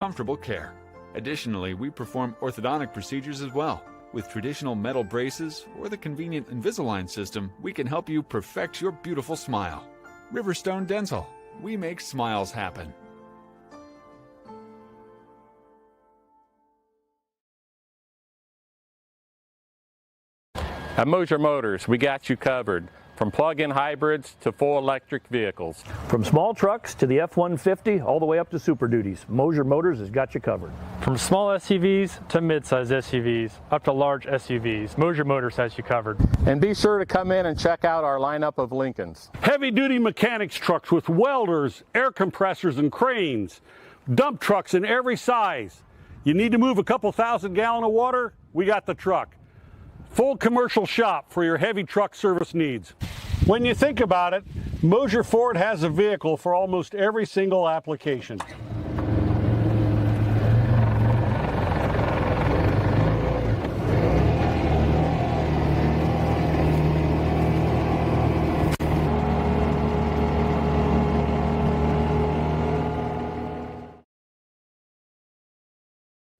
comfortable care. Additionally, we perform orthodontic procedures as well. With traditional metal braces or the convenient Invisalign system, we can help you perfect your beautiful smile. Riverstone Dental. We make smiles happen. At Moser Motors, we got you covered. From plug-in hybrids to full electric vehicles. From small trucks to the F-150, all the way up to Super Duties, Moser Motors has got you covered. From small SUVs to mid-size SUVs, up to large SUVs, Moser Motors has you covered. And be sure to come in and check out our lineup of Lincolns. Heavy-duty mechanics trucks with welders, air compressors, and cranes. Dump trucks in every size. You need to move a couple thousand gallons of water? We got the truck. Full commercial shop for your heavy truck service needs. When you think about it, Moser Ford has a vehicle for almost every single application.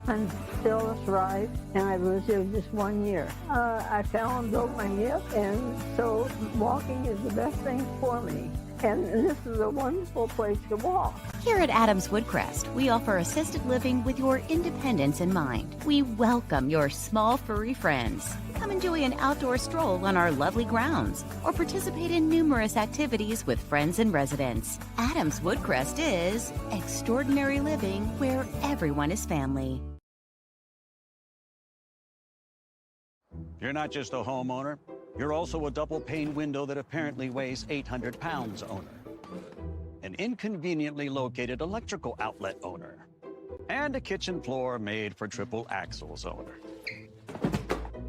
I'm Phyllis Wright, and I was here just 1 year. I fell and broke my hip, and so walking is the best thing for me. And this is a wonderful place to walk. Here at Adams Woodcrest, we offer assisted living with your independence in mind. We welcome your small furry friends. Come enjoy an outdoor stroll on our lovely grounds or participate in numerous activities with friends and residents. Adams Woodcrest is extraordinary living where everyone is family. You're not just a homeowner, you're also a double-pane window that apparently weighs 800 pounds owner, an inconveniently located electrical outlet owner, and a kitchen floor made for triple axles owner.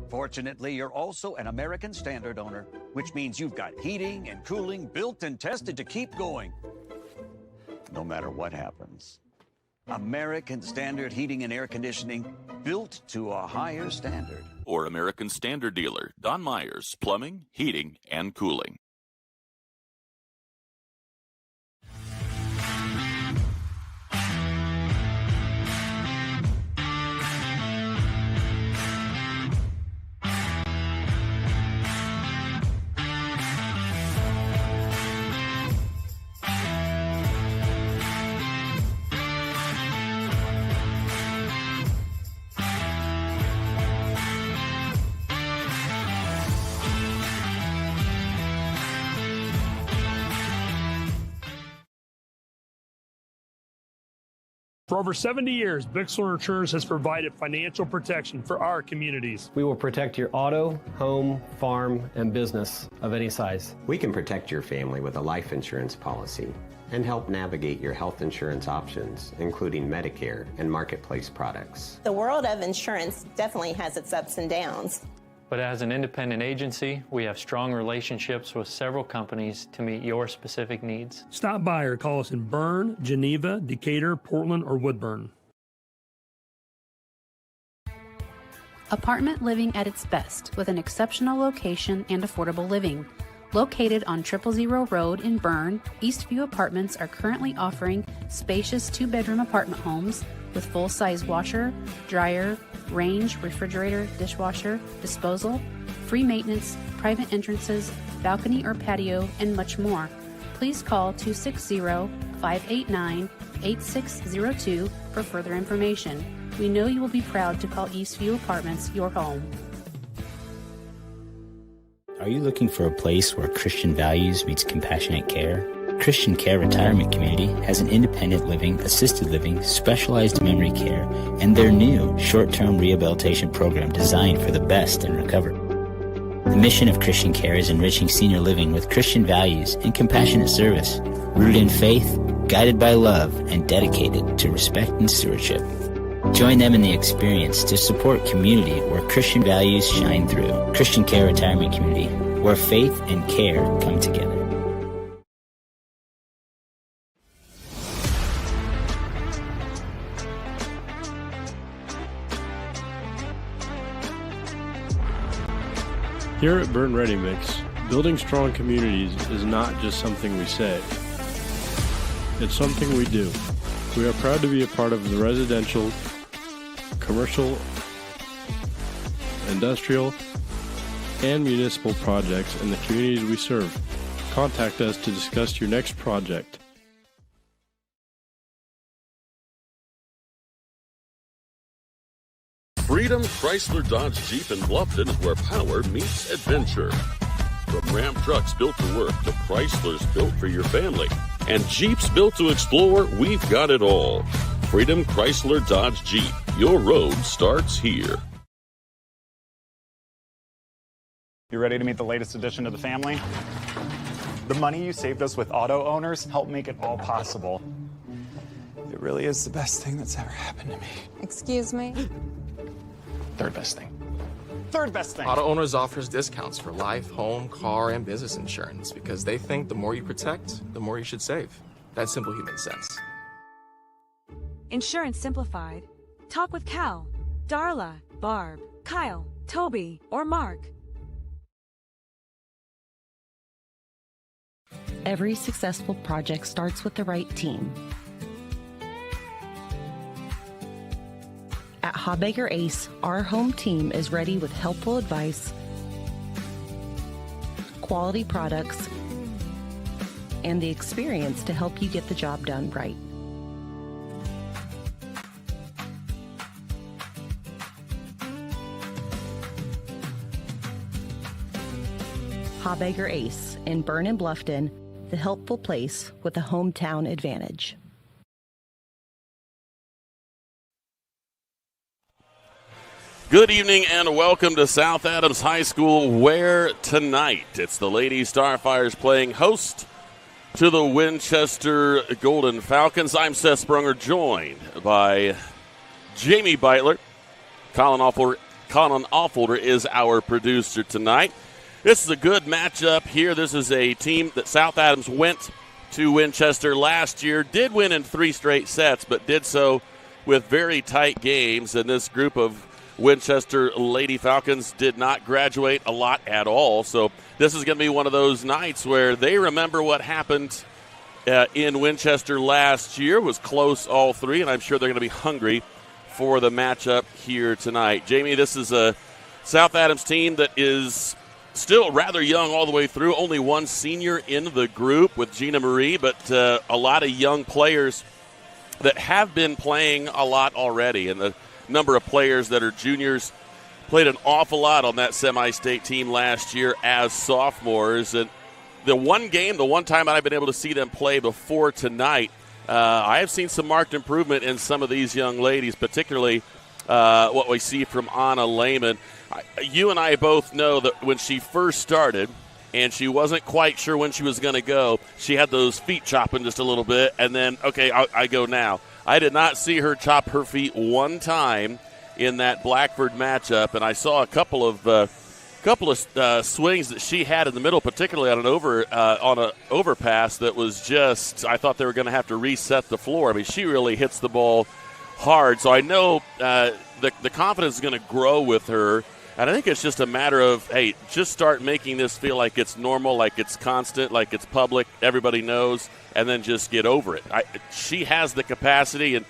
Fortunately, you're also an American Standard owner, which means you've got heating and cooling built and tested to keep going, no matter what happens. American Standard Heating and Air Conditioning, built to a higher standard. Or American Standard dealer, Don Myers, Plumbing, Heating, and Cooling. For over 70 years, Bixler Insurance has provided financial protection for our communities. We will protect your auto, home, farm, and business of any size. We can protect your family with a life insurance policy and help navigate your health insurance options, including Medicare and marketplace products. The world of insurance definitely has its ups and downs. But as an independent agency, we have strong relationships with several companies to meet your specific needs. Stop by or call us in Berne, Geneva, Decatur, Portland, or Woodburn. Apartment living at its best with an exceptional location and affordable living. Located on 000 Road in Berne, Eastview Apartments are currently offering spacious 2-bedroom apartment homes with full-size washer, dryer, range, refrigerator, dishwasher, disposal, free maintenance, private entrances, balcony or patio, and much more. Please call 260-589-8602 for further information. We know you will be proud to call Eastview Apartments your home. Are you looking for a place where Christian values meets compassionate care? Christian Care Retirement Community has an independent living, assisted living, specialized memory care, and their new short-term rehabilitation program designed for the best in recovery. The mission of Christian Care is enriching senior living with Christian values and compassionate service, rooted in faith, guided by love, and dedicated to respect and stewardship. Join them in the experience to support community where Christian values shine through. Christian Care Retirement Community, where faith and care come together. Here at Berne Ready Mix, building strong communities is not just something we say. It's something we do. We are proud to be a part of the residential, commercial, industrial, and municipal projects in the communities we serve. Contact us to discuss your next project. Freedom Chrysler Dodge Jeep in Bluffton is where power meets adventure. From Ram trucks built to work to Chryslers built for your family and Jeeps built to explore, we've got it all. Freedom Chrysler Dodge Jeep. Your road starts here. You ready to meet the latest addition to the family? The money you saved us with auto owners helped make it all possible. It really is the best thing that's ever happened to me. Excuse me? Third best thing. Third best thing. Auto Owners offers discounts for life, home, car, and business insurance because they think the more you protect, the more you should save. That's simple human sense. Insurance Simplified. Talk with Cal, Darla, Barb, Kyle, Toby, or Mark. Every successful project starts with the right team. At Hawbaker Ace, our home team is ready with helpful advice, quality products, and the experience to help you get the job done right. Hawbaker Ace in Berne and Bluffton, the helpful place with a hometown advantage. Good evening and welcome to South Adams High School, where tonight it's the Lady Starfires playing host to the Winchester Golden Falcons. I'm Seth Sprunger, joined by Jamie Beitler. Colin Auffolder is our producer tonight. This is a good matchup here. This is a team that South Adams went to Winchester last year, did win in 3 straight sets, but did so with very tight games, and this group of Winchester Lady Falcons did not graduate a lot at all. So this is going to be one of those nights where they remember what happened in Winchester last year. It was close all 3, and I'm sure they're going to be hungry for the matchup here tonight. Jamie, this is a South Adams team that is still rather young all the way through. Only one senior in the group with Gina Marie, but a lot of young players that have been playing a lot already. And the number of players that are juniors played an awful lot on that semi-state team last year as sophomores. And the one time that I've been able to see them play before tonight, I have seen some marked improvement in some of these young ladies, particularly what we see from Anna Lehman. You and I both know that when she first started and she wasn't quite sure when she was going to go, she had those feet chopping just a little bit, and then, okay, I go now. I did not see her chop her feet one time in that Blackford matchup, and I saw a couple of swings that she had in the middle, particularly on an overpass that was just, I thought they were going to have to reset the floor. I mean, she really hits the ball hard, so I know the confidence is going to grow with her. And I think it's just a matter of, hey, just start making this feel like it's normal, like it's constant, like it's public, everybody knows, and then just get over it. She has the capacity, and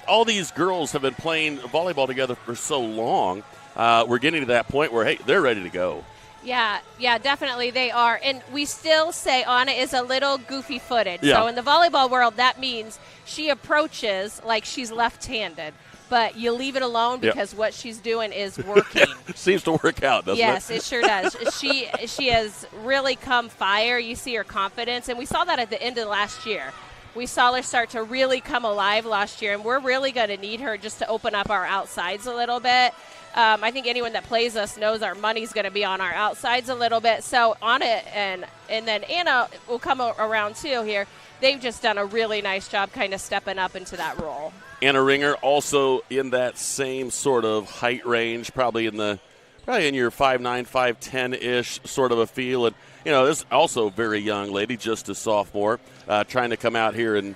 all these girls have been playing volleyball together for so long. We're getting to that point where, hey, they're ready to go. Yeah, definitely they are. And we still say Anna is a little goofy-footed. Yeah. So in the volleyball world, that means she approaches like she's left-handed. But you leave it alone because what she's doing is working. Seems to work out, doesn't it? Yes, it sure does. She has really come fire. You see her confidence, and we saw that at the end of last year. We saw her start to really come alive last year, and we're really going to need her just to open up our outsides a little bit. I think anyone that plays us knows our money's going to be on our outsides a little bit. So Anna and then Anna will come around too here. They've just done a really nice job kind of stepping up into that role. Anna Ringer also in that same sort of height range, probably in your 5'9", 5'10"-ish sort of a feel. And, this is also a very young lady, just a sophomore, trying to come out here and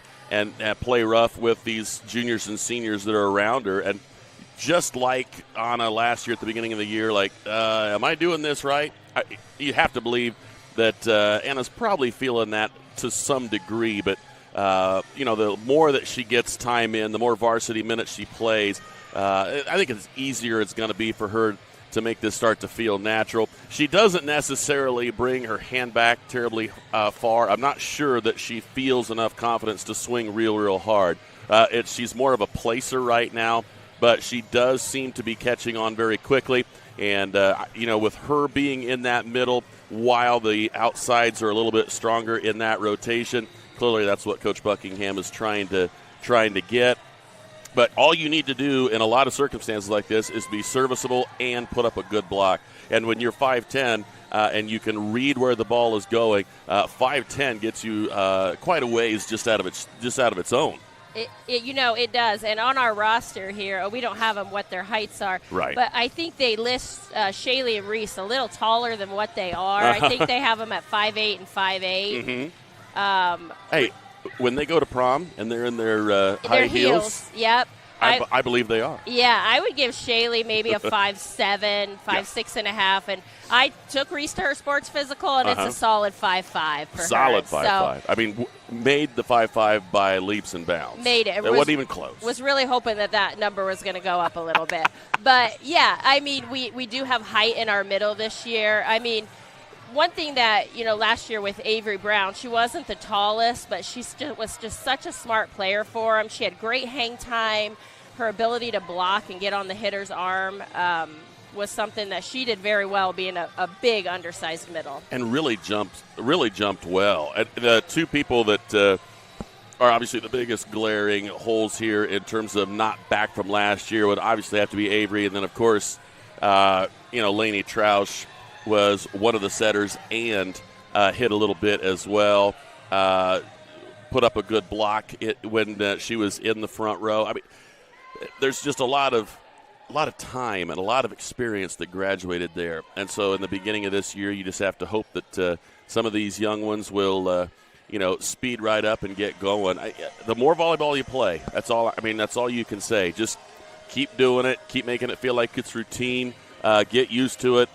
play rough with these juniors and seniors that are around her. And just like Anna last year at the beginning of the year, am I doing this right? You have to believe that Anna's probably feeling that to some degree, but the more that she gets time in, the more varsity minutes she plays, I think it's easier it's going to be for her to make this start to feel natural. She doesn't necessarily bring her hand back terribly far. I'm not sure that she feels enough confidence to swing real hard. She's more of a placer right now, but she does seem to be catching on very quickly. And, with her being in that middle while the outsides are a little bit stronger in that rotation, clearly that's what Coach Buckingham is trying to get. But all you need to do in a lot of circumstances like this is be serviceable and put up a good block. And when you're 5'10", and you can read where the ball is going, 5'10" gets you quite a ways just out of its own. It does. And on our roster here, we don't have them what their heights are. Right. But I think they list Shaylee and Reese a little taller than what they are. I think they have them at 5'8" and 5'8". Mm-hmm. Hey, when they go to prom and they're in their high heels, yep. I believe they are. Yeah, I would give Shaylee maybe a 5'7", 6.5", and I took Reese to her sports physical, and it's a solid 5'5" for her. Solid 5'5". I mean, made the 5'5" by leaps and bounds. Made it. It wasn't even close. Was really hoping that number was going to go up a little bit. But, yeah, I mean, we do have height in our middle this year. I mean, one thing that, last year with Avery Brown, she wasn't the tallest, but she was just such a smart player for him. She had great hang time. Her ability to block and get on the hitter's arm was something that she did very well, being a big, undersized middle. And really jumped well. The two people that are obviously the biggest glaring holes here in terms of not back from last year would obviously have to be Avery, and then, of course, Lainey Troush was one of the setters and hit a little bit as well. Put up a good block when she was in the front row. I mean, there's just a lot of time and a lot of experience that graduated there. And so in the beginning of this year, you just have to hope that some of these young ones will, speed right up and get going. The more volleyball you play, that's all you can say. Just keep doing it, keep making it feel like it's routine, get used to it.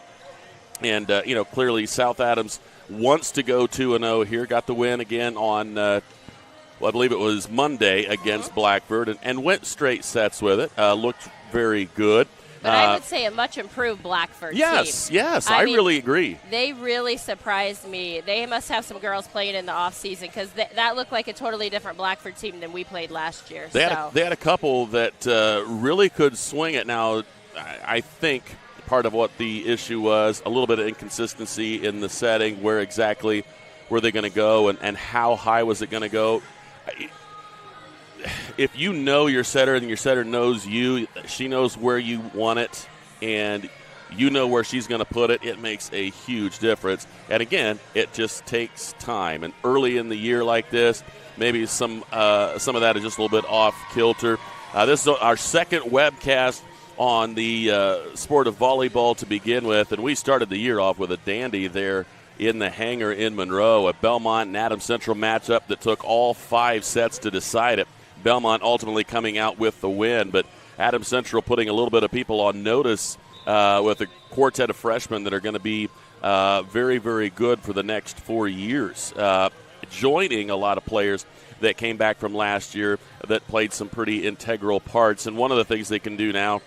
And, clearly South Adams wants to go 2-0 here. Got the win again on, I believe it was Monday against Blackbird, and went straight sets with it. Looked very good. But I would say a much improved Blackford team. Yes, I really agree. They really surprised me. They must have some girls playing in the offseason because that looked like a totally different Blackford team than we played last year. They had a couple that really could swing it. Now, I think part of what the issue was a little bit of inconsistency in the setting. Where exactly were they going to go, and how high was it going to go? If you know your setter and your setter knows you, she knows where you want it, and you know where she's going to put it, it makes a huge difference. And again, it just takes time. And early in the year like this, maybe some of that is just a little bit off kilter. This is our second webcast on the sport of volleyball to begin with, and we started the year off with a dandy there in the hangar in Monroe, a Belmont and Adams Central matchup that took all 5 sets to decide it. Belmont ultimately coming out with the win, but Adams Central putting a little bit of people on notice with a quartet of freshmen that are going to be very, very good for the next 4 years, joining a lot of players that came back from last year that played some pretty integral parts. And one of the things they can do now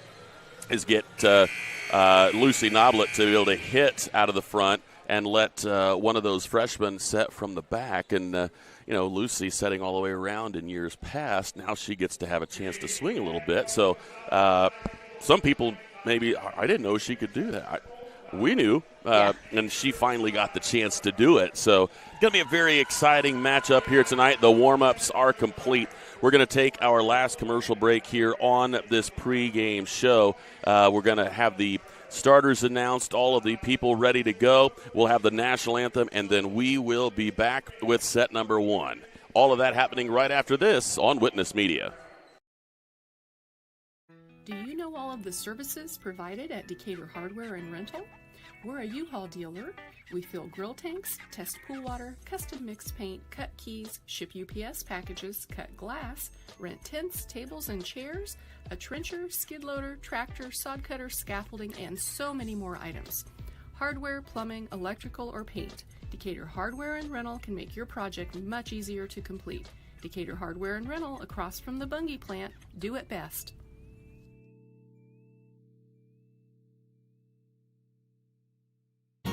is get Lucy Noblet to be able to hit out of the front and let one of those freshmen set from the back. And, Lucy setting all the way around in years past, now she gets to have a chance to swing a little bit. So some people maybe, I didn't know she could do that. We knew, and she finally got the chance to do it. So it's going to be a very exciting matchup here tonight. The warm-ups are complete. We're going to take our last commercial break here on this pregame show. We're going to have the starters announced, all of the people ready to go. We'll have the national anthem, and then we will be back with set number 1. All of that happening right after this on Witness Media. Do you know all of the services provided at Decatur Hardware and Rental? We're a U-Haul dealer. We fill grill tanks, test pool water, custom mixed paint, cut keys, ship UPS packages, cut glass, rent tents, tables, and chairs, a trencher, skid loader, tractor, sod cutter, scaffolding, and so many more items. Hardware, plumbing, electrical, or paint. Decatur Hardware and Rental can make your project much easier to complete. Decatur Hardware and Rental across from the Bungie plant. Do it best.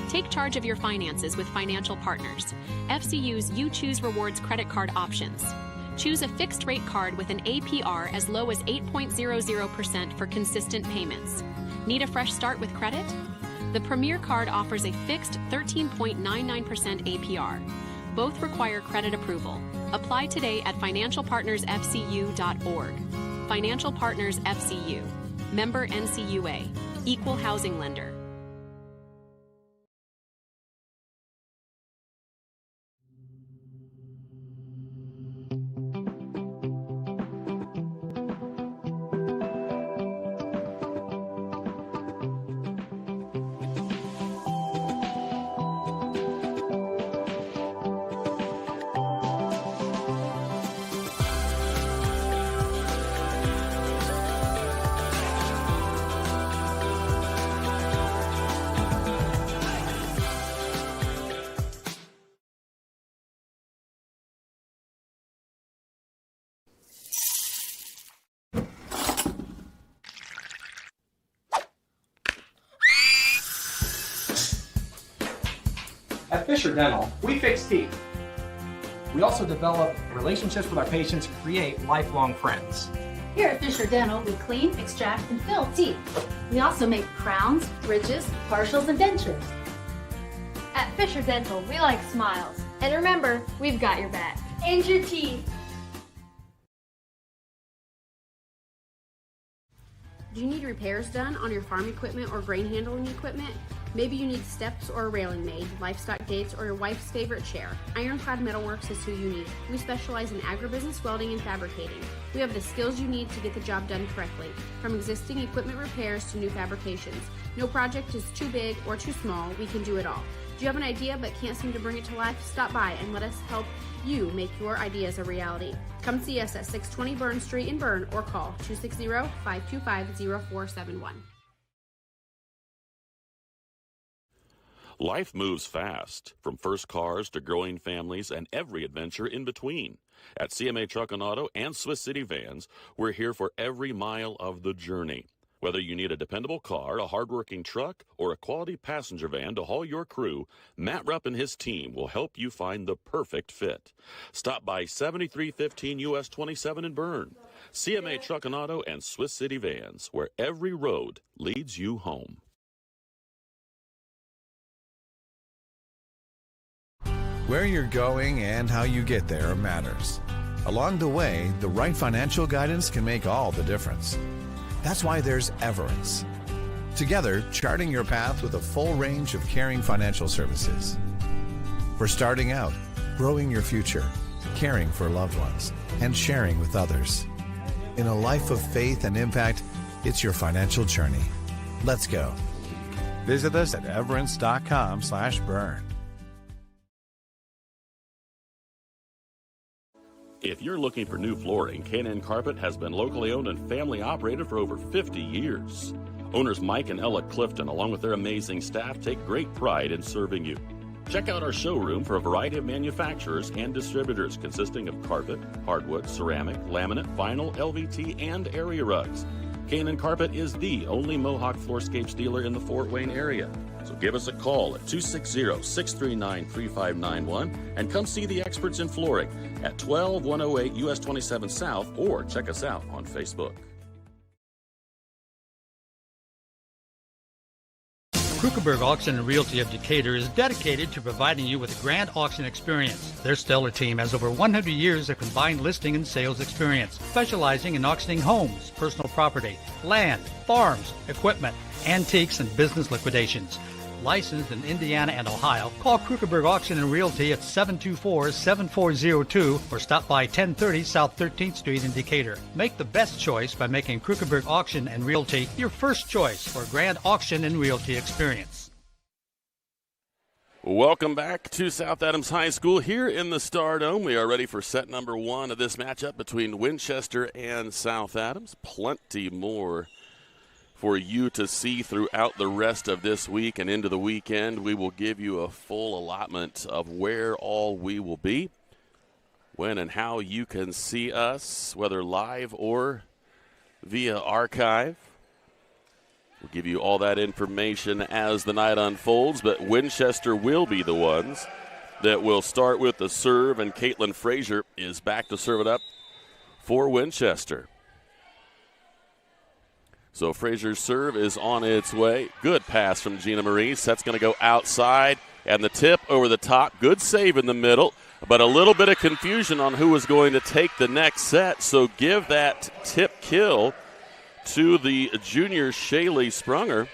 Take charge of your finances with Financial Partners, FCU's You Choose Rewards credit card options. Choose a fixed rate card with an APR as low as 8.00% for consistent payments. Need a fresh start with credit? The Premier card offers a fixed 13.99% APR. Both require credit approval. Apply today at financialpartnersfcu.org. Financial Partners FCU. Member NCUA. Equal housing lender. At Fisher Dental, we fix teeth. We also develop relationships with our patients and create lifelong friends. Here at Fisher Dental, we clean, extract, and fill teeth. We also make crowns, bridges, partials, and dentures. At Fisher Dental, we like smiles. And remember, we've got your back. And your teeth. Do you need repairs done on your farm equipment or grain handling equipment? Maybe you need steps or a railing made, livestock gates, or your wife's favorite chair. Ironclad Metalworks is who you need. We specialize in agribusiness welding and fabricating. We have the skills you need to get the job done correctly, from existing equipment repairs to new fabrications. No project is too big or too small. We can do it all. Do you have an idea but can't seem to bring it to life? Stop by and let us help you make your ideas a reality. Come see us at 620 Berne Street in Berne or call 260-525-0471. Life moves fast, from first cars to growing families and every adventure in between. At CMA Truck and Auto and Swiss City Vans, we're here for every mile of the journey. Whether you need a dependable car, a hardworking truck, or a quality passenger van to haul your crew, Matt Rupp and his team will help you find the perfect fit. Stop by 7315 US 27 in Berne. CMA Truck and Auto and Swiss City Vans, where every road leads you home. Where you're going and how you get there matters. Along the way, the right financial guidance can make all the difference. That's why there's Everence. Together, charting your path with a full range of caring financial services. For starting out, growing your future, caring for loved ones, and sharing with others. In a life of faith and impact, it's your financial journey. Let's go. Visit us at everence.com/Berne. If you're looking for new flooring, K&N Carpet has been locally owned and family operated for over 50 years. Owners Mike and Ella Clifton, along with their amazing staff, take great pride in serving you. Check out our showroom for a variety of manufacturers and distributors consisting of carpet, hardwood, ceramic, laminate, vinyl, LVT, and area rugs. K&N Carpet is the only Mohawk Floorscapes dealer in the Fort Wayne area. So give us a call at 260-639-3591 and come see the experts in flooring at 12108 US 27 South, or check us out on Facebook. Krukeberg Auction and Realty of Decatur is dedicated to providing you with a grand auction experience. Their stellar team has over 100 years of combined listing and sales experience, specializing in auctioning homes, personal property, land, farms, equipment, antiques, and business liquidations. Licensed in Indiana and Ohio, call Krukeberg Auction and Realty at 724-7402 or stop by 1030 South 13th Street in Decatur. Make the best choice by making Krukeberg Auction and Realty your first choice for a grand auction and realty experience. Welcome back to South Adams High School here in the Stardome. We are ready for set number one of this matchup between Winchester and South Adams. Plenty more for you to see throughout the rest of this week and into the weekend. We will give you a full allotment of where all we will be. when and how you can see us, whether live or via archive. We'll give you all that information as the night unfolds, but Winchester will be the ones that will start with the serve, and Caitlin Frazier is back to serve it up for Winchester. So Frazier's serve is on its way. Good pass from Gina Marie. Set's going to go outside, and the tip over the top. Good save in the middle, but a little bit of confusion on who was going to take the next set. So give that tip kill to the junior Shaylee Sprunger,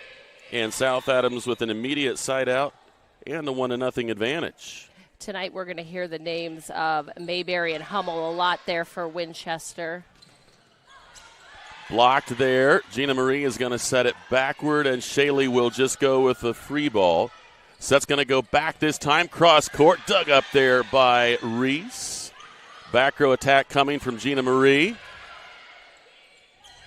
and South Adams with an immediate side out and the 1-0 advantage. Tonight we're going to hear the names of Mayberry and Hummel a lot there for Winchester. Blocked there. Gina Marie is going to set it backward, and Shaylee will just go with the free ball. Set's going to go back this time. Cross court. Dug up there by Reese. Back row attack coming from Gina Marie.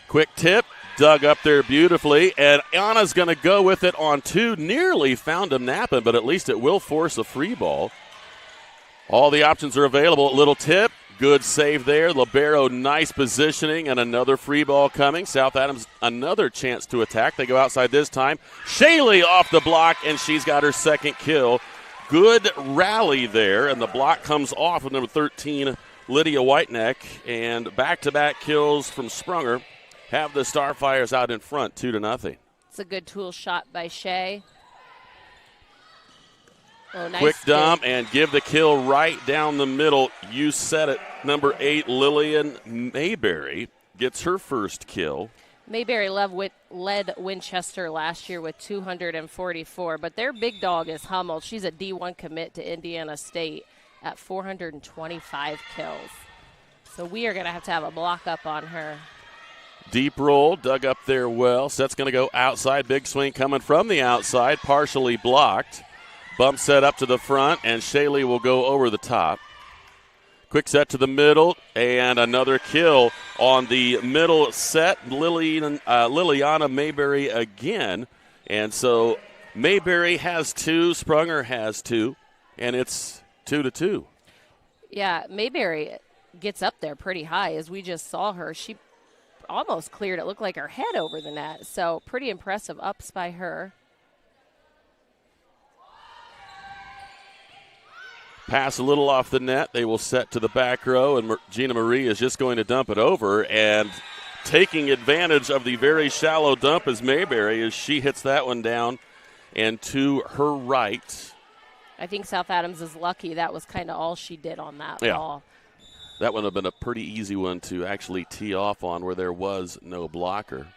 Quick tip. Dug up there beautifully. And Anna's going to go with it on two. Nearly found him napping, but at least it will force a free ball. All the options are available. Little tip. Good save there. Libero, nice positioning, and another free ball coming. South Adams, another chance to attack. They go outside this time. Shaylee off the block, and she's got her second kill. Good rally there, and the block comes off of number 13, Lydia Whiteneck, and back-to-back kills from Sprunger have the Starfires out in front, 2-0. It's a good tool shot by Shay. Oh, nice quick dump spin. And give the kill right down the middle. You said it. Number 8, Lillian Mayberry gets her first kill. Mayberry led Winchester last year with 244, but their big dog is Hummel. She's a D1 commit to Indiana State at 425 kills. So we are going to have a block up on her. Deep roll, dug up there well. Set's going to go outside. Big swing coming from the outside, partially blocked. Bump set up to the front, and Shaylee will go over the top. Quick set to the middle, and another kill on the middle set. Liliana Mayberry again. And so Mayberry has 2, Sprunger has 2, and it's 2-2. Yeah, Mayberry gets up there pretty high. As we just saw her, she almost cleared it. Looked like her head over the net. So pretty impressive ups by her. Pass a little off the net. They will set to the back row, and Gina Marie is just going to dump it over, and taking advantage of the very shallow dump is Mayberry as she hits that one down and to her right. I think South Adams is lucky that was kind of all she did on that ball. That would have been a pretty easy one to actually tee off on where there was no blocker.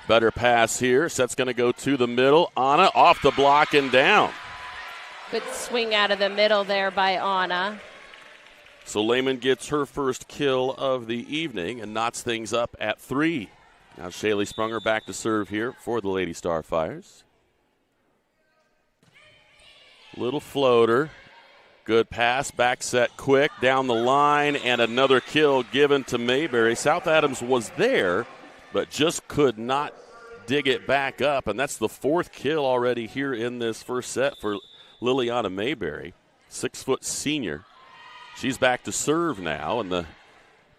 Better pass here. Set's going to go to the middle. Anna off the block and down. Good swing out of the middle there by Anna. So Lehman gets her first kill of the evening and knots things up at 3. Now Shaylee Sprunger back to serve here for the Lady Starfires. Little floater. Good pass, back set quick, down the line, and another kill given to Mayberry. South Adams was there, but just could not dig it back up, and that's the 4th kill already here in this first set for Liliana Mayberry, 6-foot senior. She's back to serve now, and the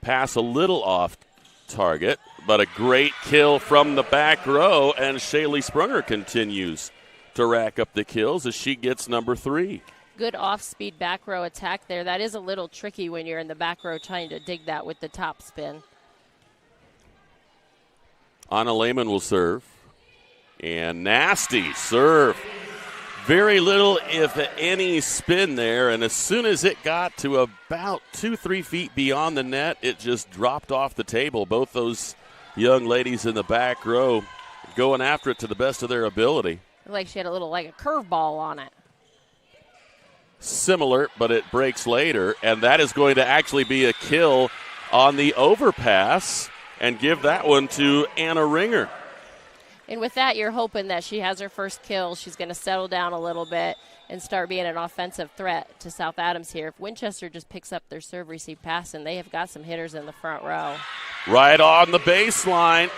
pass a little off target, but a great kill from the back row, and Shaylee Sprunger continues to rack up the kills as she gets number 3. Good off-speed back row attack there. That is a little tricky when you're in the back row trying to dig that with the top spin. Anna Lehman will serve, and nasty serve. Very little, if any, spin there, and as soon as it got to about 2-3 feet beyond the net, it just dropped off the table. Both those young ladies in the back row going after it to the best of their ability. Like she had a little, like a curveball on it. Similar, but it breaks later, and that is going to actually be a kill on the overpass and give that one to Anna Ringer. And with that, you're hoping that she has her first kill. She's going to settle down a little bit and start being an offensive threat to South Adams here. If Winchester just picks up their serve, receive, pass, and they have got some hitters in the front row. Right on the baseline.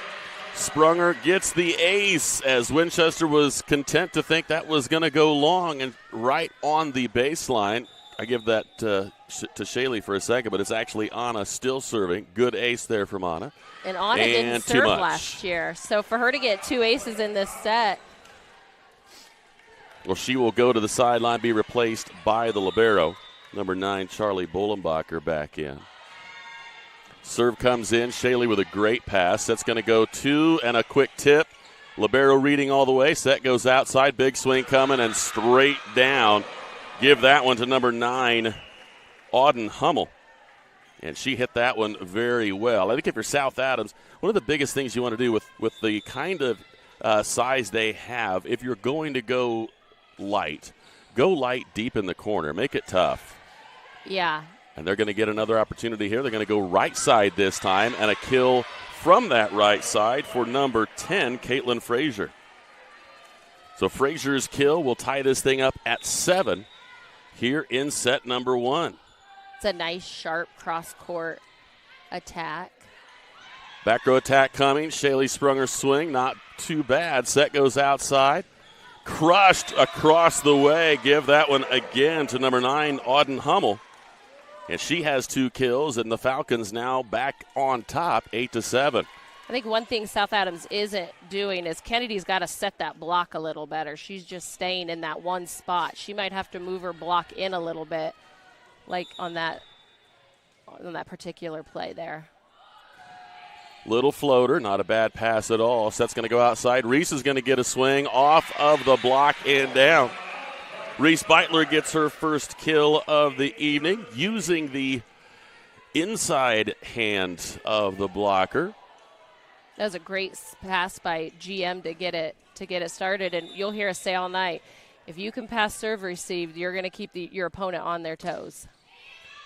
Sprunger gets the ace as Winchester was content to think that was going to go long, and right on the baseline. I give that to Shaylee for a second, but it's actually Anna still serving. Good ace there from Anna. And Anna didn't serve last year, so for her to get 2 aces in this set. Well, she will go to the sideline, be replaced by the libero. Number 9, Charlie Bolenbacher back in. Serve comes in. Shaylee with a great pass. That's going to go 2 and a quick tip. Libero reading all the way. Set goes outside. Big swing coming and straight down. Give that one to number 9, Auden Hummel. And she hit that one very well. I think if you're South Adams, one of the biggest things you want to do with the kind of size they have, if you're going to go light deep in the corner. Make it tough. Yeah. And they're going to get another opportunity here. They're going to go right side this time, and a kill from that right side for number 10, Caitlin Frazier. So Frazier's kill will tie this thing up at 7 here in set number 1. It's a nice, sharp cross-court attack. Back row attack coming. Shaylee Sprunger's swing, not too bad. Set goes outside. Crushed across the way. Give that one again to number 9, Auden Hummel. And she has 2 kills, and the Falcons now back on top, 8-7. I think one thing South Adams isn't doing is Kennedy's got to set that block a little better. She's just staying in that one spot. She might have to move her block in a little bit, like on that particular play there. Little floater, not a bad pass at all. Set's going to go outside. Reese is going to get a swing off of the block and down. Reese Beitler gets her first kill of the evening using the inside hand of the blocker. That was a great pass by GM to get it started, and you'll hear us say all night, if you can pass serve receive, you're going to keep your opponent on their toes.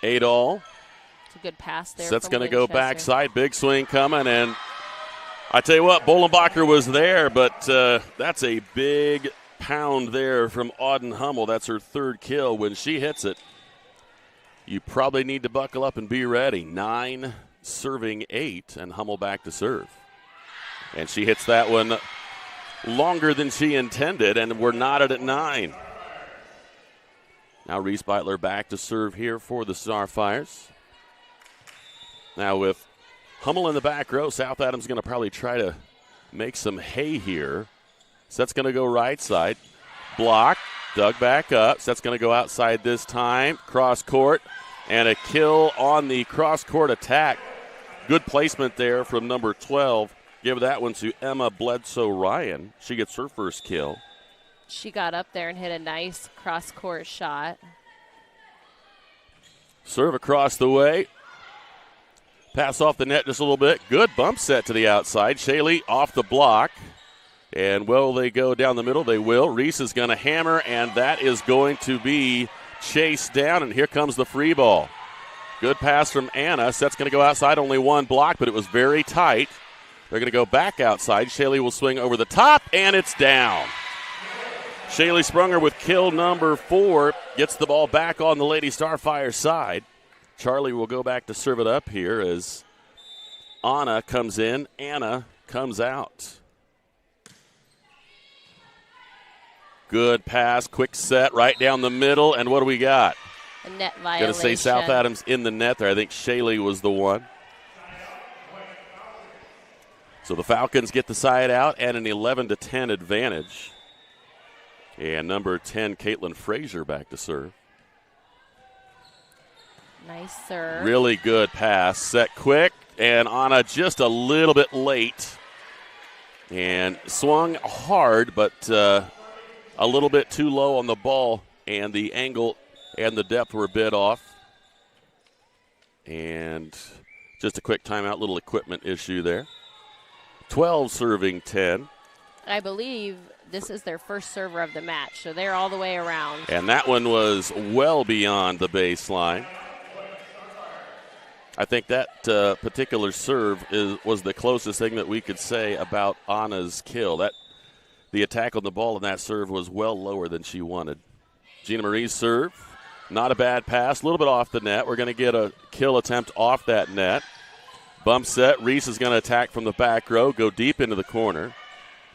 8-all. It's a good pass there. Set's going to go backside. Big swing coming, and I tell you what, Bolenbacher was there, but that's a big pound there from Auden Hummel. That's her 3rd kill. When she hits it, you probably need to buckle up and be ready. 9 serving 8, and Hummel back to serve. And she hits that one longer than she intended, and we're knotted at 9. Now Reese Beitler back to serve here for the Starfires. Now with Hummel in the back row, South Adams going to probably try to make some hay here. Set's going to go right side. Block, dug back up. Set's going to go outside this time. Cross court, and a kill on the cross court attack. Good placement there from number 12. Give that one to Emma Bledsoe-Ryan. She gets her first kill. She got up there and hit a nice cross-court shot. Serve across the way. Pass off the net just a little bit. Good bump set to the outside. Shaylee off the block. And will they go down the middle? They will. Reese is going to hammer, and that is going to be chased down, and here comes the free ball. Good pass from Anna. Set's going to go outside. Only one block, but it was very tight. They're going to go back outside. Shaylee will swing over the top, and it's down. Shaylee Sprunger with kill number 4 gets the ball back on the Lady Starfire side. Charlie will go back to serve it up here as Anna comes in. Anna comes out. Good pass, quick set right down the middle, and what do we got? A net violation. Going to say South Adams in the net there. I think Shaylee was the one. So the Falcons get the side out and an 11-10 advantage. And number 10, Caitlin Frazier back to serve. Nice serve. Really good pass. Set quick, and Anna just a little bit late. And swung hard, but a little bit too low on the ball, and the angle and the depth were a bit off. And just a quick timeout, little equipment issue there. 12 serving 10. I believe this is their first server of the match, so they're all the way around. And that one was well beyond the baseline. I think that particular serve was the closest thing that we could say about Anna's kill. The attack on the ball in that serve was well lower than she wanted. Gina Marie's serve, not a bad pass, a little bit off the net. We're going to get a kill attempt off that net. Bump set. Reese is going to attack from the back row, go deep into the corner.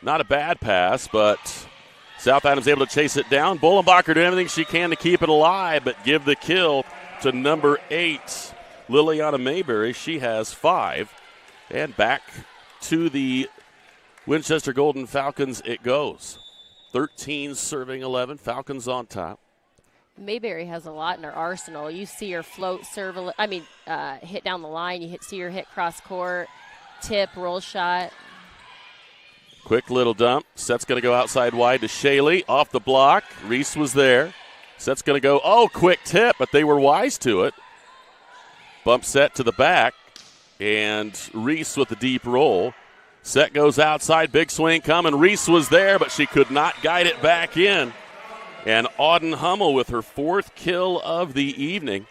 Not a bad pass, but South Adams able to chase it down. Bullenbacher doing everything she can to keep it alive, but give the kill to number 8, Liliana Mayberry. She has 5. And back to the Winchester Golden Falcons it goes. 13 serving 11. Falcons on top. Mayberry has a lot in her arsenal. You see her float, serve, hit down the line. You see her hit cross court, tip, roll shot. Quick little dump. Set's going to go outside wide to Shaley. Off the block. Reese was there. Set's going to go, quick tip, but they were wise to it. Bump set to the back. And Reese with the deep roll. Set goes outside. Big swing coming. Reese was there, but she could not guide it back in. And Auden Hummel with her 4th kill of the evening.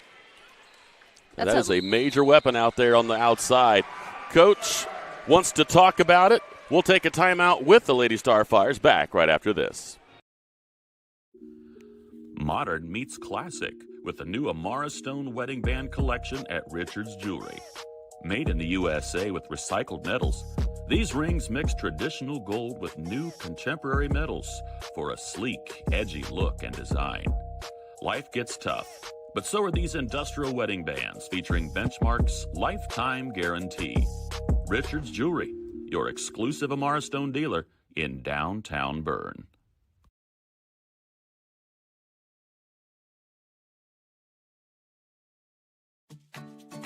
That is a major weapon out there on the outside. Coach wants to talk about it. We'll take a timeout with the Lady Starfires. Back right after this. Modern meets classic with the new Amara Stone Wedding Band collection at Richard's Jewelry. Made in the USA with recycled metals, these rings mix traditional gold with new contemporary metals for a sleek, edgy look and design. Life gets tough, but so are these industrial wedding bands featuring Benchmark's lifetime guarantee. Richard's Jewelry, your exclusive Amara Stone dealer in downtown Berne.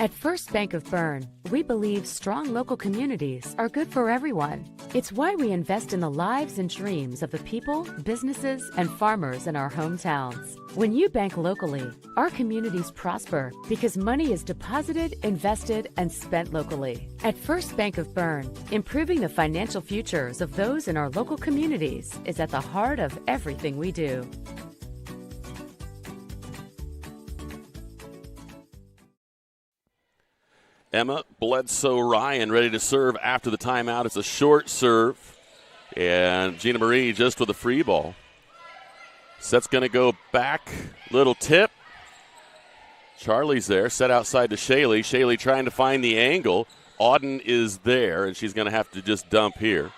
At First Bank of Berne, we believe strong local communities are good for everyone. It's why we invest in the lives and dreams of the people, businesses, and farmers in our hometowns. When you bank locally, our communities prosper because money is deposited, invested, and spent locally. At First Bank of Berne, improving the financial futures of those in our local communities is at the heart of everything we do. Emma Bledsoe-Ryan ready to serve after the timeout. It's a short serve. And Gina Marie just with a free ball. Set's going to go back. Little tip. Charlie's there. Set outside to Shaley. Shaley trying to find the angle. Auden is there, and she's going to have to just dump here.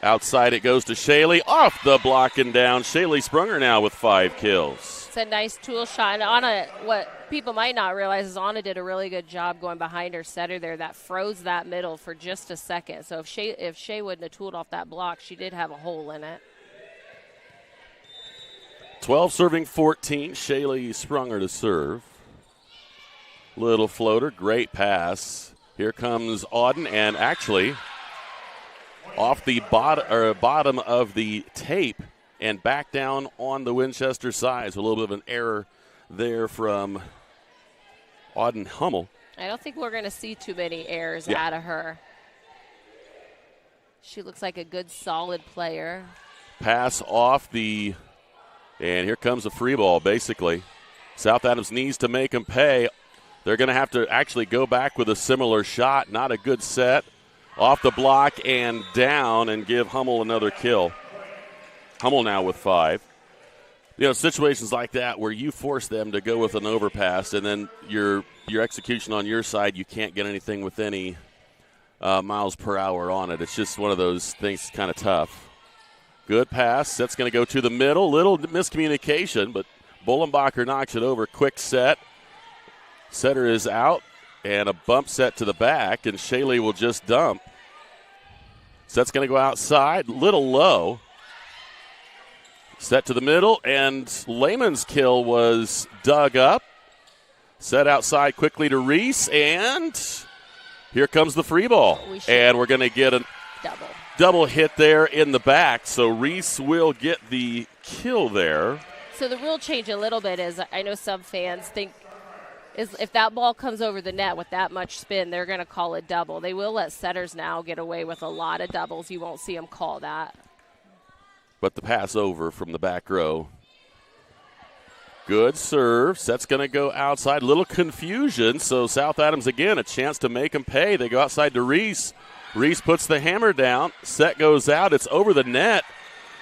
Outside it goes to Shaley. Off the block and down. Shaley Sprunger now with 5 kills. It's a nice tool shot. And Anna, what people might not realize is Anna did a really good job going behind her setter there. That froze that middle for just a second. So if Shea wouldn't have tooled off that block, she did have a hole in it. 12 serving 14. Shaley Sprunger to serve. Little floater. Great pass. Here comes Auden, and actually off the bottom of the tape and back down on the Winchester side. So a little bit of an error there from Auden Hummel. I don't think we're going to see too many errors out of her. She looks like a good, solid player. Pass off the, and here comes a free ball, basically. South Adams needs to make them pay. They're going to have to actually go back with a similar shot. Not a good set. Off the block and down, and give Hummel another kill. Hummel now with 5. You know, situations like that where you force them to go with an overpass, and then your execution on your side, you can't get anything with any miles per hour on it. It's just one of those things, kind of tough. Good pass. That's going to go to the middle. Little miscommunication, but Bullenbacher knocks it over. Quick set. Setter is out, and a bump set to the back, and Shaley will just dump. Set's going to go outside. Little low. Set to the middle, and Lehman's kill was dug up. Set outside quickly to Reese, and here comes the free ball. And we're going to get a double hit there in the back, so Reese will get the kill there. So the rule change a little bit is, I know some fans think, is if that ball comes over the net with that much spin, they're going to call it double. They will let setters now get away with a lot of doubles. You won't see them call that. But the pass over from the back row. Good serve. Set's going to go outside. Little confusion. So South Adams, again, a chance to make them pay. They go outside to Reese. Reese puts the hammer down. Set goes out. It's over the net.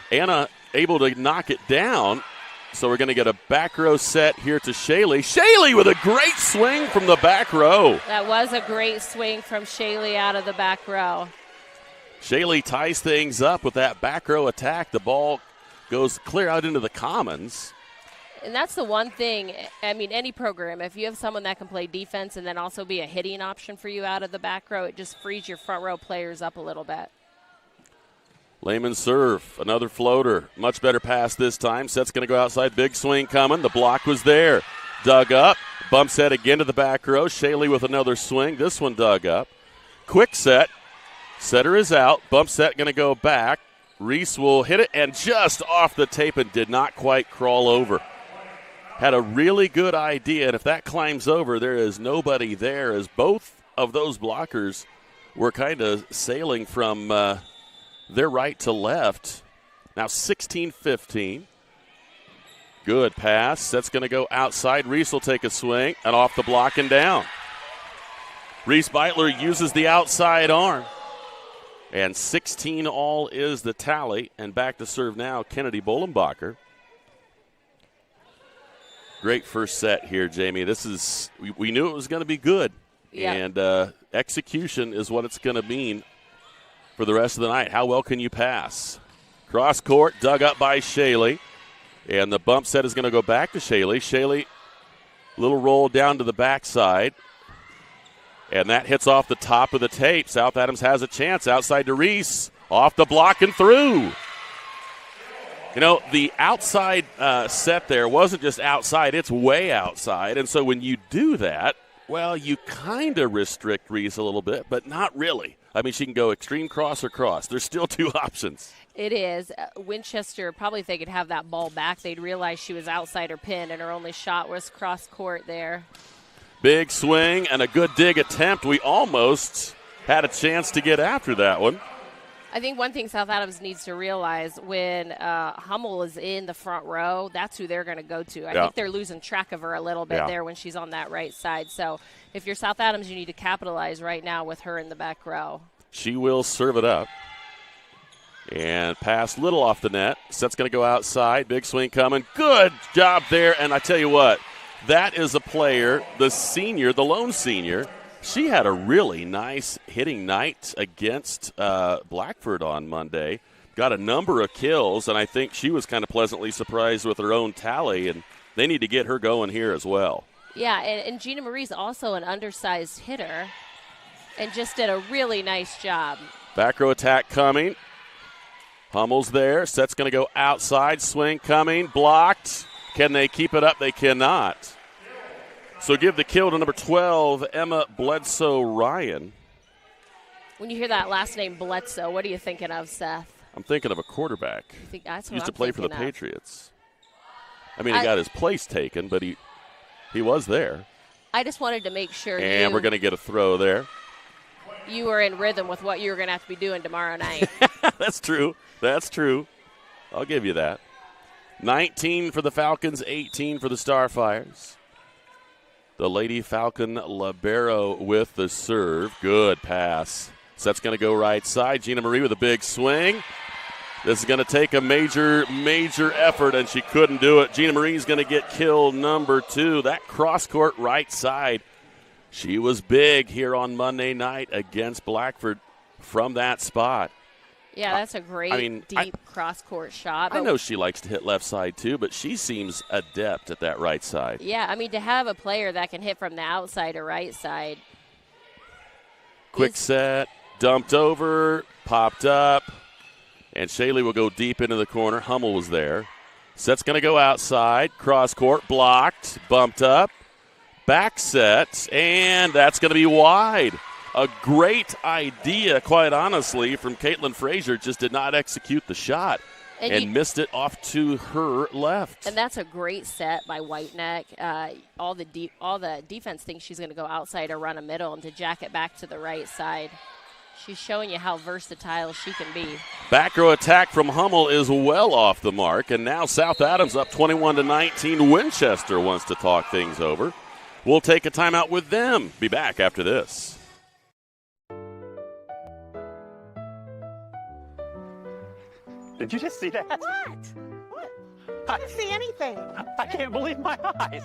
Anna able to knock it down. So we're going to get a back row set here to Shaley. Shaley with a great swing from the back row. That was a great swing from Shaley out of the back row. Shaylee ties things up with that back row attack. The ball goes clear out into the commons. And that's the one thing, I mean, any program, if you have someone that can play defense and then also be a hitting option for you out of the back row, it just frees your front row players up a little bit. Lehman serve, another floater. Much better pass this time. Set's going to go outside. Big swing coming. The block was there. Dug up. Bump set again to the back row. Shaylee with another swing. This one dug up. Quick set. Setter is out. Bump set going to go back. Reese will hit it and just off the tape and did not quite crawl over. Had a really good idea, and if that climbs over, there is nobody there, as both of those blockers were kind of sailing from their right to left. Now 16-15. Good pass. That's going to go outside. Reese will take a swing and off the block and down. Reese Beitler uses the outside arm. And 16 all is the tally. And back to serve now, Kennedy Bolenbacher. Great first set here, Jamie. This is we knew it was going to be good. Yeah. And execution is what it's going to mean for the rest of the night. How well can you pass? Cross court, dug up by Shaylee. And the bump set is going to go back to Shaylee. Shaylee, little roll down to the backside. And that hits off the top of the tape. South Adams has a chance outside to Reese. Off the block and through. You know, the outside set there wasn't just outside, it's way outside. And so when you do that, well, you kind of restrict Reese a little bit, but not really. I mean, she can go extreme cross or cross. There's still two options. It is. Winchester, probably if they could have that ball back, they'd realize she was outside her pin, and her only shot was cross court there. Big swing and a good dig attempt. We almost had a chance to get after that one. I think one thing South Adams needs to realize when Hummel is in the front row, that's who they're going to go to. I think they're losing track of her a little bit there when she's on that right side. So if you're South Adams, you need to capitalize right now with her in the back row. She will serve it up. And pass little off the net. Set's going to go outside. Big swing coming. Good job there. And I tell you what, that is a player, the senior, the lone senior. She had a really nice hitting night against Blackford on Monday. Got a number of kills, and I think she was kind of pleasantly surprised with her own tally, and they need to get her going here as well. Yeah, and Gina Marie's also an undersized hitter and just did a really nice job. Back row attack coming. Hummel's there. Set's going to go outside. Swing coming. Blocked. Can they keep it up? They cannot. So give the kill to number 12, Emma Bledsoe Ryan. When you hear that last name Bledsoe, what are you thinking of, Seth? I'm thinking of a quarterback. You think that's what Used I'm to play for the thinking of. Patriots. I mean, he got his place taken, but he was there. I just wanted to make sure And we're going to get a throw there. you were in rhythm with what you were going to have to be doing tomorrow night. That's true. That's true. I'll give you that. 19 for the Falcons, 18 for the Starfires. The Lady Falcon libero with the serve. Good pass. Set's going to go right side. Gina Marie with a big swing. This is going to take a major effort, and she couldn't do it. Gina Marie's going to get kill number 2. That cross-court right side. She was big here on Monday night against Blackford from that spot. Yeah, that's a great deep cross-court shot. I know she likes to hit left side too, but she seems adept at that right side. Yeah, I mean, to have a player that can hit from the outside or right side. Quick set, dumped over, popped up, and Shaylee will go deep into the corner. Hummel was there. Set's going to go outside, cross-court, blocked, bumped up, back set, and that's going to be wide. A great idea, quite honestly, from Caitlin Frazier. Just did not execute the shot and missed it off to her left. And that's a great set by Whiteneck. All the defense thinks she's going to go outside or run a middle, and to jack it back to the right side. She's showing you how versatile she can be. Back row attack from Hummel is well off the mark, and now South Adams up 21-19. Winchester wants to talk things over. We'll take a timeout with them. Be back after this. Did you just see that? What? I didn't see anything. I can't believe my eyes.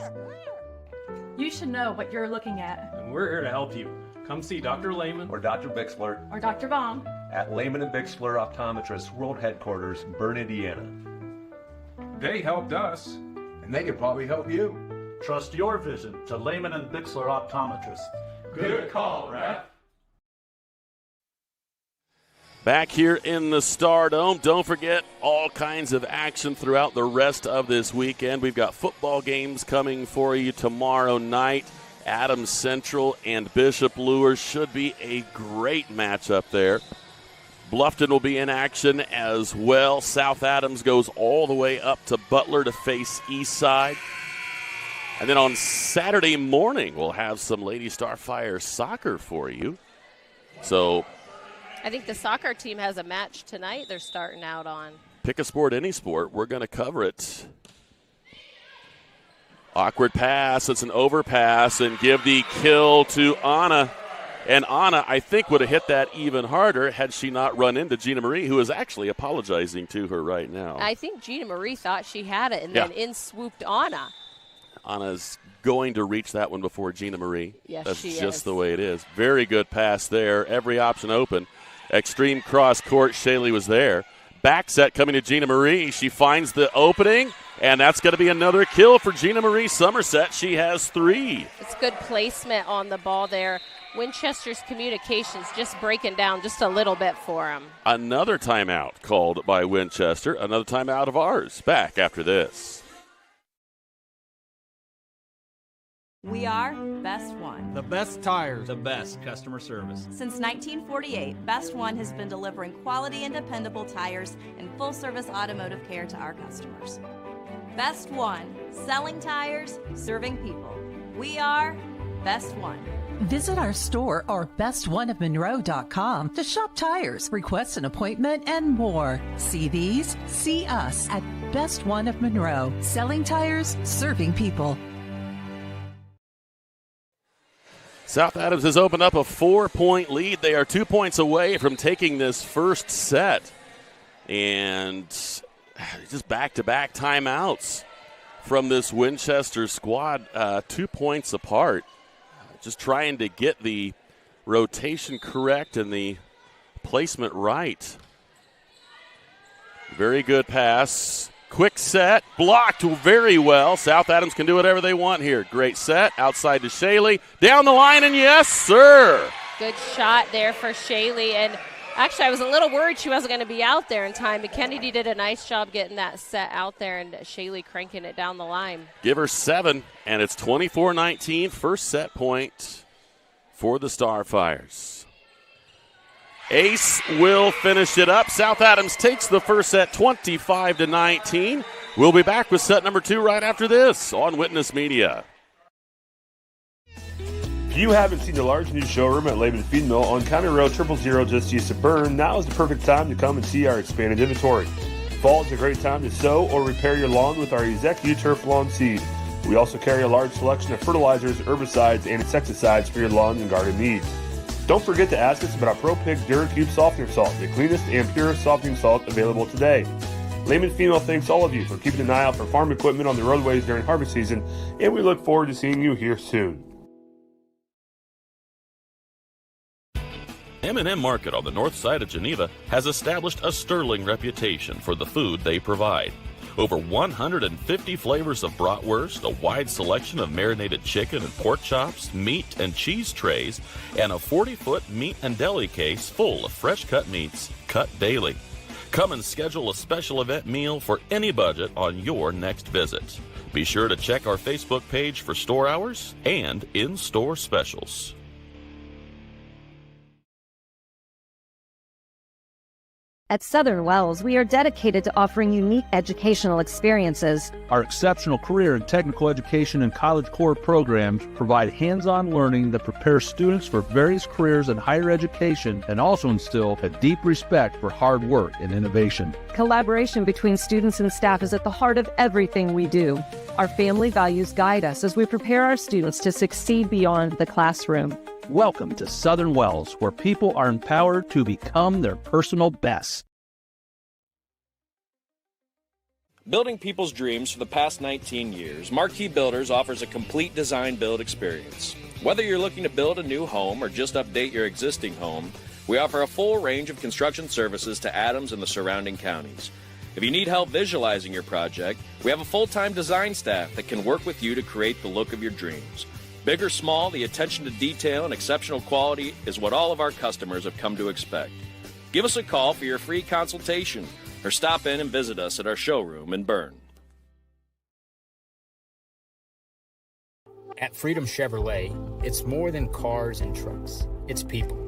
You should know what you're looking at. And we're here to help you. Come see Dr. Lehman or Dr. Bixler or Dr. Baum at Lehman & Bixler Optometrists World Headquarters, Berne, Indiana. They helped us, and they can probably help you. Trust your vision to Lehman & Bixler Optometrists. Good call, Ref. Back here in the Stardome, don't forget all kinds of action throughout the rest of this weekend. We've got football games coming for you tomorrow night. Adams Central and Bishop Lure should be a great matchup there. Bluffton will be in action as well. South Adams goes all the way up to Butler to face Eastside. And then on Saturday morning, we'll have some Lady Starfire soccer for you. So I think the soccer team has a match tonight they're starting out on. Pick a sport, any sport. We're going to cover it. Awkward pass. It's an overpass and give the kill to Anna. And Anna, I think, would have hit that even harder had she not run into Gina Marie, who is actually apologizing to her right now. I think Gina Marie thought she had it, and then in swooped Anna. Anna's going to reach that one before Gina Marie. Yes, That's she just is. the way it is. Very good pass there. Every option open. Extreme cross court. Shaley was there. Back set coming to Gina Marie. She finds the opening, and that's going to be another kill for Gina Marie Somerset. She has 3. It's good placement on the ball there. Winchester's communications just breaking down just a little bit for them. Another timeout called by Winchester. Another timeout of ours. Back after this. We are Best One. The best tires, the best customer service. Since 1948, Best One has been delivering quality and dependable tires and full-service automotive care to our customers. Best One, selling tires, serving people. We are Best One. Visit our store or bestoneofmonroe.com to shop tires, request an appointment, and more. See these? See us at Best One of Monroe, selling tires, serving people. South Adams has opened up a 4-point lead. They are 2 points away from taking this first set. And just back-to-back timeouts from this Winchester squad, 2 points apart. Just trying to get the rotation correct and the placement right. Very good pass. Quick set, blocked very well. South Adams can do whatever they want here. Great set, outside to Shaley. Down the line, and yes, sir. Good shot there for Shaley. And actually, I was a little worried she wasn't going to be out there in time, but Kennedy did a nice job getting that set out there, and Shaley cranking it down the line. Give her 7, and it's 24-19. First set point for the Starfires. Ace will finish it up. South Adams takes the first set 25-19. We'll be back with set number 2 right after this on Witness Media. If you haven't seen the large new showroom at Laban Feed Mill on County Road 000 just east of Berne, now is the perfect time to come and see our expanded inventory. Fall is a great time to sow or repair your lawn with our Ezek Turf Lawn Seed. We also carry a large selection of fertilizers, herbicides, and insecticides for your lawn and garden needs. Don't forget to ask us about our Pro Pig DuraCube Softener Salt, the cleanest and purest softening salt available today. Lehman Female thanks all of you for keeping an eye out for farm equipment on the roadways during harvest season, and we look forward to seeing you here soon. M&M Market on the north side of Geneva has established a sterling reputation for the food they provide. Over 150 flavors of bratwurst, a wide selection of marinated chicken and pork chops, meat and cheese trays, and a 40-foot meat and deli case full of fresh-cut meats cut daily. Come and schedule a special event meal for any budget on your next visit. Be sure to check our Facebook page for store hours and in-store specials. At Southern Wells, we are dedicated to offering unique educational experiences. Our exceptional career and technical education and College Core programs provide hands-on learning that prepares students for various careers in higher education and also instill a deep respect for hard work and innovation. Collaboration between students and staff is at the heart of everything we do. Our family values guide us as we prepare our students to succeed beyond the classroom. Welcome to Southern Wells, where people are empowered to become their personal best. Building people's dreams for the past 19 years, Marquee Builders offers a complete design build experience. Whether you're looking to build a new home or just update your existing home, We offer a full range of construction services to Adams and the surrounding counties. If you need help visualizing your project, we have a full-time design staff that can work with you to create the look of your dreams. Big or small, the attention to detail and exceptional quality is what all of our customers have come to expect. Give us a call for your free consultation or stop in and visit us at our showroom in Berne. At Freedom Chevrolet, it's more than cars and trucks. It's people.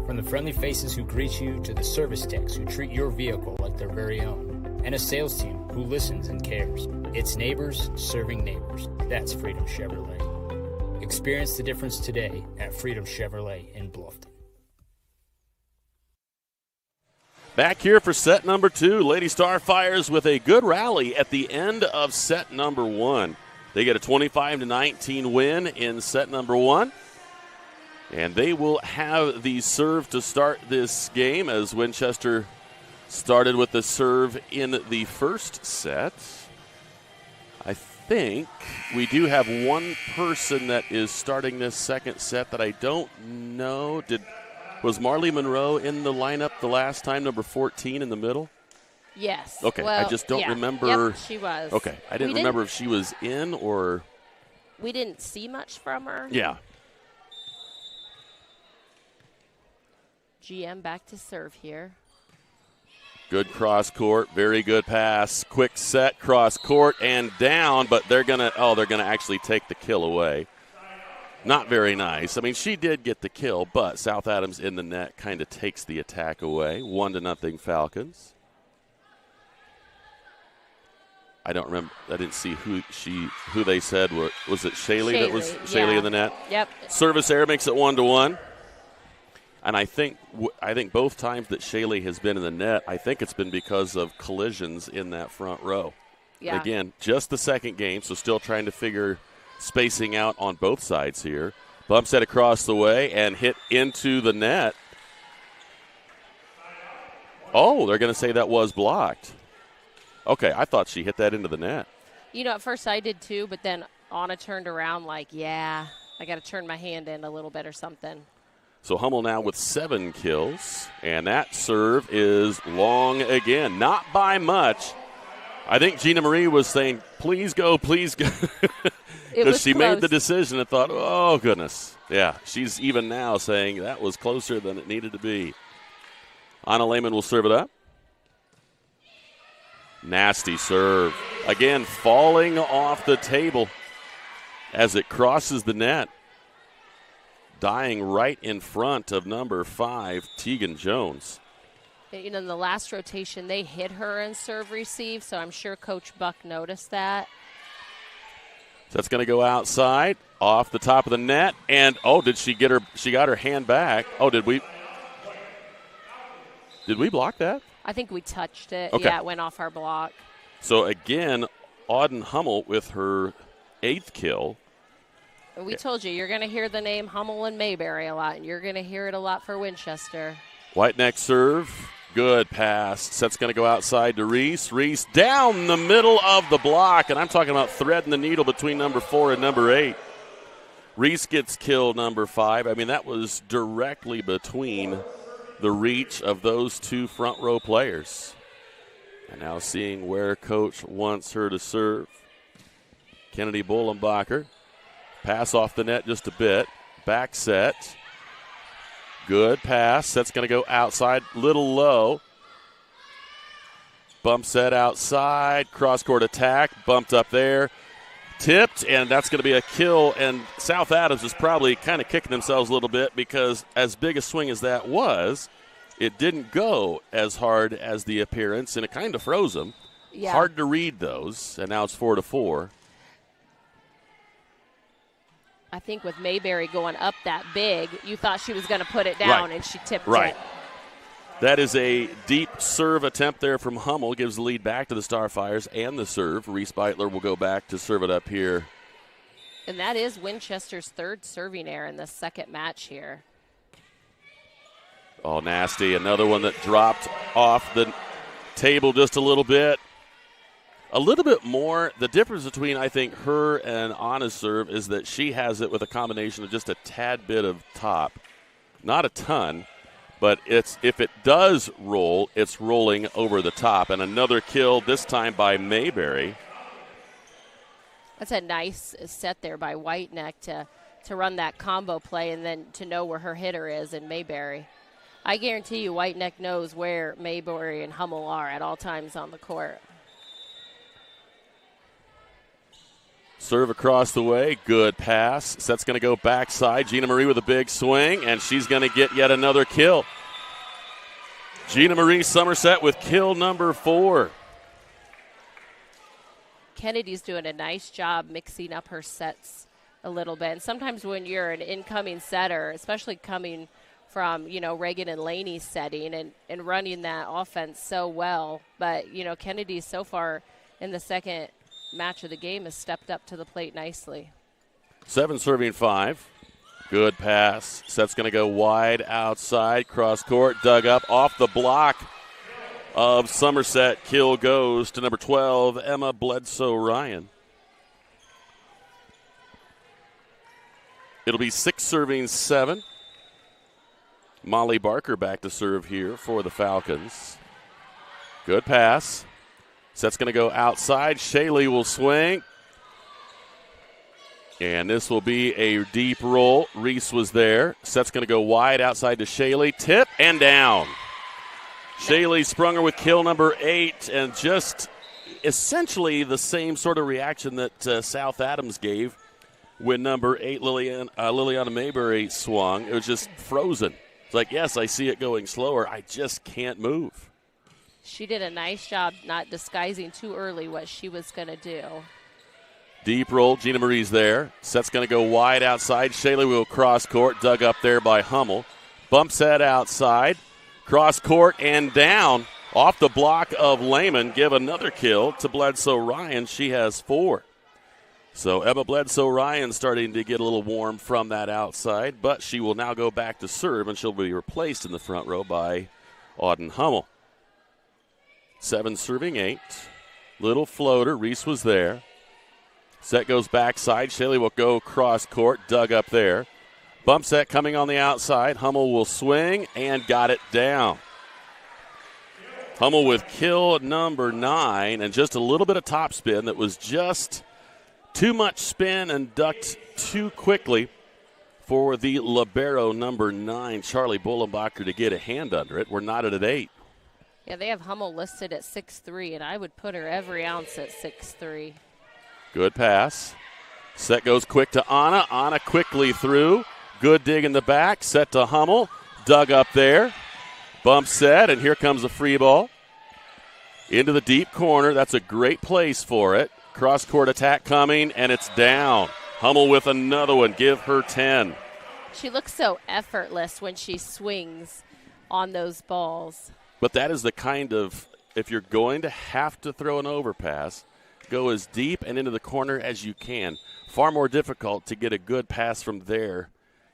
From the friendly faces who greet you to the service techs who treat your vehicle like their very own. And a sales team who listens and cares. It's neighbors serving neighbors. That's Freedom Chevrolet. Experience the difference today at Freedom Chevrolet in Bluffton. Back here for set number 2. Lady Starfires with a good rally at the end of set number 1. They get a 25-19 win in set number 1. And they will have the serve to start this game as Winchester started with the serve in the first set. I think we do have one person that is starting this second set that I don't know. Was Marley Monroe in the lineup the last time, number 14 in the middle? Yes. Okay, well, I just don't remember. Yep, she was. Okay, I didn't remember if she was in or. We didn't see much from her. Yeah. GM back to serve here. Good cross court, very good pass, quick set, cross court and down, but they're gonna actually take the kill away. Not very nice. I mean, she did get the kill, but South Adams in the net kind of takes the attack away. 1-0 Falcons. I don't remember. I didn't see who they said was it Shaylee that was Shaylee in the net? Yep. Service error makes it 1-1. And I think both times that Shaylee has been in the net, I think it's been because of collisions in that front row. Yeah. Again, just the second game, so still trying to figure spacing out on both sides here. Bump set across the way and hit into the net. Oh, they're going to say that was blocked. Okay, I thought she hit that into the net. You know, at first I did too, but then Anna turned around like, yeah, I got to turn my hand in a little bit or something. So Hummel now with 7 kills, and that serve is long again. Not by much. I think Gina Marie was saying, please go, please go. Because she made the decision and thought, oh, goodness. Yeah, she's even now saying that was closer than it needed to be. Anna Lehman will serve it up. Nasty serve. Again, falling off the table as it crosses the net. Dying right in front of number 5, Tegan Jones. You know, in the last rotation, they hit her in serve receive, so I'm sure Coach Buck noticed that. So that's going to go outside, off the top of the net, and did she get her? She got her hand back. Oh, did we block that? I think we touched it. Okay. Yeah, it went off our block. So again, Auden Hummel with her 8th kill. We told you, you're going to hear the name Hummel and Mayberry a lot, and you're going to hear it a lot for Winchester. White neck serve. Good pass. Set's going to go outside to Reese. Reese down the middle of the block, and I'm talking about threading the needle between number 4 and number 8. Reese gets killed number 5. I mean, that was directly between the reach of those two front row players. And now seeing where Coach wants her to serve. Kennedy Bullenbacher. Pass off the net just a bit. Back set. Good pass. Set's going to go outside. Little low. Bump set outside. Cross-court attack. Bumped up there. Tipped, and that's going to be a kill. And South Adams is probably kind of kicking themselves a little bit because as big a swing as that was, it didn't go as hard as the appearance, and it kind of froze them. Yeah. Hard to read those, and now it's 4-4. I think with Mayberry going up that big, you thought she was going to put it down, and she tipped it. That is a deep serve attempt there from Hummel. Gives the lead back to the Starfires and the serve. Reese Beitler will go back to serve it up here. And that is Winchester's 3rd serving error in the second match here. Oh, nasty. Another one that dropped off the table just a little bit. A little bit more. The difference between, I think, her and Anna's serve is that she has it with a combination of just a tad bit of top. Not a ton, But if it does roll, it's rolling over the top. And another kill, this time by Mayberry. That's a nice set there by Whiteneck to run that combo play and then to know where her hitter is in Mayberry. I guarantee you Whiteneck knows where Mayberry and Hummel are at all times on the court. Serve across the way, good pass. Set's going to go backside. Gina Marie with a big swing, and she's going to get yet another kill. Gina Marie Somerset with kill number 4. Kennedy's doing a nice job mixing up her sets a little bit. And sometimes when you're an incoming setter, especially coming from, Reagan and Laney's setting and running that offense so well. But, Kennedy so far in the second match of the game has stepped up to the plate nicely. 7 serving 5. Good pass. Set's going to go wide outside. Cross court. Dug up off the block of Somerset. Kill goes to number 12, Emma Bledsoe Ryan. It'll be 6 serving 7. Molly Barker back to serve here for the Falcons. Good pass. Set's going to go outside. Shaley will swing. And this will be a deep roll. Reese was there. Set's going to go wide outside to Shaley. Tip and down. Shaley Sprunger with kill number 8. And just essentially the same sort of reaction that South Adams gave when number 8 Liliana Mayberry swung. It was just frozen. It's like, yes, I see it going slower. I just can't move. She did a nice job not disguising too early what she was going to do. Deep roll. Gina Marie's there. Set's going to go wide outside. Shaley will cross court. Dug up there by Hummel. Bump set outside. Cross court and down. Off the block of Lehman. Give another kill to Bledsoe Ryan. She has 4. So Emma Bledsoe Ryan starting to get a little warm from that outside. But she will now go back to serve, and she'll be replaced in the front row by Auden Hummel. 7 serving 8. Little floater. Reese was there. Set goes backside. Shaley will go cross court. Dug up there. Bump set coming on the outside. Hummel will swing and got it down. Hummel with kill number 9 and just a little bit of topspin that was just too much spin and ducked too quickly for the libero number 9, Charlie Bullenbacher, to get a hand under it. We're knotted at 8. Yeah, they have Hummel listed at 6'3", and I would put her every ounce at 6'3". Good pass. Set goes quick to Anna. Anna quickly through. Good dig in the back. Set to Hummel. Dug up there. Bump set, and here comes a free ball. Into the deep corner. That's a great place for it. Cross-court attack coming, and it's down. Hummel with another one. Give her 10. She looks so effortless when she swings on those balls. But that is the kind of, if you're going to have to throw an overpass, go as deep and into the corner as you can. Far more difficult to get a good pass from there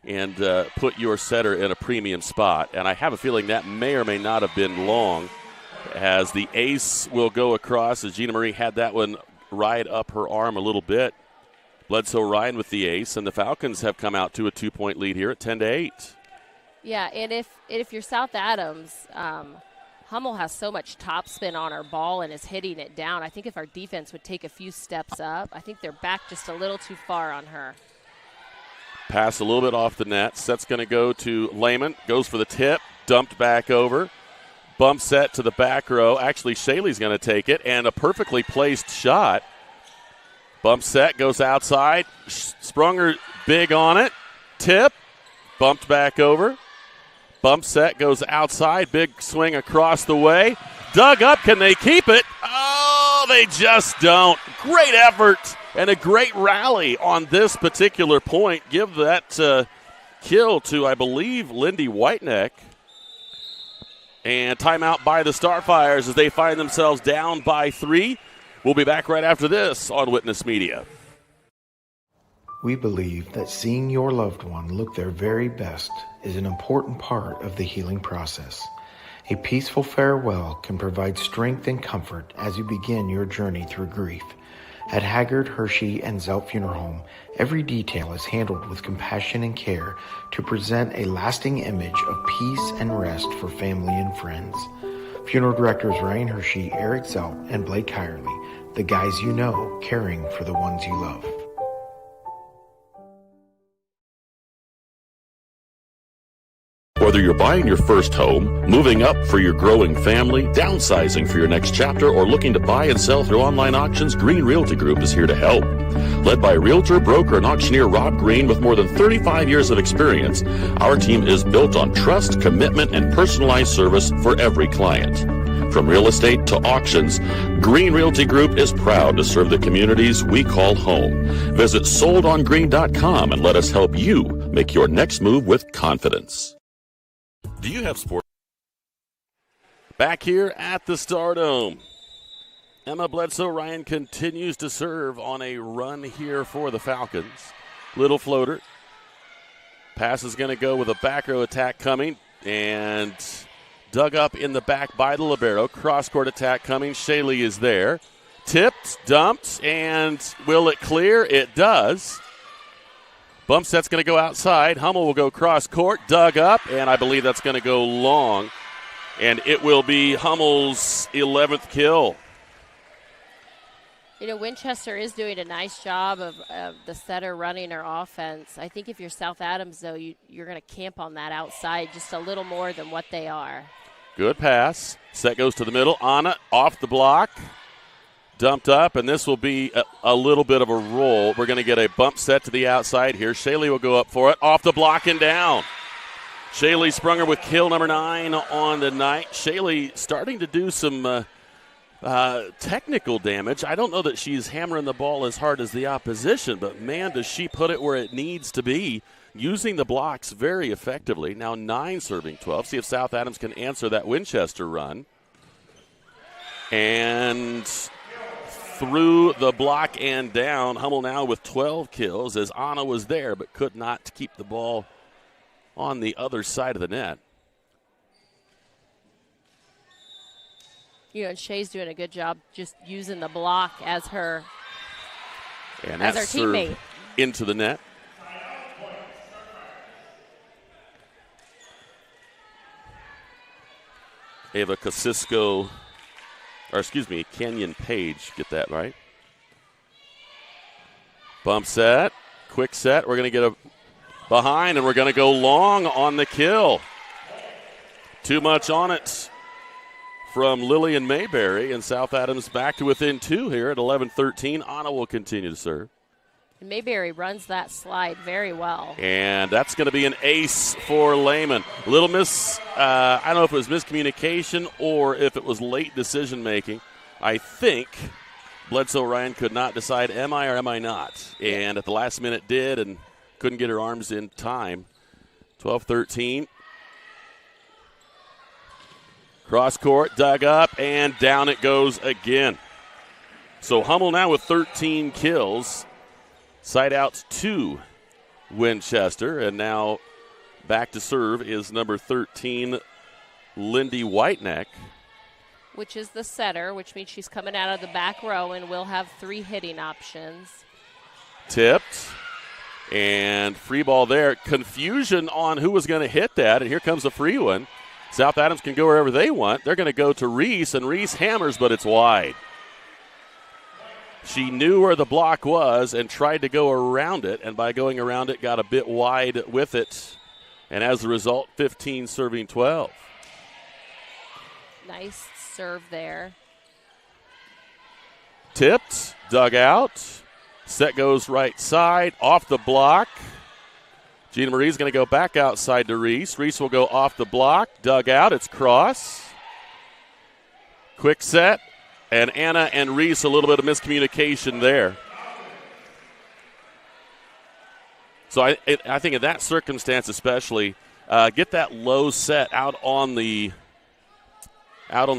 and put your setter in a premium spot. And I have a feeling that may or may not have been long, as the ace will go across, as Gina Marie had that one right up her arm a little bit. Bledsoe Ryan with the ace, and the Falcons have come out to a 2-point lead here at 10-8. Yeah, and if you're South Adams, Hummel has so much topspin on her ball and is hitting it down. I think if our defense would take a few steps up, I think they're back just a little too far on her. Pass a little bit off the net. Set's going to go to Lehman. Goes for the tip. Dumped back over. Bump set to the back row. Actually, Shaley's going to take it, and a perfectly placed shot. Bump set goes outside. Sprunger big on it. Tip. Bumped back over. Bump set goes outside. Big swing across the way. Dug up. Can they keep it? Oh, they just don't. Great effort and a great rally on this particular point. Give that kill to, I believe, Lindy Whiteneck. And timeout by the Starfires as they find themselves down by 3. We'll be back right after this on Witness Media. We believe that seeing your loved one look their very best is an important part of the healing process. A peaceful farewell can provide strength and comfort as you begin your journey through grief. At Haggard, Hershey, and Zelt Funeral Home, every detail is handled with compassion and care to present a lasting image of peace and rest for family and friends. Funeral directors Ryan Hershey, Eric Zelt, and Blake Hirely, the guys you know, caring for the ones you love. Whether you're buying your first home, moving up for your growing family, downsizing for your next chapter, or looking to buy and sell through online auctions, Green Realty Group is here to help. Led by realtor, broker, and auctioneer Rob Green with more than 35 years of experience, our team is built on trust, commitment, and personalized service for every client. From real estate to auctions, Green Realty Group is proud to serve the communities we call home. Visit soldongreen.com and let us help you make your next move with confidence. Do you have sports? Back here at the Stardome, Emma Bledsoe Ryan continues to serve on a run here for the Falcons. Little floater. Pass is going to go with a back row attack coming and dug up in the back by the libero. Cross-court attack coming. Shaley is there. Tipped, dumped, and will it clear? It does. Bump set's going to go outside. Hummel will go cross-court, dug up, and I believe that's going to go long. And it will be Hummel's 11th kill. You know, Winchester is doing a nice job of the setter running her offense. I think if you're South Adams, though, you're going to camp on that outside just a little more than what they are. Good pass. Set goes to the middle. Anna off the block. Dumped up, and this will be a little bit of a roll. We're going to get a bump set to the outside here. Shaley will go up for it. Off the block and down. Shaley Sprunger with kill number 9 on the night. Shaley starting to do some technical damage. I don't know that she's hammering the ball as hard as the opposition, but, man, does she put it where it needs to be, using the blocks very effectively. Now 9 serving 12. See if South Adams can answer that Winchester run. And through the block and down. Hummel now with 12 kills as Anna was there but could not keep the ball on the other side of the net. You know, and Shay's doing a good job just using the block as her and as her teammate. Into the net. Ava Kosciuszko, or excuse me, Kenyon Page, get that right. Bump set, quick set. We're going to get a behind, and we're going to go long on the kill. Too much on it from Lillian Mayberry, and South Adams back to within 2 here at 11-13. Anna will continue to serve. And Mayberry runs that slide very well. And that's going to be an ace for Lehman. Little I don't know if it was miscommunication or if it was late decision-making. I think Bledsoe Ryan could not decide, am I or am I not? And at the last minute did and couldn't get her arms in time. 12-13. Cross court, dug up, and down it goes again. So Hummel now with 13 kills. Side outs to Winchester, and now back to serve is number 13, Lindy Whiteneck. Which is the setter, which means she's coming out of the back row and will have 3 hitting options. Tipped, and free ball there. Confusion on who was going to hit that, and here comes a free one. South Adams can go wherever they want. They're going to go to Reese, and Reese hammers, but it's wide. She knew where the block was and tried to go around it, and by going around it, got a bit wide with it. And as a result, 15 serving 12. Nice serve there. Tipped, dug out. Set goes right side, off the block. Gina Marie's going to go back outside to Reese. Reese will go off the block, dug out. It's cross. Quick set. And Anna and Reese, a little bit of miscommunication there. So I think in that circumstance especially, get that low set out on the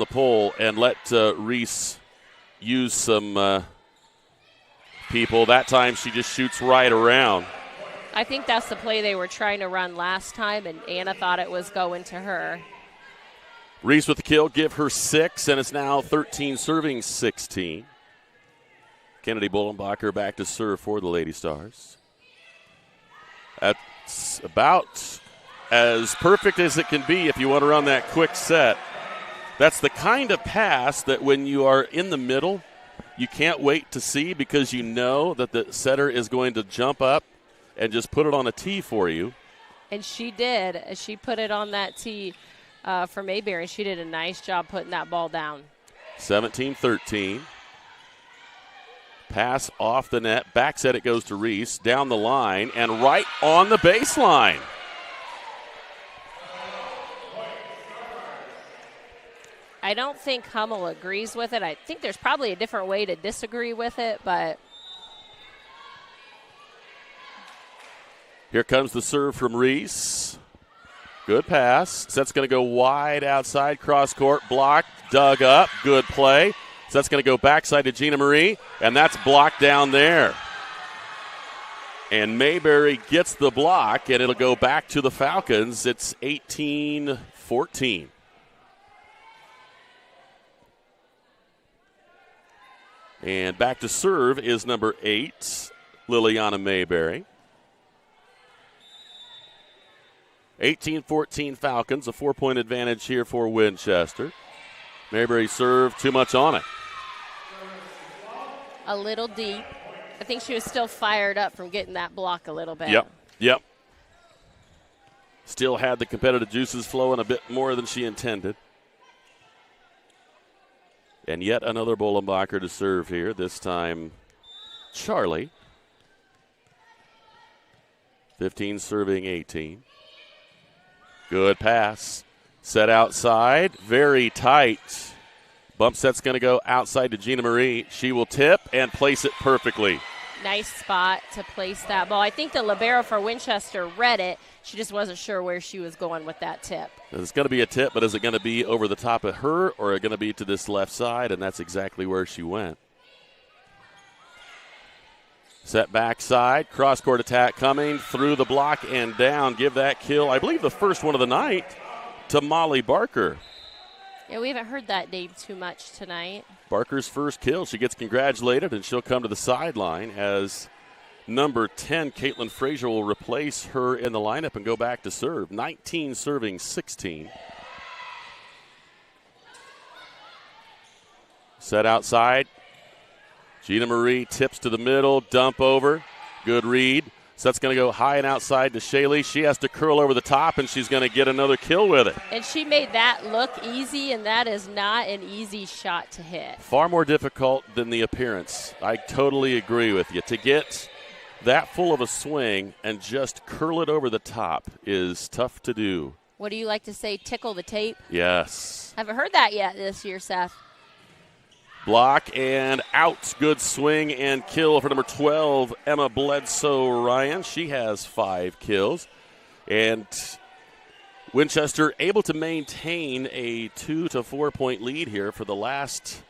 pole and let Reese use some people. That time she just shoots right around. I think that's the play they were trying to run last time, and Anna thought it was going to her. Reese with the kill, give her 6, and it's now 13 serving 16. Kennedy Bullenbacher back to serve for the Lady Stars. That's about as perfect as it can be if you want to run that quick set. That's the kind of pass that when you are in the middle, you can't wait to see because you know that the setter is going to jump up and just put it on a tee for you. And she did. She put it on that tee for Mayberry. She did a nice job putting that ball down. 17-13. Pass off the net. Back set it goes to Reese. Down the line and right on the baseline. I don't think Hummel agrees with it. I think there's probably a different way to disagree with it, but here comes the serve from Reese. Good pass. Set's going to go wide outside, cross court, blocked, dug up. Good play. Set's going to go backside to Gina Marie, and that's blocked down there. And Mayberry gets the block, and it'll go back to the Falcons. It's 18-14. And back to serve is number 8, Liliana Mayberry. 18-14 Falcons, a 4-point advantage here for Winchester. Mayberry served too much on it. a little deep. I think she was still fired up from getting that block a little bit. Yep. Still had the competitive juices flowing a bit more than she intended. And yet another Bullenbacher to serve here, this time Charlie. 15 serving 18. Good pass. Set outside, very tight. Bump set's going to go outside to Gina Marie. She will tip and place it perfectly. Nice spot to place that ball. I think the libero for Winchester read it. She just wasn't sure where she was going with that tip. It's going to be a tip, but is it going to be over the top of her or is it going to be to this left side? And that's exactly where she went. Set backside, cross-court attack coming through the block and down. Give that kill, I believe the first one of the night, to Molly Barker. Yeah, we haven't heard that name too much tonight. Barker's first kill. She gets congratulated, and she'll come to the sideline as number 10, Caitlin Frazier, will replace her in the lineup and go back to serve. 19 serving 16. Set outside. Gina Marie tips to the middle, dump over. Good read. Set's going to go high and outside to Shaylee. She has to curl over the top, and she's going to get another kill with it. And she made that look easy, and that is not an easy shot to hit. Far more difficult than the appearance. I totally agree with you. To get that full of a swing and just curl it over the top is tough to do. What do you like to say, tickle the tape? Yes. Haven't heard that yet this year, Seth. Block and out. Good swing and kill for number 12, Emma Bledsoe Ryan. She has 5 kills. And Winchester able to maintain a 2 to 4 point lead here for the last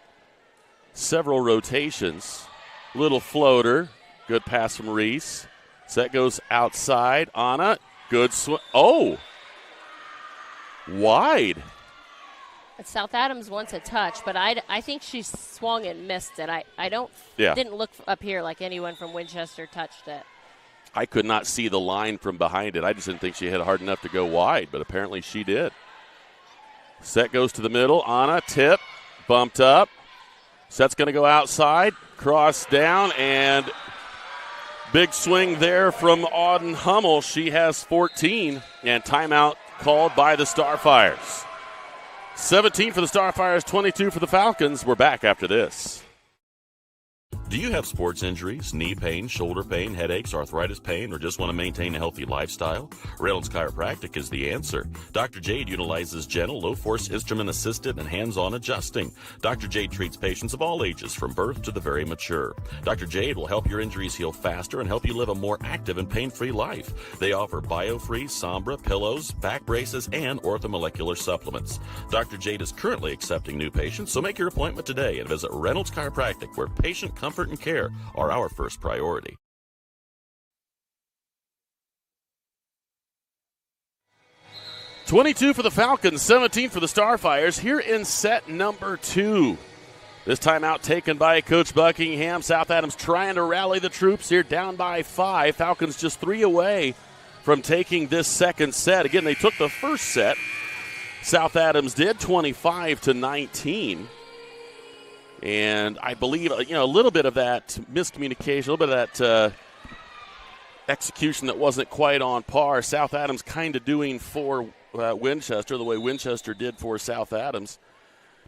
several rotations. Little floater. Good pass from Reese. Set goes outside. Anna. Good swing. Oh! Wide. South Adams wants a touch, but I think she swung and missed it. I didn't look up here like anyone from Winchester touched it. I could not see the line from behind it. I just didn't think she hit hard enough to go wide, but apparently she did. Set goes to the middle. Anna, tip, bumped up. Set's going to go outside, cross down, and big swing there from Auden Hummel. She has 14, and timeout called by the Starfires. 17 for the Starfires, 22 for the Falcons. We're back after this. Do you have sports injuries, knee pain, shoulder pain, headaches, arthritis pain, or just want to maintain a healthy lifestyle? Reynolds Chiropractic is the answer. Dr. Jade utilizes gentle, low-force, instrument-assisted, and hands-on adjusting. Dr. Jade treats patients of all ages, from birth to the very mature. Dr. Jade will help your injuries heal faster and help you live a more active and pain-free life. They offer BioFree, Sombra, pillows, back braces, and orthomolecular supplements. Dr. Jade is currently accepting new patients, so make your appointment today and visit Reynolds Chiropractic, where patient comfort and care are our first priority. $22 for the Falcons, 17 for the Starfires. Here in set number 2. This timeout taken by Coach Buckingham. South Adams trying to rally the troops here, down by 5. Falcons just 3 away from taking this second set. Again, they took the first set. South Adams did 25-19. And I believe, a little bit of that miscommunication, a little bit of that execution that wasn't quite on par. South Adams kind of doing for Winchester the way Winchester did for South Adams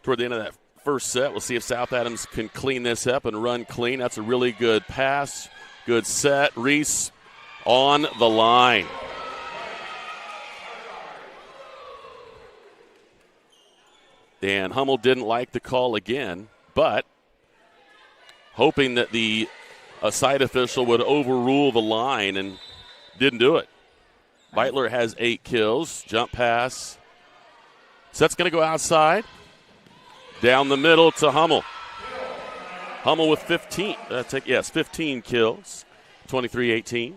toward the end of that first set. We'll see if South Adams can clean this up and run clean. That's a really good pass. Good set. Reese on the line. Dan Hummel didn't like the call again, but hoping that the side official would overrule the line and didn't do it. Beitler has 8 kills. Jump pass. Set's going to go outside. Down the middle to Hummel. Hummel with 15. 15 kills. 23-18.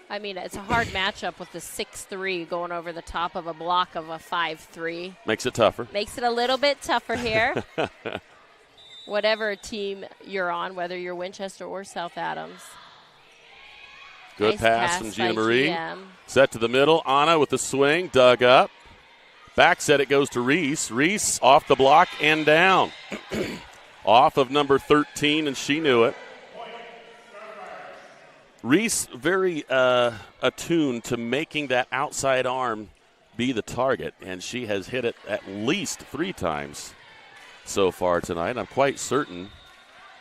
I mean, it's a hard matchup with the 6'3" going over the top of a block of a 5'3". Makes it tougher. Makes it a little bit tougher here. Whatever team you're on, whether you're Winchester or South Adams. Good nice pass from Gina Marie. GM. Set to the middle. Anna with the swing. Dug up. Back set it goes to Reese. Reese off the block and down. Off of number 13, and she knew it. Reese very attuned to making that outside arm be the target, and she has hit it at least 3 times so far tonight. I'm quite certain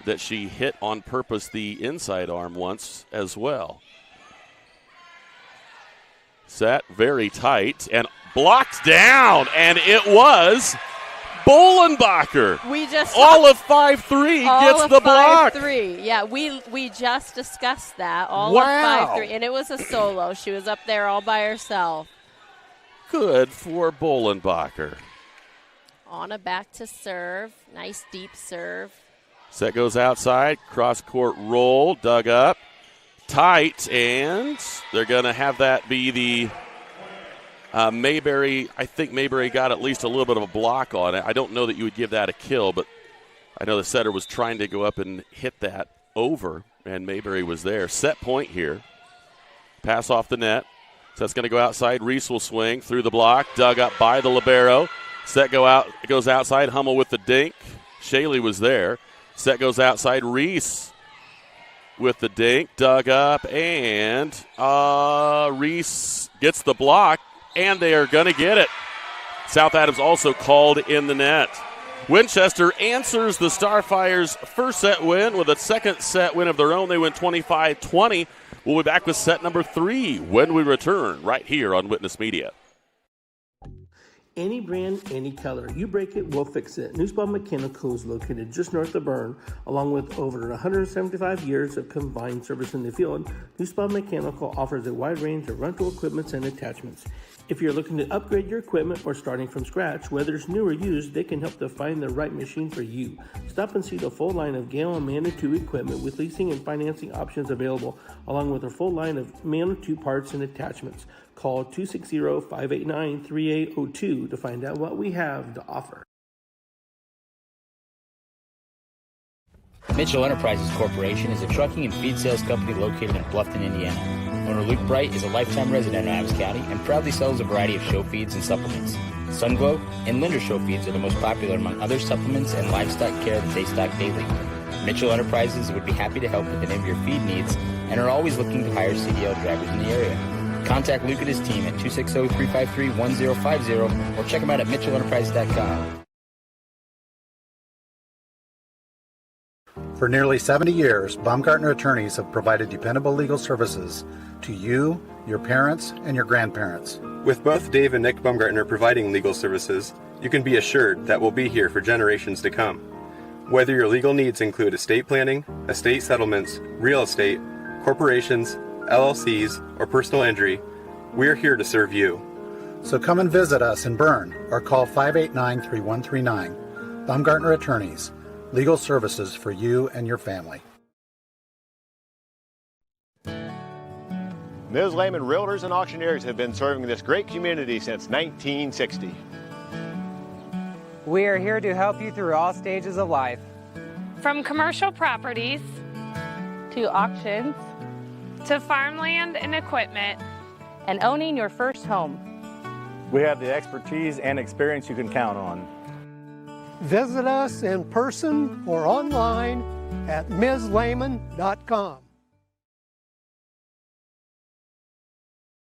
that she hit on purpose the inside arm once as well. Set very tight and blocked down, and it was Bolenbacher. All of 5'3" gets the block. 5'3". Yeah, we just discussed that. All wow. of 5'3", and it was a solo. She was up there all by herself. Good for Bolenbacher. Anna back to serve. Nice deep serve. Set goes outside. Cross-court roll. Dug up. Tight, and they're going to have that be the Mayberry. I think Mayberry got at least a little bit of a block on it. I don't know that you would give that a kill, but I know the setter was trying to go up and hit that over, and Mayberry was there. Set point here. Pass off the net. So that's going to go outside. Reese will swing through the block. Dug up by the libero. Set goes outside. Hummel with the dink. Shaley was there. Set goes outside. Reese with the dink. Dug up, and Reese gets the block, and they are going to get it. South Adams also called in the net. Winchester answers the Starfire's first set win with a second set win of their own. They win 25-20. We'll be back with set number 3 when we return right here on Witness Media. Any brand, any color. You break it, we'll fix it. Newspawn Mechanical is located just north of Berne, along with over 175 years of combined service in the field. Newspawn Mechanical offers a wide range of rental equipment and attachments. If you're looking to upgrade your equipment or starting from scratch, whether it's new or used, they can help to find the right machine for you. Stop and see the full line of Gale and Manitou equipment with leasing and financing options available, along with a full line of Manitou parts and attachments. Call 260-589-3802 to find out what we have to offer. Mitchell Enterprises Corporation is a trucking and feed sales company located in Bluffton, Indiana. Owner Luke Bright is a lifetime resident of Adams County and proudly sells a variety of show feeds and supplements. Sunglow and Linder show feeds are the most popular among other supplements and livestock care that they stock daily. Mitchell Enterprises would be happy to help with any of your feed needs and are always looking to hire CDL drivers in the area. Contact Luke and his team at 260-353-1050 or check them out at mitchellenterprises.com. For nearly 70 years, Baumgartner attorneys have provided dependable legal services to you, your parents, and your grandparents. With both Dave and Nick Baumgartner providing legal services, you can be assured that we'll be here for generations to come. Whether your legal needs include estate planning, estate settlements, real estate, corporations, LLCs, or personal injury, we're here to serve you. So come and visit us in Berne or call 589-3139. Baumgartner Attorneys, legal services for you and your family. Ms. Lehman Realtors and Auctioneers have been serving this great community since 1960. We are here to help you through all stages of life. From commercial properties To auctions to farmland and equipment. and owning your first home. We have the expertise and experience you can count on. Visit us in person or online at MsLehman.com.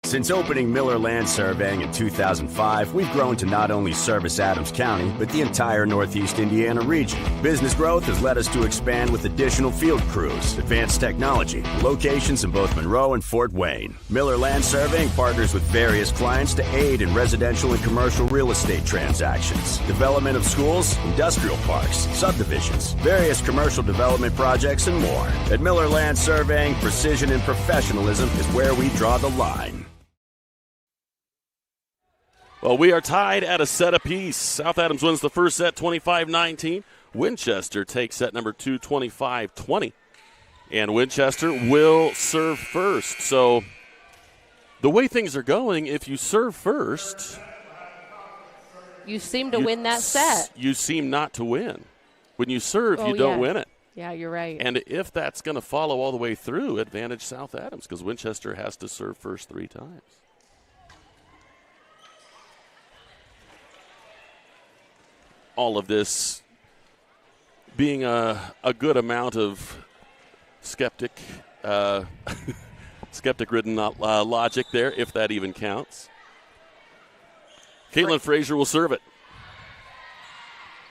Since opening Miller Land Surveying in 2005, we've grown to not only service Adams County, but the entire Northeast Indiana region. Business growth has led us to expand with additional field crews, advanced technology, locations in both Monroe and Fort Wayne. Miller Land Surveying partners with various clients to aid in residential and commercial real estate transactions, development of schools, industrial parks, subdivisions, various commercial development projects, and more. At Miller Land Surveying, precision and professionalism is where we draw the line. Well, we are tied at a set apiece. South Adams wins the first set 25-19. Winchester takes set number 2 25-20. And Winchester will serve first. So the way things are going, if you serve first, You seem to win that set. You seem not to win. When you serve, you don't win it. Yeah, you're right. And if that's going to follow all the way through, advantage South Adams, because Winchester has to serve first 3 times. All of this being a good amount of skeptic-ridden logic there, if that even counts. Caitlin Frazier will serve it.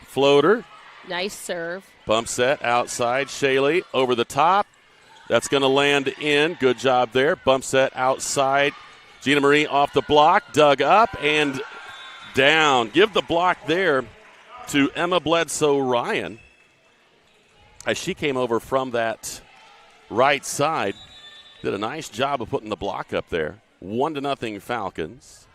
Floater. Nice serve. Bump set outside. Shaley over the top. That's going to land in. Good job there. Bump set outside. Gina Marie off the block. Dug up and down. Give the block there to Emma Bledsoe Ryan as she came over from that right side. Did a nice job of putting the block up there. 1-0 Falcons.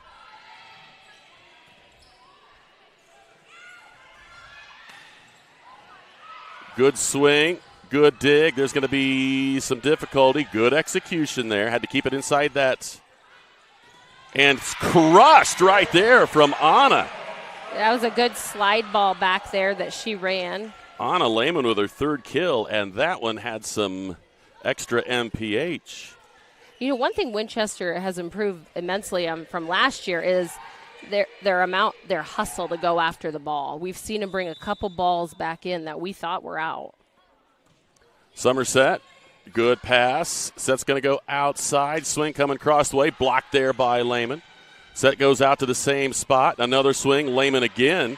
Good swing, good dig. There's going to be some difficulty. Good execution there. Had to keep it inside that. And crushed right there from Anna. That was a good slide ball back there that she ran. Anna Lehman with her 3rd kill, and that one had some extra MPH. You know, one thing Winchester has improved immensely from last year is their hustle to go after the ball. We've seen them bring a couple balls back in that we thought were out. Somerset, good pass. Set's going to go outside. Swing coming across the way. Blocked there by Lehman. Set goes out to the same spot. Another swing. Lehman again.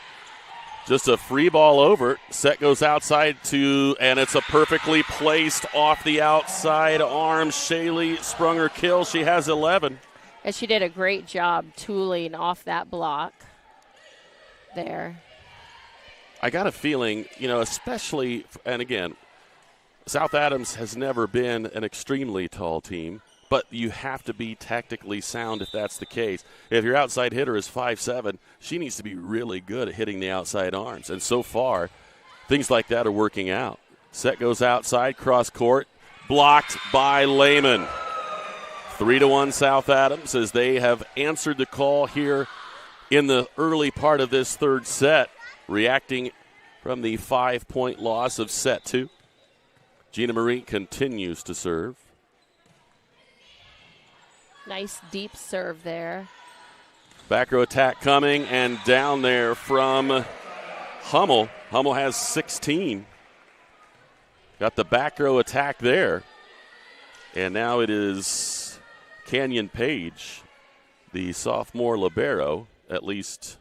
Just a free ball over. Set goes outside and it's a perfectly placed off the outside arm. Shaley sprung her kill. She has 11. And she did a great job tooling off that block there. I got a feeling, especially, and again, South Adams has never been an extremely tall team, but you have to be tactically sound if that's the case. If your outside hitter is 5'7", she needs to be really good at hitting the outside arms. And so far, things like that are working out. Set goes outside, cross court, blocked by Lehman. 3-1 South Adams as they have answered the call here in the early part of this 3rd set, reacting from the 5-point loss of set 2. Gina Marie continues to serve. Nice deep serve there. Back row attack coming and down there from Hummel. Hummel has 16. Got the back row attack there. And now it is Canyon Page, the sophomore libero, at least.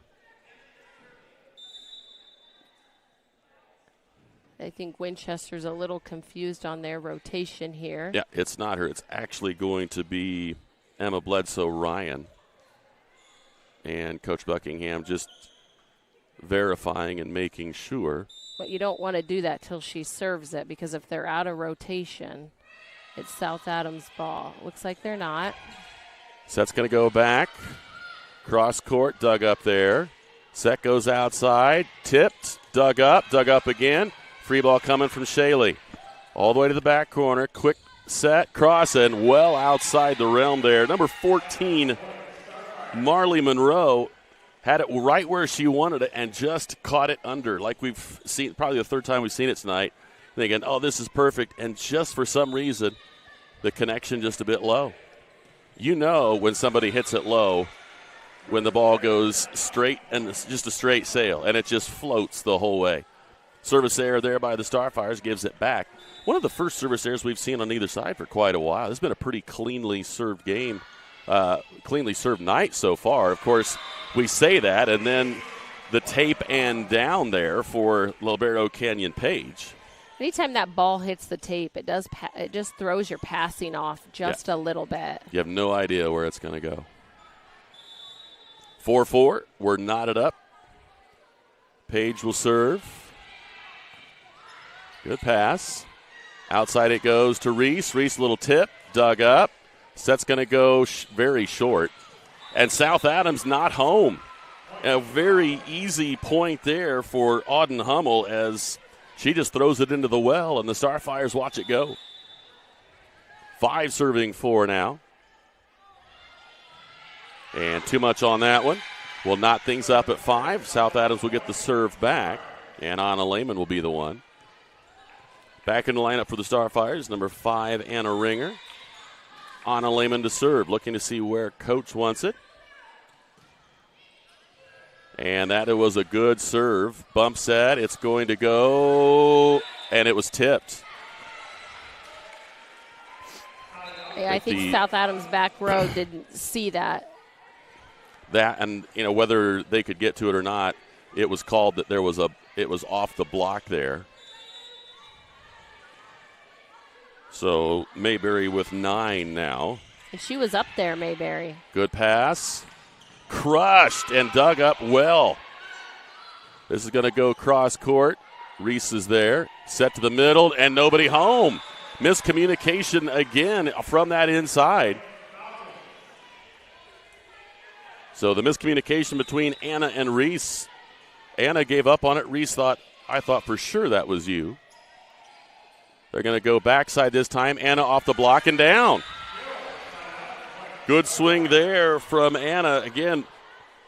I think Winchester's a little confused on their rotation here. Yeah, it's not her. It's actually going to be Emma Bledsoe Ryan. And Coach Buckingham just verifying and making sure. But you don't want to do that till she serves it, because if they're out of rotation, it's South Adams' ball. Looks like they're not. Set's going to go back. Cross court, dug up there. Set goes outside, tipped, dug up again. Free ball coming from Shaley. All the way to the back corner. Quick set, cross, and well outside the realm there. Number 14, Marley Monroe, Had it right where she wanted it and just caught it under, like we've seen, probably the third time we've seen it tonight, thinking, oh, this is perfect, and just for some reason, the connection just a bit low. You know when somebody hits it low, when the ball goes straight and it's just a straight sail, and it just floats the whole way. Service error there by the Starfires gives it back. One of the first service errors we've seen on either side for quite a while. This has been a pretty cleanly served game, cleanly served night so far. Of course, we say that, and then the tape and down there for Libero Canyon Page. Anytime that ball hits the tape, it does. It just throws your passing off just a little bit. You have no idea where it's going to go. 4-4. We're knotted up. Page will serve. Good pass. Outside it goes to Reese. Reese, little tip, dug up. Set's going to go very short. And South Adams not home. A very easy point there for Auden Hummel as she just throws it into the well, and the Starfires watch it go. 5 serving 4 now. And too much on that one. We'll knot things up at 5. South Adams will get the serve back, and Anna Lehman will be the one. Back in the lineup for the Starfires, number 5, Anna Ringer. Anna Lehman to serve, looking to see where Coach wants it. And that was a good serve. Bump set, it's going to go, and it was tipped. Yeah, I think South Adams back row didn't see that. That, and whether they could get to it or not, it was called that it was off the block there. So Mayberry with 9 now. And she was up there, Mayberry. Good pass. Crushed and dug up well. This is going to go cross court. Reese is there. Set to the middle and nobody home. Miscommunication again from that inside. So the miscommunication between Anna and Reese. Anna gave up on it. Reese thought, I thought for sure that was you. They're going to go backside this time. Anna off the block and down. Good swing there from Anna. Again,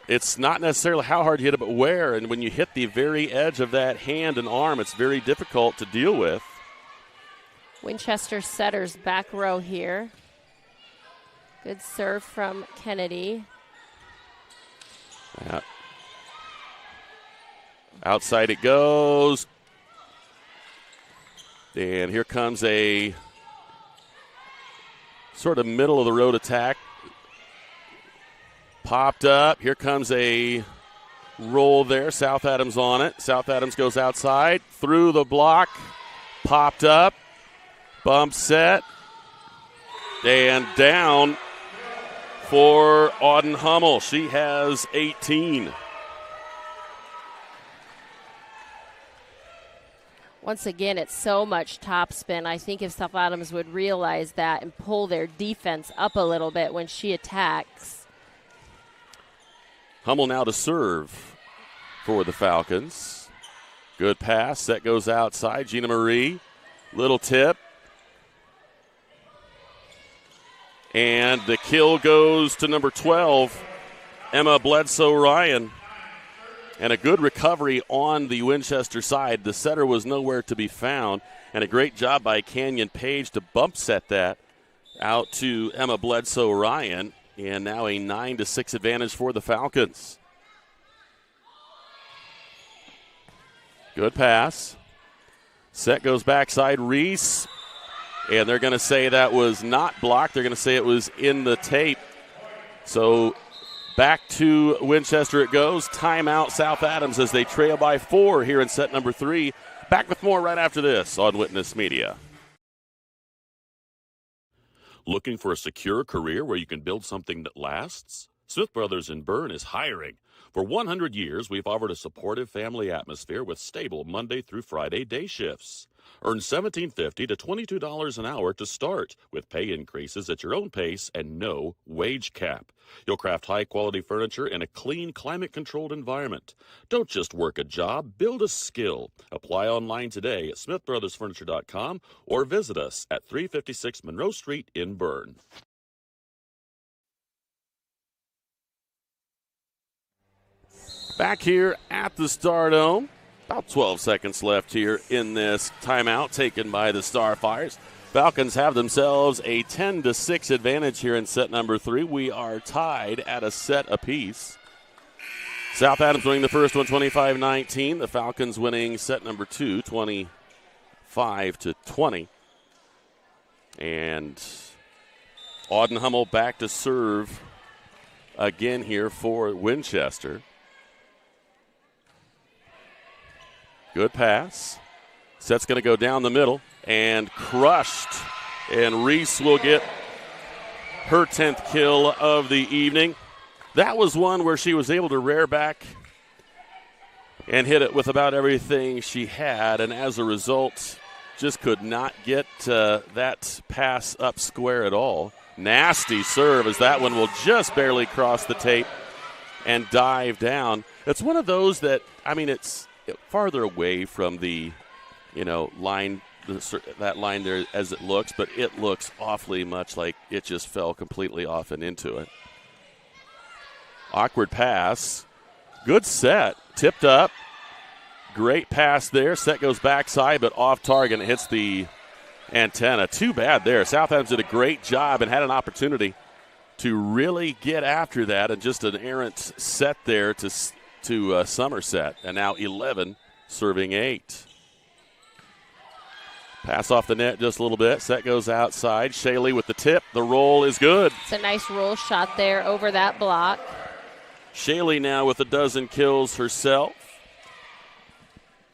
it's not necessarily how hard you hit it, but where. And when you hit the very edge of that hand and arm, it's very difficult to deal with. Winchester setters back row here. Good serve from Kennedy. Yeah. Outside it goes. And here comes a sort of middle of the road attack. Popped up. Here comes a roll there. South Adams on it. South Adams goes outside. Through the block. Popped up. Bump set. And down for Auden Hummel. She has 18. Once again, it's so much topspin. I think if South Adams would realize that and pull their defense up a little bit when she attacks. Hummel now to serve for the Falcons. Good pass. Set goes outside. Gina Marie. Little tip. And the kill goes to number 12, Emma Bledsoe-Ryan. And a good recovery on the Winchester side. The setter was nowhere to be found. And a great job by Canyon Page to bump set that out to Emma Bledsoe-Ryan. And now a 9-6 advantage for the Falcons. Good pass. Set goes backside. Reese. And they're going to say that was not blocked. They're going to say it was in the tape. So back to Winchester it goes. Timeout South Adams as they trail by 4 here in set number 3. Back with more right after this on Witness Media. Looking for a secure career where you can build something that lasts? Smith Brothers in Berne is hiring. For 100 years, we've offered a supportive family atmosphere with stable Monday through Friday day shifts. Earn $17.50 to $22 an hour to start, with pay increases at your own pace and no wage cap. You'll craft high-quality furniture in a clean, climate-controlled environment. Don't just work a job, build a skill. Apply online today at smithbrothersfurniture.com or visit us at 356 Monroe Street in Berne. Back here at the Stardome, about 12 seconds left here in this timeout taken by the Starfires. Falcons have themselves a 10-6 advantage here in set number 3. We are tied at a set apiece. South Adams winning the first one 25-19. The Falcons winning set number 2 25-20. And Auden Hummel back to serve again here for Winchester. Good pass. Set's going to go down the middle and crushed. And Reese will get her 10th kill of the evening. That was one where she was able to rear back and hit it with about everything she had, and as a result, just could not get that pass up square at all. Nasty serve as that one will just barely cross the tape and dive down. It's one of those that, I mean, it's farther away from the, line, that line there as it looks, but it looks awfully much like it just fell completely off and into it. Awkward pass. Good set. Tipped up. Great pass there. Set goes backside, but off target. It hits the antenna. Too bad there. South Adams did a great job and had an opportunity to really get after that, and just an errant set there to Somerset. And now 11 serving 8. Pass off the net just a little bit. Set goes outside. Shaley with the tip. The roll is good. It's a nice roll shot there over that block. Shaley now with a dozen kills herself.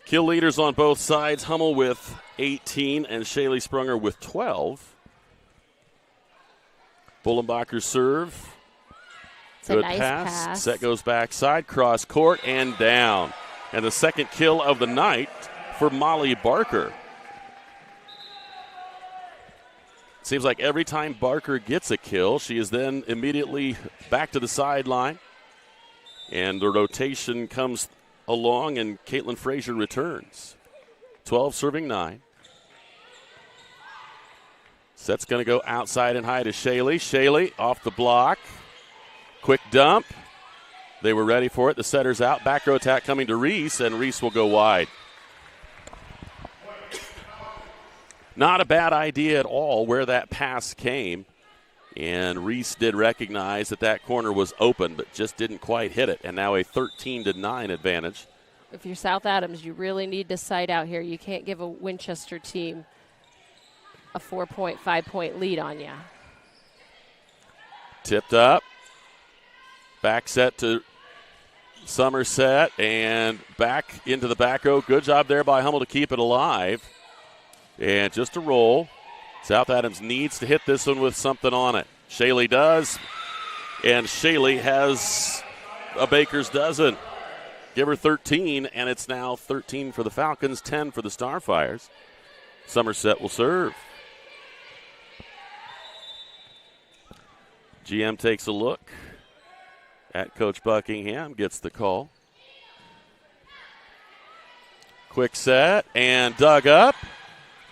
Kill leaders on both sides. Hummel with 18 and Shaley Sprunger with 12. Bullenbacher serve. It's good a nice pass. Set goes backside, cross court, and down. And the second kill of the night for Molly Barker. Seems like every time Barker gets a kill, she is then immediately back to the sideline. And the rotation comes along, and Caitlin Frazier returns. 12 serving 9. Set's going to go outside and high to Shaley. Shaley off the block. Quick dump. They were ready for it. The setter's out. Back row attack coming to Reese, and Reese will go wide. Not a bad idea at all where that pass came. And Reese did recognize that corner was open, but just didn't quite hit it. And now a 13-9 advantage. If you're South Adams, you really need to side out here. You can't give a Winchester team a 4-point, 5-point lead on you. Tipped up. Back set to Somerset and back into the back row. Good job there by Hummel to keep it alive. And just a roll. South Adams needs to hit this one with something on it. Shaley does. And Shaley has a baker's dozen. Give her 13, and it's now 13 for the Falcons, 10 for the Starfires. Somerset will serve. GM takes a look at Coach Buckingham, gets the call. Quick set and dug up.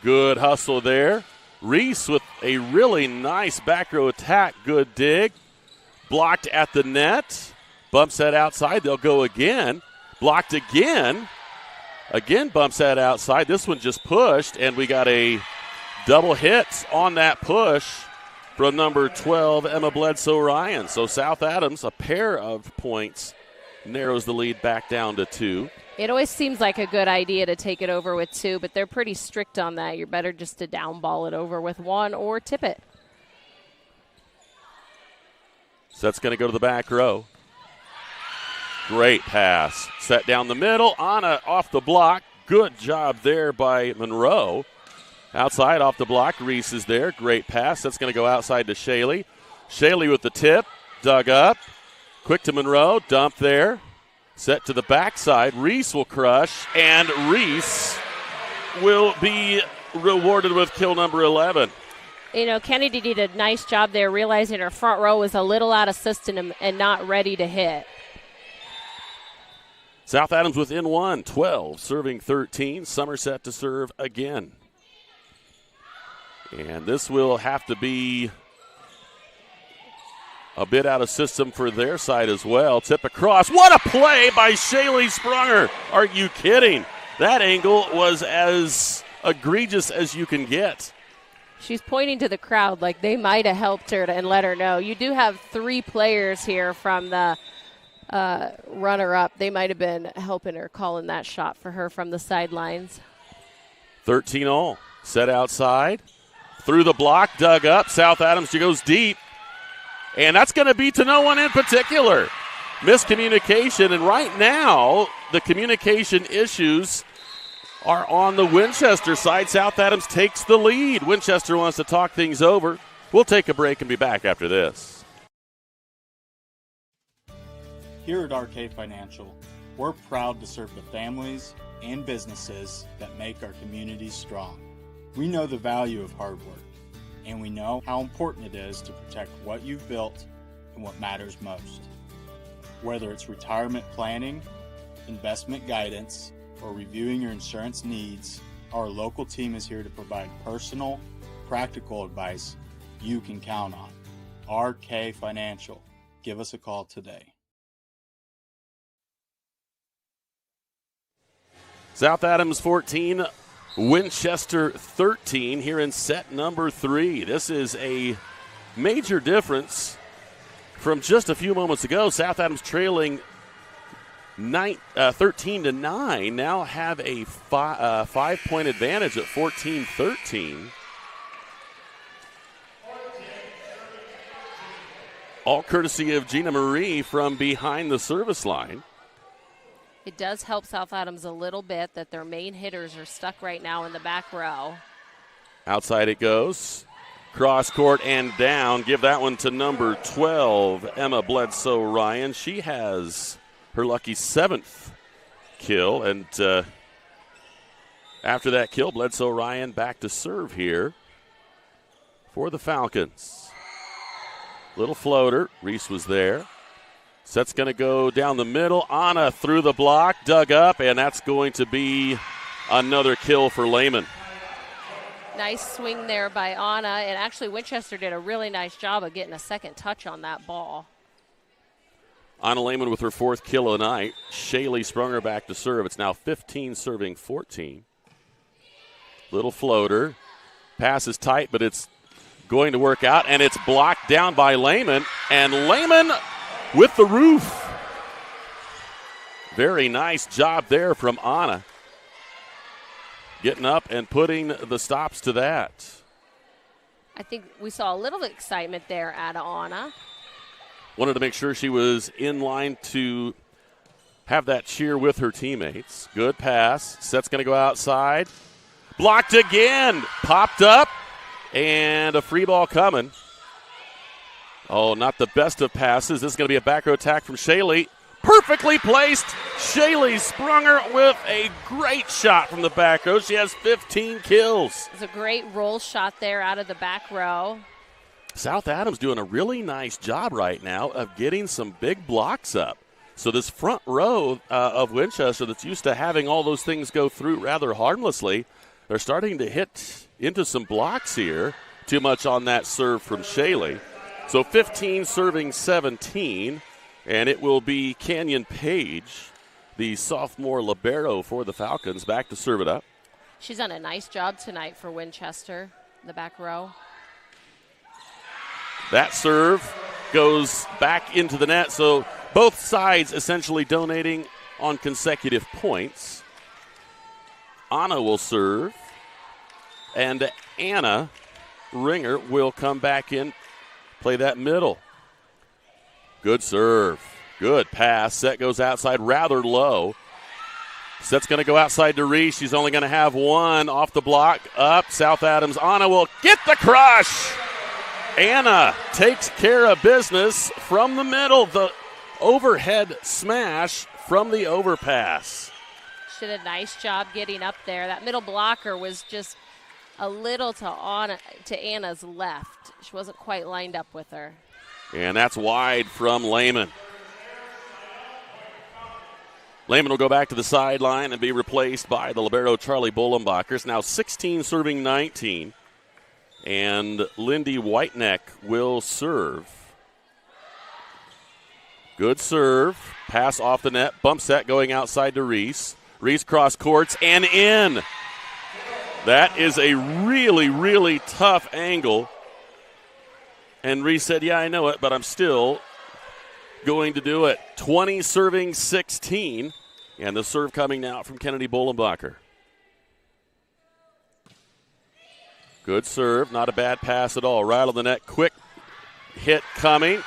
Good hustle there. Reese with a really nice back row attack. Good dig. Blocked at the net. Bumps that outside. They'll go again. Blocked again. Again bumps that outside. This one just pushed, and we got a double hit on that push from number 12, Emma Bledsoe-Ryan. So South Adams, a pair of points, narrows the lead back down to 2. It always seems like a good idea to take it over with 2, but they're pretty strict on that. You're better just to down ball it over with 1 or tip it. Set's going to go to the back row. Great pass. Set down the middle. Anna off the block. Good job there by Monroe. Outside off the block. Reese is there. Great pass. That's going to go outside to Shaley. Shaley with the tip. Dug up. Quick to Monroe. Dump there. Set to the backside. Reese will crush, and Reese will be rewarded with kill number 11. Kennedy did a nice job there, realizing her front row was a little out of system and not ready to hit. South Adams within 1, 12, serving 13. Somerset to serve again. And this will have to be a bit out of system for their side as well. Tip across. What a play by Shaylee Sprunger. Are you kidding? That angle was as egregious as you can get. She's pointing to the crowd like they might have helped her and let her know. You do have 3 players here from the runner-up. They might have been helping her, calling that shot for her from the sidelines. 13-all. Set outside. Through the block, dug up. South Adams, she goes deep. And that's going to be to no one in particular. Miscommunication, and right now the communication issues are on the Winchester side. South Adams takes the lead. Winchester wants to talk things over. We'll take a break and be back after this. Here at RK Financial, we're proud to serve the families and businesses that make our communities strong. We know the value of hard work, and we know how important it is to protect what you've built and what matters most. Whether it's retirement planning, investment guidance, or reviewing your insurance needs, our local team is here to provide personal, practical advice you can count on. RK Financial. Give us a call today. South Adams 14, Winchester 13 here in set number 3. This is a major difference from just a few moments ago. South Adams trailing 13-9, now have a 5-point advantage at 14-13. All courtesy of Gina Marie from behind the service line. It does help South Adams a little bit that their main hitters are stuck right now in the back row. Outside it goes. Cross court and down. Give that one to number 12, Emma Bledsoe Ryan. She has her lucky 7th kill. And after that kill, Bledsoe Ryan back to serve here for the Falcons. Little floater. Reese was there. Set's going to go down the middle. Anna through the block, dug up, and that's going to be another kill for Lehman. Nice swing there by Anna, and actually Winchester did a really nice job of getting a second touch on that ball. Anna Lehman with her 4th kill of the night. Shaylee Sprunger back to serve. It's now 15 serving 14. Little floater. Pass is tight, but it's going to work out, and it's blocked down by Lehman, and Lehman with the roof. Very nice job there from Anna. Getting up and putting the stops to that. I think we saw a little excitement there out of Anna. Wanted to make sure she was in line to have that cheer with her teammates. Good pass. Set's going to go outside. Blocked again. Popped up. And a free ball coming. Oh, not the best of passes. This is going to be a back row attack from Shaylee. Perfectly placed. Shaylee Sprunger with a great shot from the back row. She has 15 kills. It's a great roll shot there out of the back row. South Adams doing a really nice job right now of getting some big blocks up. So this front row of Winchester that's used to having all those things go through rather harmlessly, they're starting to hit into some blocks here. Too much on that serve from Shaylee. So 15 serving 17, and it will be Canyon Page, the sophomore libero for the Falcons, back to serve it up. She's done a nice job tonight for Winchester, the back row. That serve goes back into the net, so both sides essentially donating on consecutive points. Anna will serve, and Anna Ringer will come back in. Play that middle. Good serve. Good pass. Set goes outside rather low. Set's going to go outside to Reese. She's only going to have one off the block. Up. South Adams. Anna will get the crush. Anna takes care of business from the middle. The overhead smash from the overpass. She did a nice job getting up there. That middle blocker was just a little to Anna's left. She wasn't quite lined up with her. And that's wide from Lehman. Lehman will go back to the sideline and be replaced by the libero Charlie Bullenbacher. Now 16 serving 19. And Lindy Whiteneck will serve. Good serve. Pass off the net. Bump set going outside to Reese. Reese cross courts and in. That is a really, really tough angle. And Reese said, yeah, I know it, but I'm still going to do it. 20 serving 16. And the serve coming now from Kennedy Bolenbacher. Good serve. Not a bad pass at all. Right on the net. Quick hit coming.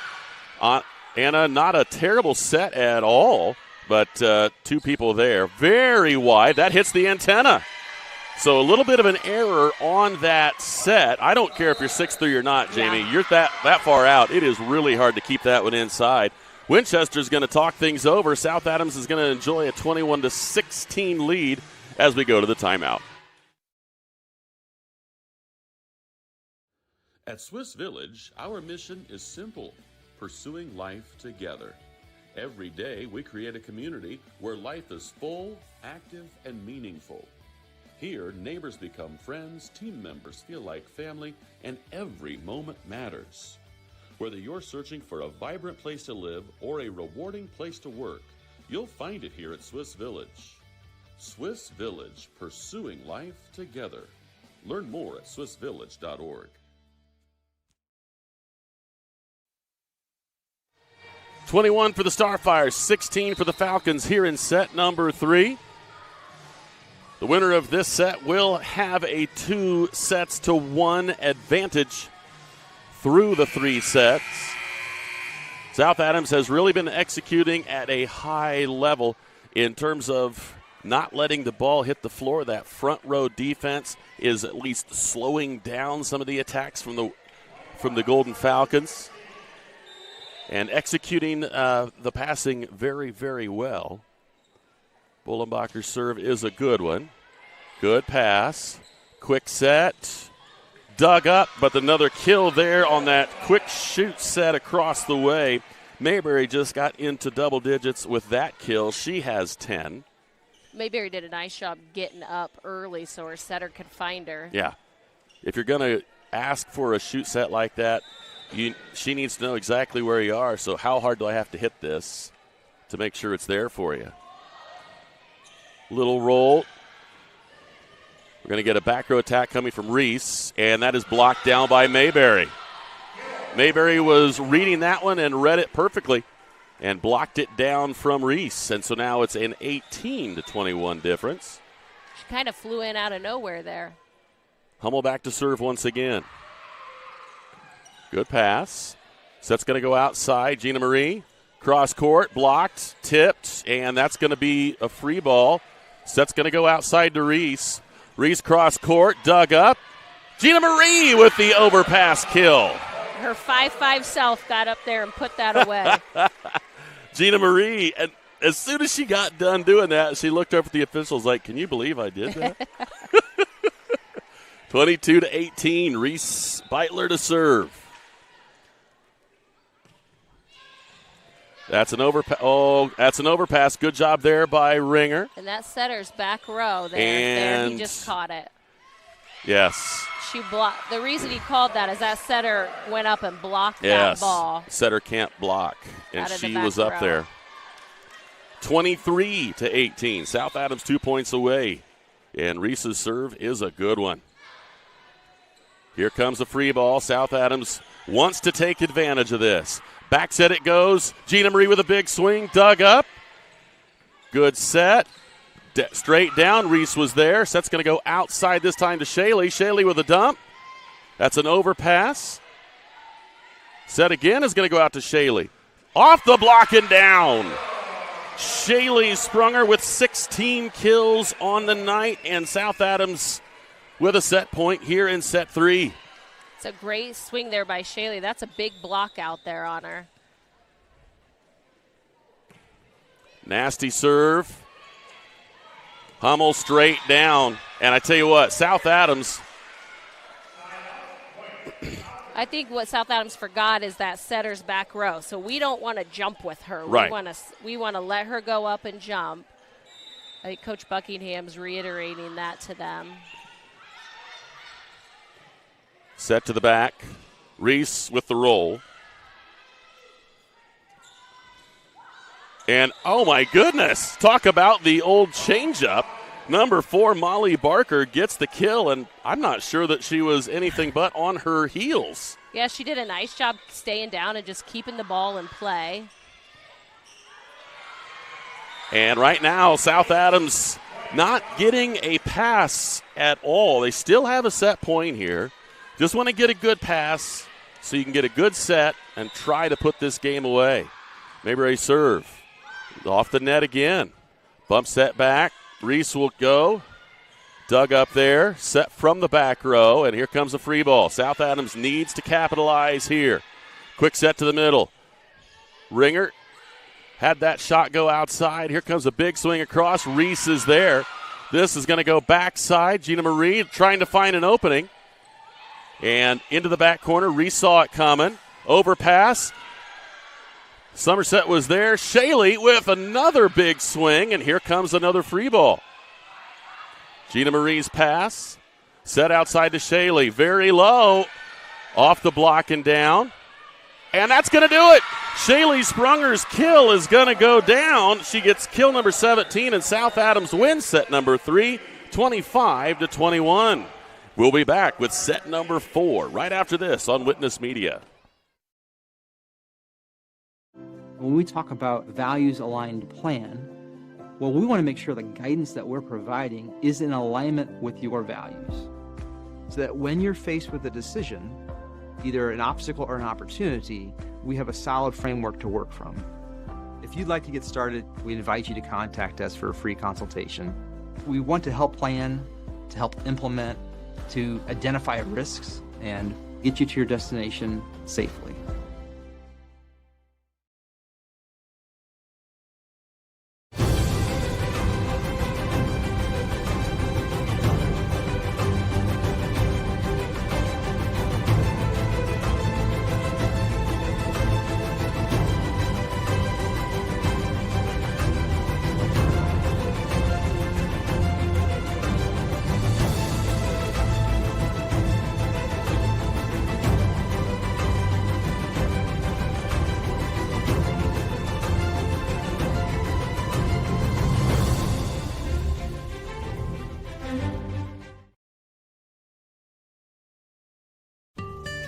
Anna, not a terrible set at all, but two people there. Very wide. That hits the antenna. So a little bit of an error on that set. I don't care if you're 6'3" or not, Jamie. Yeah. You're that far out. It is really hard to keep that one inside. Winchester's going to talk things over. South Adams is going to enjoy a 21-16 lead as we go to the timeout. At Swiss Village, our mission is simple: pursuing life together. Every day, we create a community where life is full, active, and meaningful. Here, neighbors become friends, team members feel like family, and every moment matters. Whether you're searching for a vibrant place to live or a rewarding place to work, you'll find it here at Swiss Village. Swiss Village, pursuing life together. Learn more at swissvillage.org. 21 for the Starfires, 16 for the Falcons here in set number 3. The winner of this set will have a 2-1 advantage through the 3 sets. South Adams has really been executing at a high level in terms of not letting the ball hit the floor. That front row defense is at least slowing down some of the attacks from the Golden Falcons and executing the passing very, very well. Bolenbacher's serve is a good one. Good pass. Quick set. Dug up, but another kill there on that quick shoot set across the way. Mayberry just got into double digits with that kill. She has 10. Mayberry did a nice job getting up early so her setter could find her. Yeah. If you're going to ask for a shoot set like that, she needs to know exactly where you are. So how hard do I have to hit this to make sure it's there for you? Little roll. We're going to get a back row attack coming from Reese, and that is blocked down by Mayberry. Mayberry was reading that one and read it perfectly and blocked it down from Reese. And so now it's an 18-21 difference. She kind of flew in out of nowhere there. Hummel back to serve once again. Good pass. Set's going to go outside. Gina Marie, cross court, blocked, tipped, and that's going to be a free ball. Set's going to go outside to Reese. Reese cross court, dug up. Gina Marie with the overpass kill. Her 5'5" self got up there and put that away. Gina Marie, and as soon as she got done doing that, she looked up at the officials like, can you believe I did that? 22-18, Reese Beitler to serve. That's an overpass. Good job there by Ringer. And that setter's back row there. He just caught it. Yes. She blocked. The reason he called that is that setter went up and blocked that ball. Setter can't block, and she was up there. 23-18. South Adams 2 points away, and Reese's serve is a good one. Here comes the free ball. South Adams wants to take advantage of this. Back set it goes. Gina Marie with a big swing. Dug up. Good set. Straight down. Reese was there. Set's going to go outside this time to Shaley. Shaley with a dump. That's an overpass. Set again is going to go out to Shaley. Off the block and down. Shaley Sprunger with 16 kills on the night, and South Adams with a set point here in set 3. It's a great swing there by Shaley. That's a big block out there on her. Nasty serve. Hummel straight down. And I tell you what, South Adams. I think what South Adams forgot is that setter's back row. So we don't want to jump with her. Right. We want to let her go up and jump. I think Coach Buckingham's reiterating that to them. Set to the back. Reese with the roll. And, oh, my goodness, talk about the old changeup. Number 4, Molly Barker, gets the kill, and I'm not sure that she was anything but on her heels. Yeah, she did a nice job staying down and just keeping the ball in play. And right now, South Adams not getting a pass at all. They still have a set point here. Just want to get a good pass so you can get a good set and try to put this game away. Mayberry serve. Off the net again. Bump set back. Reese will go. Dug up there. Set from the back row. And here comes a free ball. South Adams needs to capitalize here. Quick set to the middle. Ringer had that shot go outside. Here comes a big swing across. Reese is there. This is going to go backside. Gina Marie trying to find an opening. And into the back corner. Reese saw it coming. Overpass. Somerset was there. Shaley with another big swing, and here comes another free ball. Gina Marie's pass. Set outside to Shaley. Very low. Off the block and down. And that's going to do it. Shaley Sprunger's kill is going to go down. She gets kill number 17, and South Adams wins set number 3, 25-21. We'll be back with set number 4 right after this on Witness Media. When we talk about values-aligned plan, well, we want to make sure the guidance that we're providing is in alignment with your values. So that when you're faced with a decision, either an obstacle or an opportunity, we have a solid framework to work from. If you'd like to get started, we invite you to contact us for a free consultation. We want to help plan, to help implement, to identify risks, and get you to your destination safely.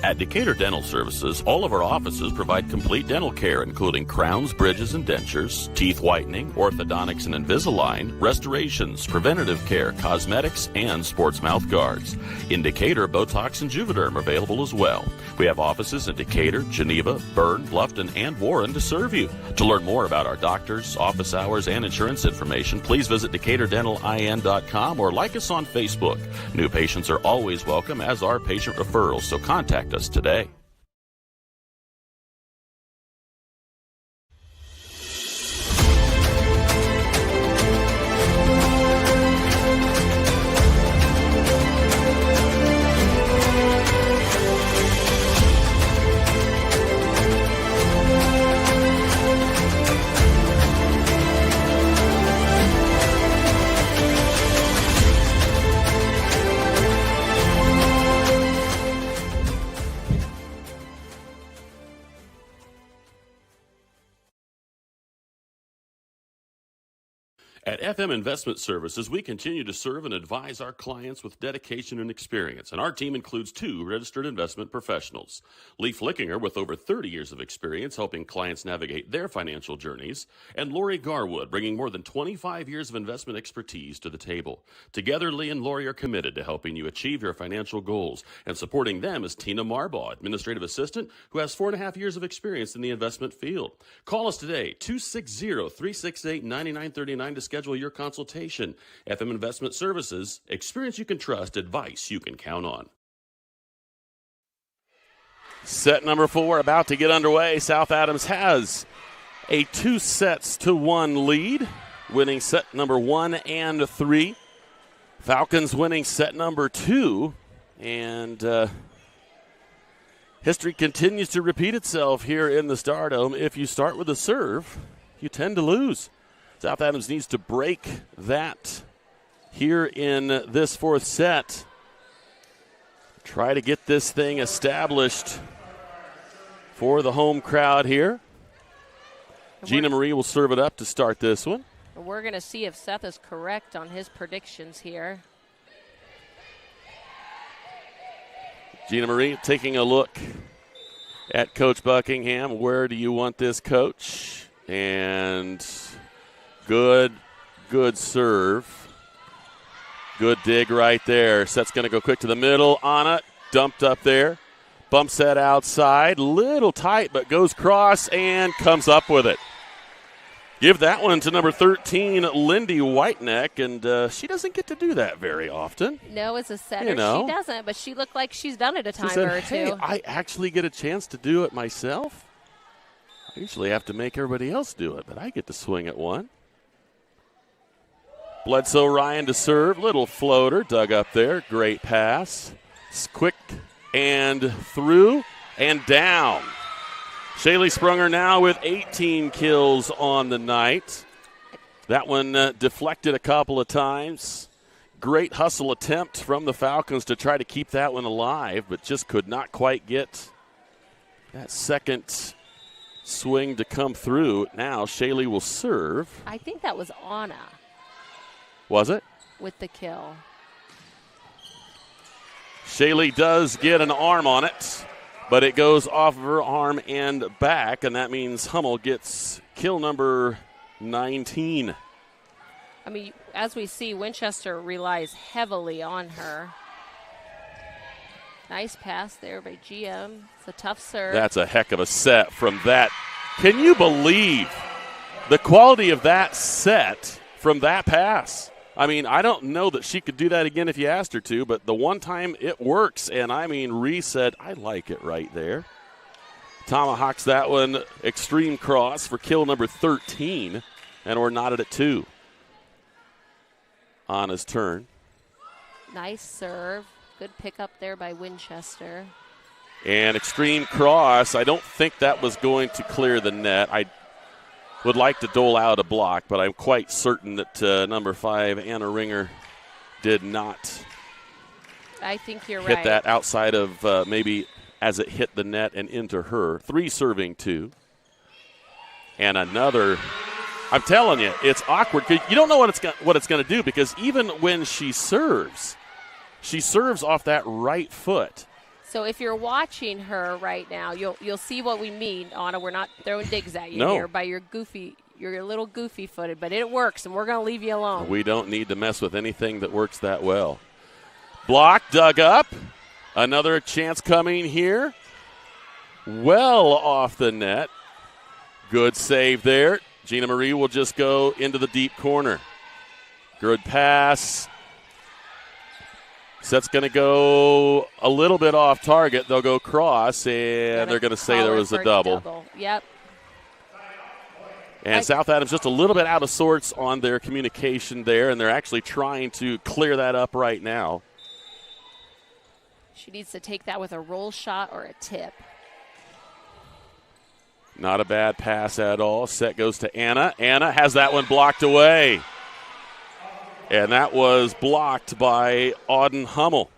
At Decatur Dental Services, all of our offices provide complete dental care, including crowns, bridges, and dentures, teeth whitening, orthodontics and Invisalign, restorations, preventative care, cosmetics, and sports mouth guards. In Decatur, Botox and Juvederm are available as well. We have offices in Decatur, Geneva, Berne, Bluffton, and Warren to serve you. To learn more about our doctors, office hours, and insurance information, please visit DecaturDentalIN.com or like us on Facebook. New patients are always welcome, as are patient referrals, so contact us today. At FM Investment Services, we continue to serve and advise our clients with dedication and experience, and our team includes 2 registered investment professionals. Lee Flickinger, with over 30 years of experience helping clients navigate their financial journeys, and Lori Garwood, bringing more than 25 years of investment expertise to the table. Together, Lee and Lori are committed to helping you achieve your financial goals, and supporting them is Tina Marbaugh, administrative assistant, who has 4.5 years of experience in the investment field. Call us today, 260-368-9939 to schedule your consultation. FM Investment Services, experience you can trust, advice you can count on. Set number 4 about to get underway. South Adams has a 2-1 lead, winning set number 1 and 3. Falcons winning set number 2, and history continues to repeat itself here in the Stardome. If you start with a serve, you tend to lose. South Adams needs to break that here in this 4th set. Try to get this thing established for the home crowd here. Gina Marie will serve it up to start this one. We're going to see if Seth is correct on his predictions here. Gina Marie taking a look at Coach Buckingham. Where do you want this, Coach? And good serve. Good dig right there. Set's going to go quick to the middle. Anna dumped up there. Bumps that outside. Little tight, but goes cross and comes up with it. Give that one to number 13, Lindy Whiteneck, and she doesn't get to do that very often. No, as a setter, You know. she doesn't, but she looked like she's done it a She time said, or hey, two. I actually get a chance to do it myself. I usually have to make everybody else do it, but I get to swing at one. Bledsoe Ryan to serve. Little floater dug up there. Great pass. It's quick and through and down. Shaylee Sprunger now with 18 kills on the night. That one deflected a couple of times. Great hustle attempt from the Falcons to try to keep that one alive, but just could not quite get that second swing to come through. Now Shaylee will serve. I think that was Anna Was it? with the kill. Shaylee does get an arm on it, but it goes off of her arm and back, and that means Hummel gets kill number 19. I mean, as we see, Winchester relies heavily on her. Nice pass there by GM. It's a tough serve. That's a heck of a set from that. Can you believe the quality of that set from that pass? I mean, I don't know that she could do that again if you asked her to, but the one time it works, and I mean, Reese said, I like it right there. Tomahawks that one, extreme cross for kill number 13, and we're knotted at 2. Anna's turn. Nice serve. Good pickup there by Winchester. And extreme cross. I don't think that was going to clear the net. I would like to dole out a block, but I'm quite certain that number 5, Anna Ringer, did not I think you're hit right. that outside of maybe as it hit the net and into her. 3 serving 2. And another. I'm telling you, it's awkward. You don't know what it's going to do, because even when she serves off that right foot. So if you're watching her right now, you'll see what we mean, Anna. We're not throwing digs at you No. here by your little goofy footed, but it works, and we're going to leave you alone. We don't need to mess with anything that works that well. Block dug up. Another chance coming here. Well off the net. Good save there. Gina Marie will just go into the deep corner. Good pass. Set's going to go a little bit off target. They'll go cross, and they're going to say there was a double. Yep. And South Adams just a little bit out of sorts on their communication there, and they're actually trying to clear that up right now. She needs to take that with a roll shot or a tip. Not a bad pass at all. Set goes to Anna. Anna has that one blocked away. And that was blocked by Auden Hummel.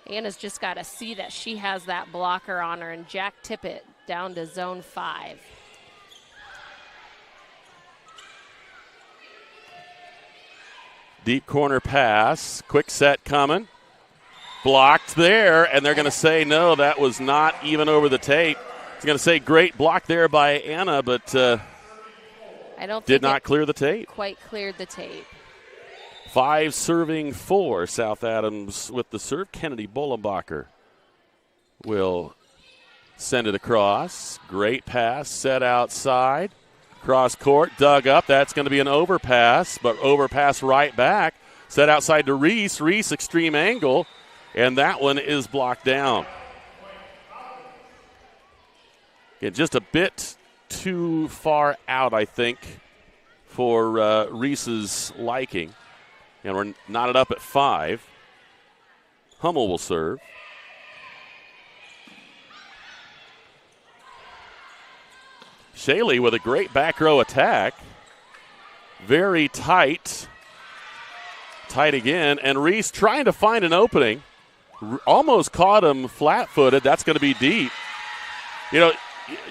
Anna's just got to see that she has that blocker on her, and Jack Tippett down to zone 5. Deep corner pass. Quick set coming. Blocked there, and they're going to say, no, that was not even over the tape. It's going to say great block there by Anna, but I don't did think not it clear the tape. Quite cleared the tape. 5 serving 4. South Adams with the serve. Kennedy Bollenbacher will send it across. Great pass set outside. Cross court, dug up. That's going to be an overpass, but overpass right back. Set outside to Reese. Reese, extreme angle, and that one is blocked down. Again, just a bit too far out, I think, for Reese's liking. And we're knotted up at 5. Hummel will serve. Shaylee with a great back row attack. Very tight. Tight again. And Reese trying to find an opening. Almost caught him flat-footed. That's going to be deep. You know,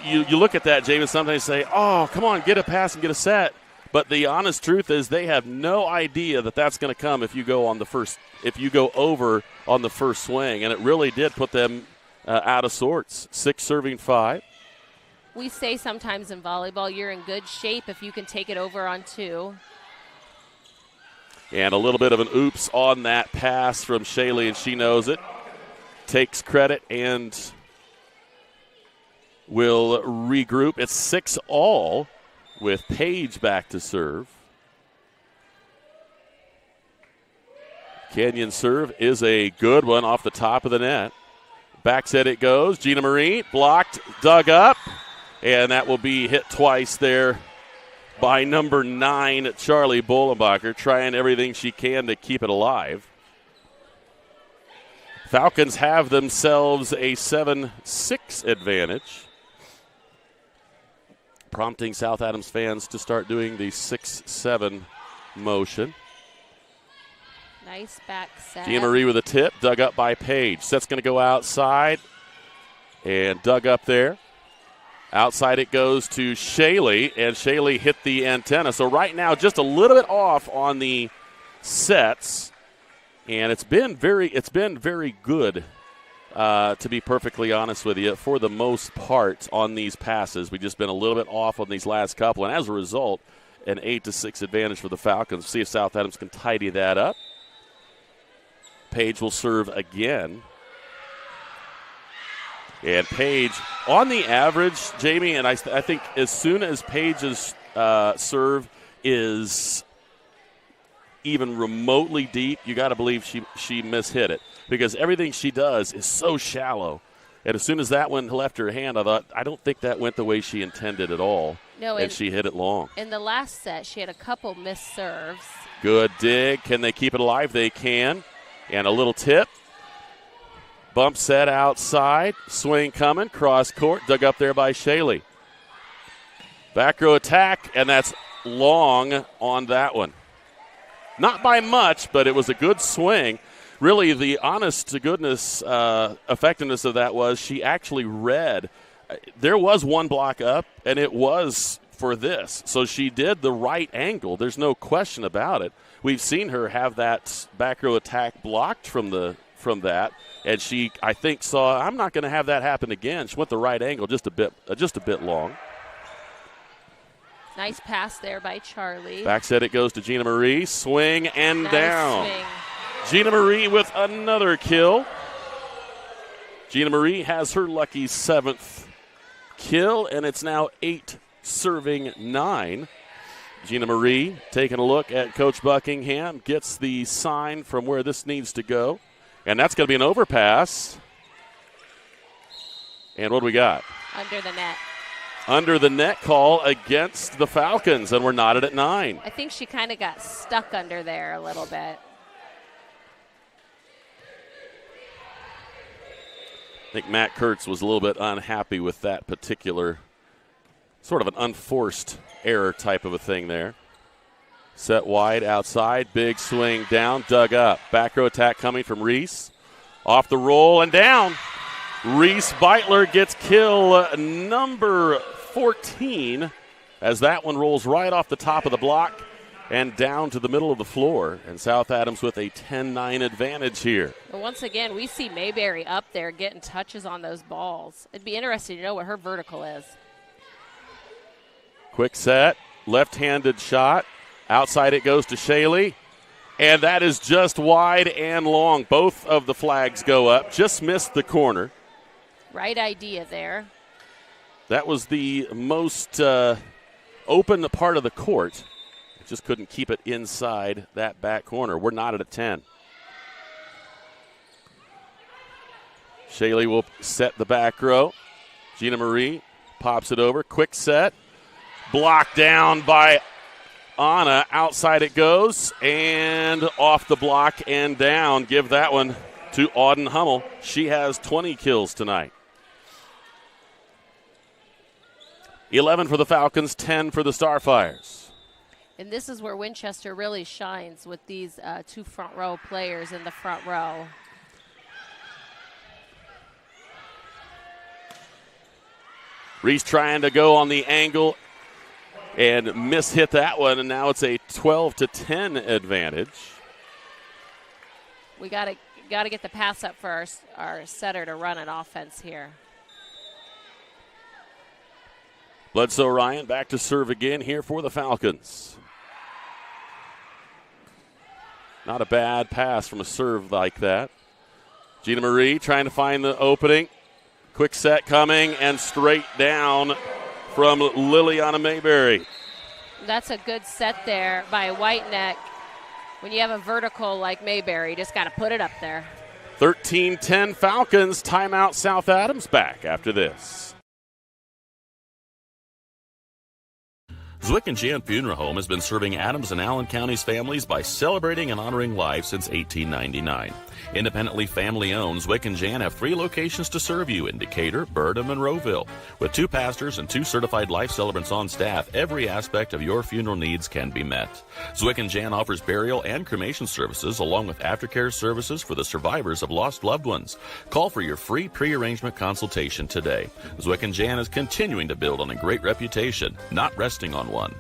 you look at that, James, sometimes say, oh, come on, get a pass and get a set. But the honest truth is they have no idea that that's going to come if you go over on the first swing. And it really did put them out of sorts. 6 serving 5. We say sometimes in volleyball you're in good shape if you can take it over on 2. And a little bit of an oops on that pass from Shaylee, and she knows it. Takes credit and will regroup. It's 6-all with Paige back to serve. Canyon serve is a good one off the top of the net. Back set it goes. Gina Marie blocked, dug up, and that will be hit twice there by number 9, Charlie Bolenbacher, trying everything she can to keep it alive. Falcons have themselves a 7-6 advantage, prompting South Adams fans to start doing the 6-7 motion. Nice back set. Gina Marie with a tip, dug up by Paige. Set's going to go outside and dug up there. Outside it goes to Shaylee, and Shaylee hit the antenna. So right now just a little bit off on the sets, and it's been very good, to be perfectly honest with you, for the most part on these passes. We've just been a little bit off on these last couple, and as a result, an 8-6 advantage for the Falcons. See if South Adams can tidy that up. Paige will serve again. And Paige, on the average, Jamie, and I think as soon as Paige's serve is even remotely deep, you got to believe she mishit it, because everything she does is so shallow. And as soon as that one left her hand, I thought, I don't think that went the way she intended at all. No, and she hit it long. In the last set, she had a couple missed serves. Good dig. Can they keep it alive? They can. And a little tip. Bump set outside. Swing coming. Cross court. Dug up there by Shaylee. Back row attack, and that's long on that one. Not by much, but it was a good swing. Really, the honest-to-goodness effectiveness of that was she actually read. There was one block up, and it was for this. So she did the right angle. There's no question about it. We've seen her have that back row attack blocked from that, and she, I think, saw, I'm not going to have that happen again. She went the right angle, just a bit long. Nice pass there by Charlie. Back set it goes to Gina Marie. Swing and nice down. Swing. Gina Marie with another kill. Gina Marie has her lucky 7th kill, and it's now 8 serving 9. Gina Marie taking a look at Coach Buckingham, gets the sign from where this needs to go, and that's going to be an overpass. And what do we got? Under the net. Under the net call against the Falcons, and we're knotted at 9. I think she kind of got stuck under there a little bit. I think Matt Kurtz was a little bit unhappy with that particular sort of an unforced error type of a thing there. Set wide outside, big swing down, dug up. Back row attack coming from Reese. Off the roll and down. Reese Beitler gets kill number 14 as that one rolls right off the top of the block and down to the middle of the floor. And South Adams with a 10-9 advantage here. But once again, we see Mayberry up there getting touches on those balls. It'd be interesting to know what her vertical is. Quick set, left-handed shot. Outside it goes to Shaylee. And that is just wide and long. Both of the flags go up. Just missed the corner. Right idea there. That was the most open part of the court. Just couldn't keep it inside that back corner. We're knotted at 10. Shaylee will set the back row. Gina Marie pops it over. Quick set. Blocked down by Anna. Outside it goes. And off the block and down. Give that one to Auden Hummel. She has 20 kills tonight. 11 for the Falcons, 10 for the Starfires. And this is where Winchester really shines with these 2 front row players in the front row. Reese trying to go on the angle and miss-hit that one, and now it's a 12-10 advantage. We got to get the pass up for our setter to run an offense here. Bledsoe Ryan back to serve again here for the Falcons. Not a bad pass from a serve like that. Gina Marie trying to find the opening. Quick set coming and straight down from Liliana Mayberry. That's a good set there by Whiteneck. When you have a vertical like Mayberry, you just got to put it up there. 13-10 Falcons. Timeout South Adams back after this. Zwick and Jan Funeral Home has been serving Adams and Allen County's families by celebrating and honoring life since 1899. Independently family-owned, Zwick and Jan have 3 locations to serve you in Decatur, Berne, and Monroeville. With 2 pastors and 2 certified life celebrants on staff, every aspect of your funeral needs can be met. Zwick and Jan offers burial and cremation services along with aftercare services for the survivors of lost loved ones. Call for your free pre-arrangement consultation today. Zwick and Jan is continuing to build on a great reputation, not resting on one.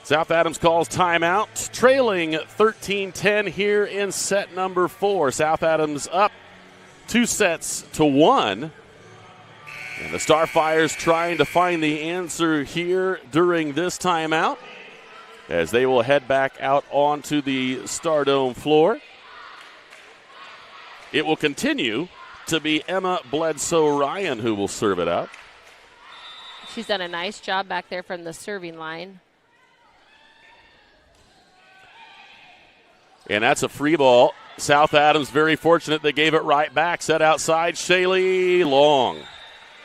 South Adams calls timeout, trailing 13-10 here in set number 4. South Adams up 2-1. And the Starfires trying to find the answer here during this timeout as they will head back out onto the Stardome floor. It will continue to be Emma Bledsoe Ryan who will serve it up. She's done a nice job back there from the serving line. And that's a free ball. South Adams very fortunate they gave it right back. Set outside, Shaylee Long.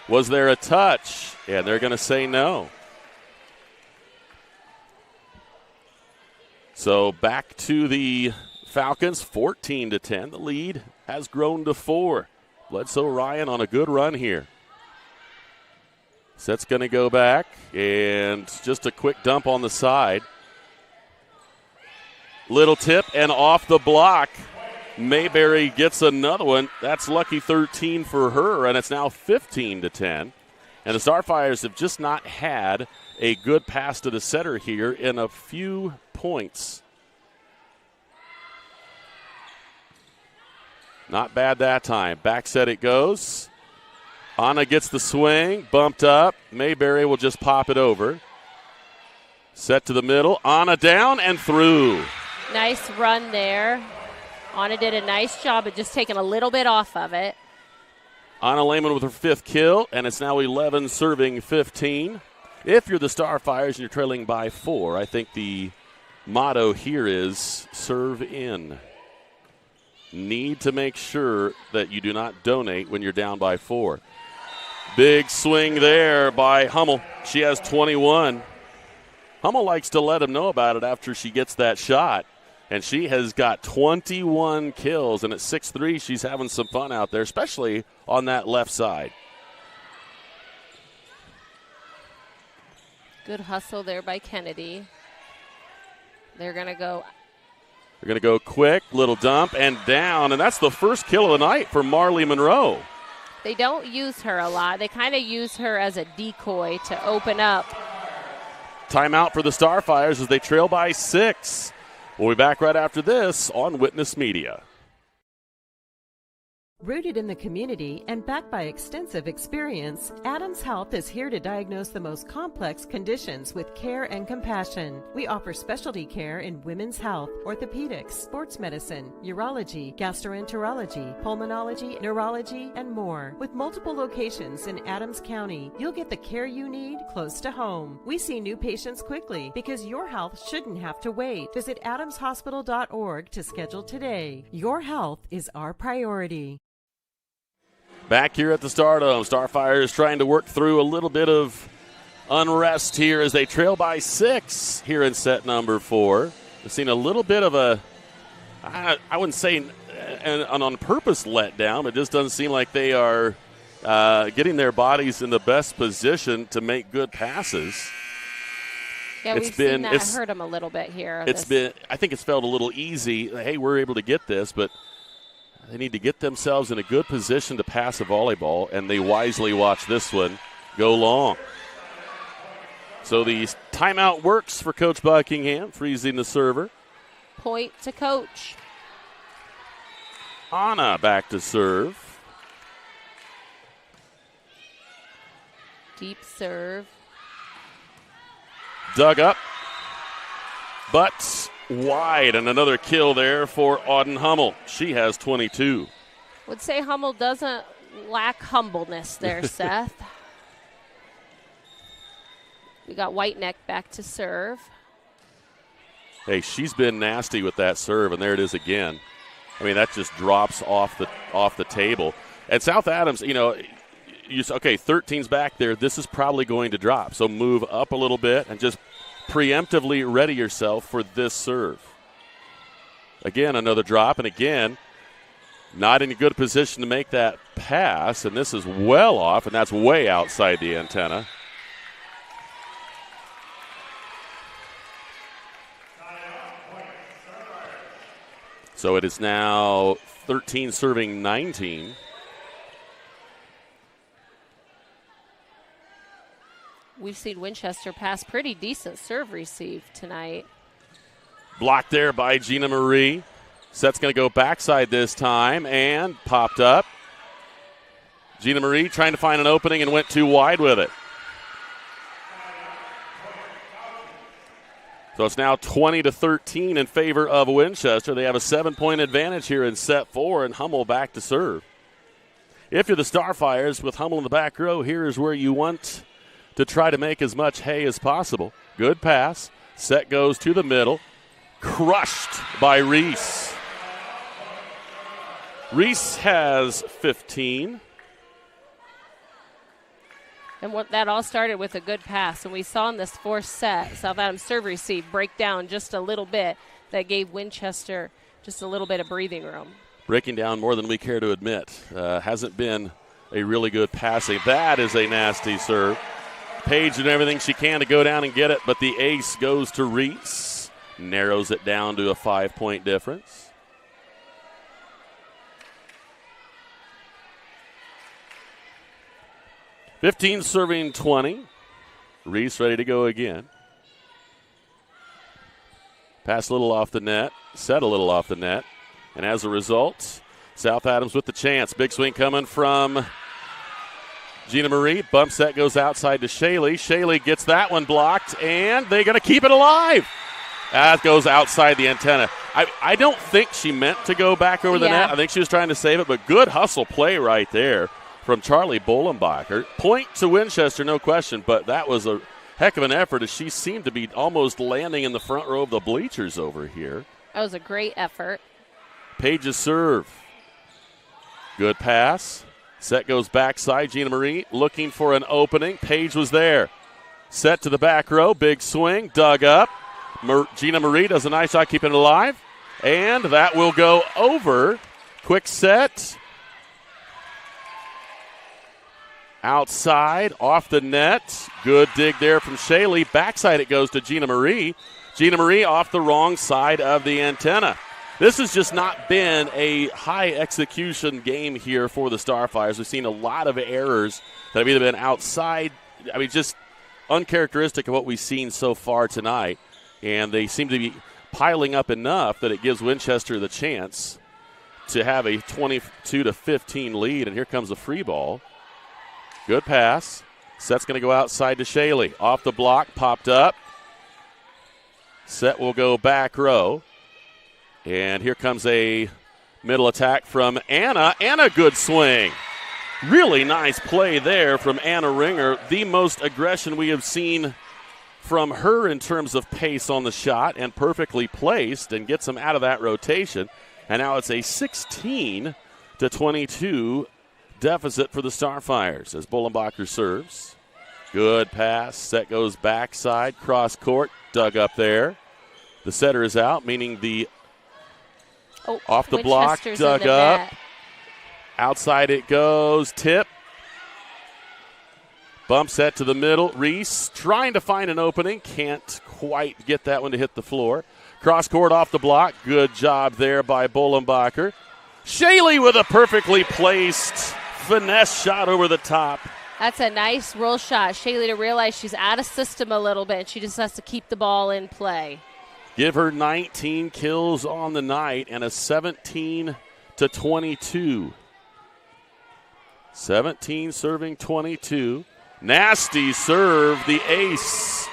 Was there a touch? And they're going to say no. So back to the Falcons, 14-10. The lead has grown to 4. Bledsoe Ryan on a good run here. Set's going to go back, and just a quick dump on the side. Little tip and off the block. Mayberry gets another one. That's lucky 13 for her, and it's now 15-10. And the Starfires have just not had a good pass to the setter here in a few points. Not bad that time. Back set it goes. Anna gets the swing, bumped up. Mayberry will just pop it over. Set to the middle. Anna down and through. Nice run there. Anna did a nice job of just taking a little bit off of it. Anna Lehman with her 5th kill, and it's now 11 serving 15. If you're the Starfires and you're trailing by 4, I think the motto here is serve in. Need to make sure that you do not donate when you're down by 4. Big swing there by Hummel. She has 21. Hummel likes to let him know about it after she gets that shot. And she has got 21 kills, and at 6'3", she's having some fun out there, especially on that left side. Good hustle there by Kennedy. They're going to go quick, little dump, and down, and that's the first kill of the night for Marley Monroe. They don't use her a lot. They kind of use her as a decoy to open up. Timeout for the Starfires as they trail by 6. We'll be back right after this on Witness Media. Rooted in the community and backed by extensive experience, Adams Health is here to diagnose the most complex conditions with care and compassion. We offer specialty care in women's health, orthopedics, sports medicine, urology, gastroenterology, pulmonology, neurology, and more. With multiple locations in Adams County, you'll get the care you need close to home. We see new patients quickly because your health shouldn't have to wait. Visit adamshospital.org to schedule today. Your health is our priority. Back here at the Stardome, Starfires trying to work through a little bit of unrest here as they trail by 6 here in set number 4. We've seen a little bit of I wouldn't say an on purpose letdown. It just doesn't seem like they are getting their bodies in the best position to make good passes. Yeah, we've seen that hurt them a little bit here. I think it's felt a little easy. Hey, we're able to get this, but They need to get themselves in a good position to pass a volleyball, and they wisely watch this one go long. So the timeout works for Coach Buckingham, freezing the server. Point to Coach. Anna back to serve. Deep serve. Dug up, but wide, and another kill there for Auden Hummel. She has 22. Would say Hummel doesn't lack humbleness there, Seth. We got Whiteneck back to serve. Hey, she's been nasty with that serve, and there it is again. I mean, that just drops off the table. And South Adams, you know, okay, 13's back there. This is probably going to drop. So move up a little bit and just preemptively ready yourself for this serve. Again, another drop, and again, not in a good position to make that pass, and this is well off, and that's way outside the antenna. So it is now 13 serving 19. We've seen Winchester pass pretty decent serve receive tonight. Blocked there by Gina Marie. Set's going to go backside this time and popped up. Gina Marie trying to find an opening and went too wide with it. So it's now 20-13 in favor of Winchester. They have a 7-point advantage here in set 4, and Hummel back to serve. If you're the Starfires with Hummel in the back row, here is where you want to try to make as much hay as possible. Good pass. Set goes to the middle. Crushed by Reese. Reese has 15. And what that all started with a good pass. And we saw in this fourth set, South Adams serve receive break down just a little bit. That gave Winchester just a little bit of breathing room. Breaking down more than we care to admit. Hasn't been a really good passing. That is a nasty serve. Paige did everything she can to go down and get it, but the ace goes to Reese. Narrows it down to a 5-point difference. (15 serving 20. Reese ready to go again. Pass a little off the net. Set a little off the net. And as a result, South Adams with the chance. Big swing coming from Gina Marie. Bump set goes outside to Shaylee. Shaylee gets that one blocked, and they're going to keep it alive. That goes outside the antenna. I don't think she meant to go back over the net. I think she was trying to save it, but good hustle play right there from Charlie Bolenbacher. Point to Winchester, no question, but that was a heck of an effort as she seemed to be almost landing in the front row of the bleachers over here. That was a great effort. Paige's serve. Good pass. Set goes backside. Gina Marie looking for an opening. Paige was there. Set to the back row. Big swing. Dug up. Gina Marie does a nice job keeping it alive. And that will go over. Quick set. Outside, off the net. Good dig there from Shaylee. Backside it goes to Gina Marie. Gina Marie off the wrong side of the antenna. This has just not been a high execution game here for the Starfires. We've seen a lot of errors that have either been outside, just uncharacteristic of what we've seen so far tonight. And they seem to be piling up enough that it gives Winchester the chance to have a 22-15 lead. And here comes the free ball. Good pass. Set's going to go outside to Shaylee. Off the block, popped up. Set will go back row. And here comes a middle attack from Anna. Anna, good swing. Really nice play there from Anna Ringer. The most aggression we have seen from her in terms of pace on the shot, and perfectly placed and gets them out of that rotation. And now it's a 16-22 deficit for the Starfires as Bolenbacher serves. Good pass. Set goes backside. Cross court. Dug up there. The setter is out, meaning the off the block. Dug up. Net. Outside it goes. Tip. Bump set to the middle. Reese trying to find an opening. Can't quite get that one to hit the floor. Cross court off the block. Good job there by Bolenbacher. Shaley with a perfectly placed finesse shot over the top. That's a nice roll shot. Shaley to realize she's out of system a little bit. She just has to keep the ball in play. Give her 19 kills on the night and a 17-22. 17 serving 22. Nasty serve, the ace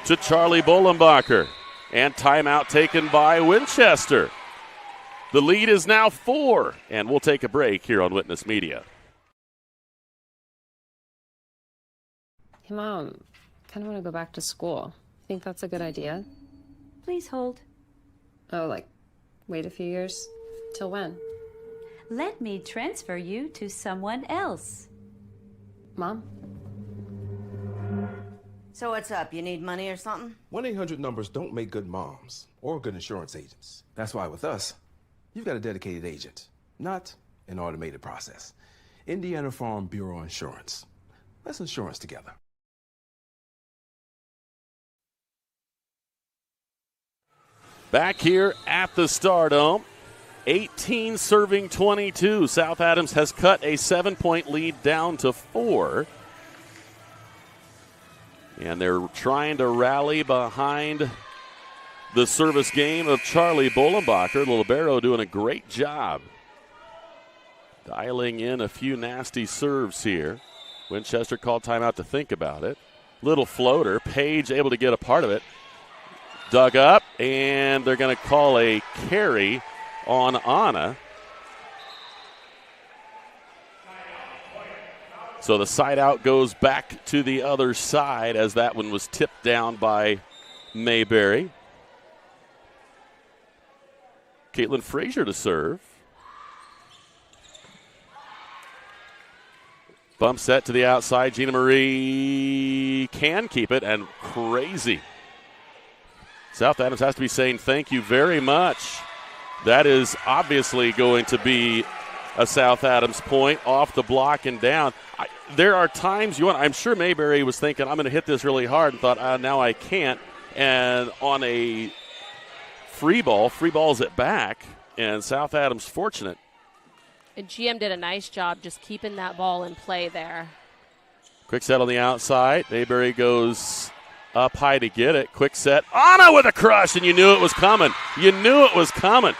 to Charlie Bollenbacher. And timeout taken by Winchester. The lead is now 4, and we'll take a break here on Witness Media. Hey, Mom, kind of want to go back to school. Think that's a good idea? Please hold. Oh, like, wait a few years? Till when? Let me transfer you to someone else. Mom? So what's up? You need money or something? 1-800 numbers don't make good moms or good insurance agents. That's why with us, you've got a dedicated agent, not an automated process. Indiana Farm Bureau Insurance. Let's insurance together. Back here at the Stardome, 18 serving 22. South Adams has cut a 7-point lead down to 4. And they're trying to rally behind the service game of Charlie Bollenbacher. The libero doing a great job dialing in a few nasty serves here. Winchester called timeout to think about it. Little floater. Page able to get a part of it. Dug up, and they're going to call a carry on Anna. So the side out goes back to the other side as that one was tipped down by Mayberry. Caitlin Frazier to serve. Bump set to the outside. Gina Marie can keep it, and crazy. South Adams has to be saying thank you very much. That is obviously going to be a South Adams point off the block and down. There are times I'm sure Mayberry was thinking, I'm going to hit this really hard, and thought, now I can't. And on a free ball's it back, and South Adams fortunate. And GM did a nice job just keeping that ball in play there. Quick set on the outside. Mayberry goes up high to get it. Quick set. Anna with a crush, and you knew it was coming. You knew it was coming.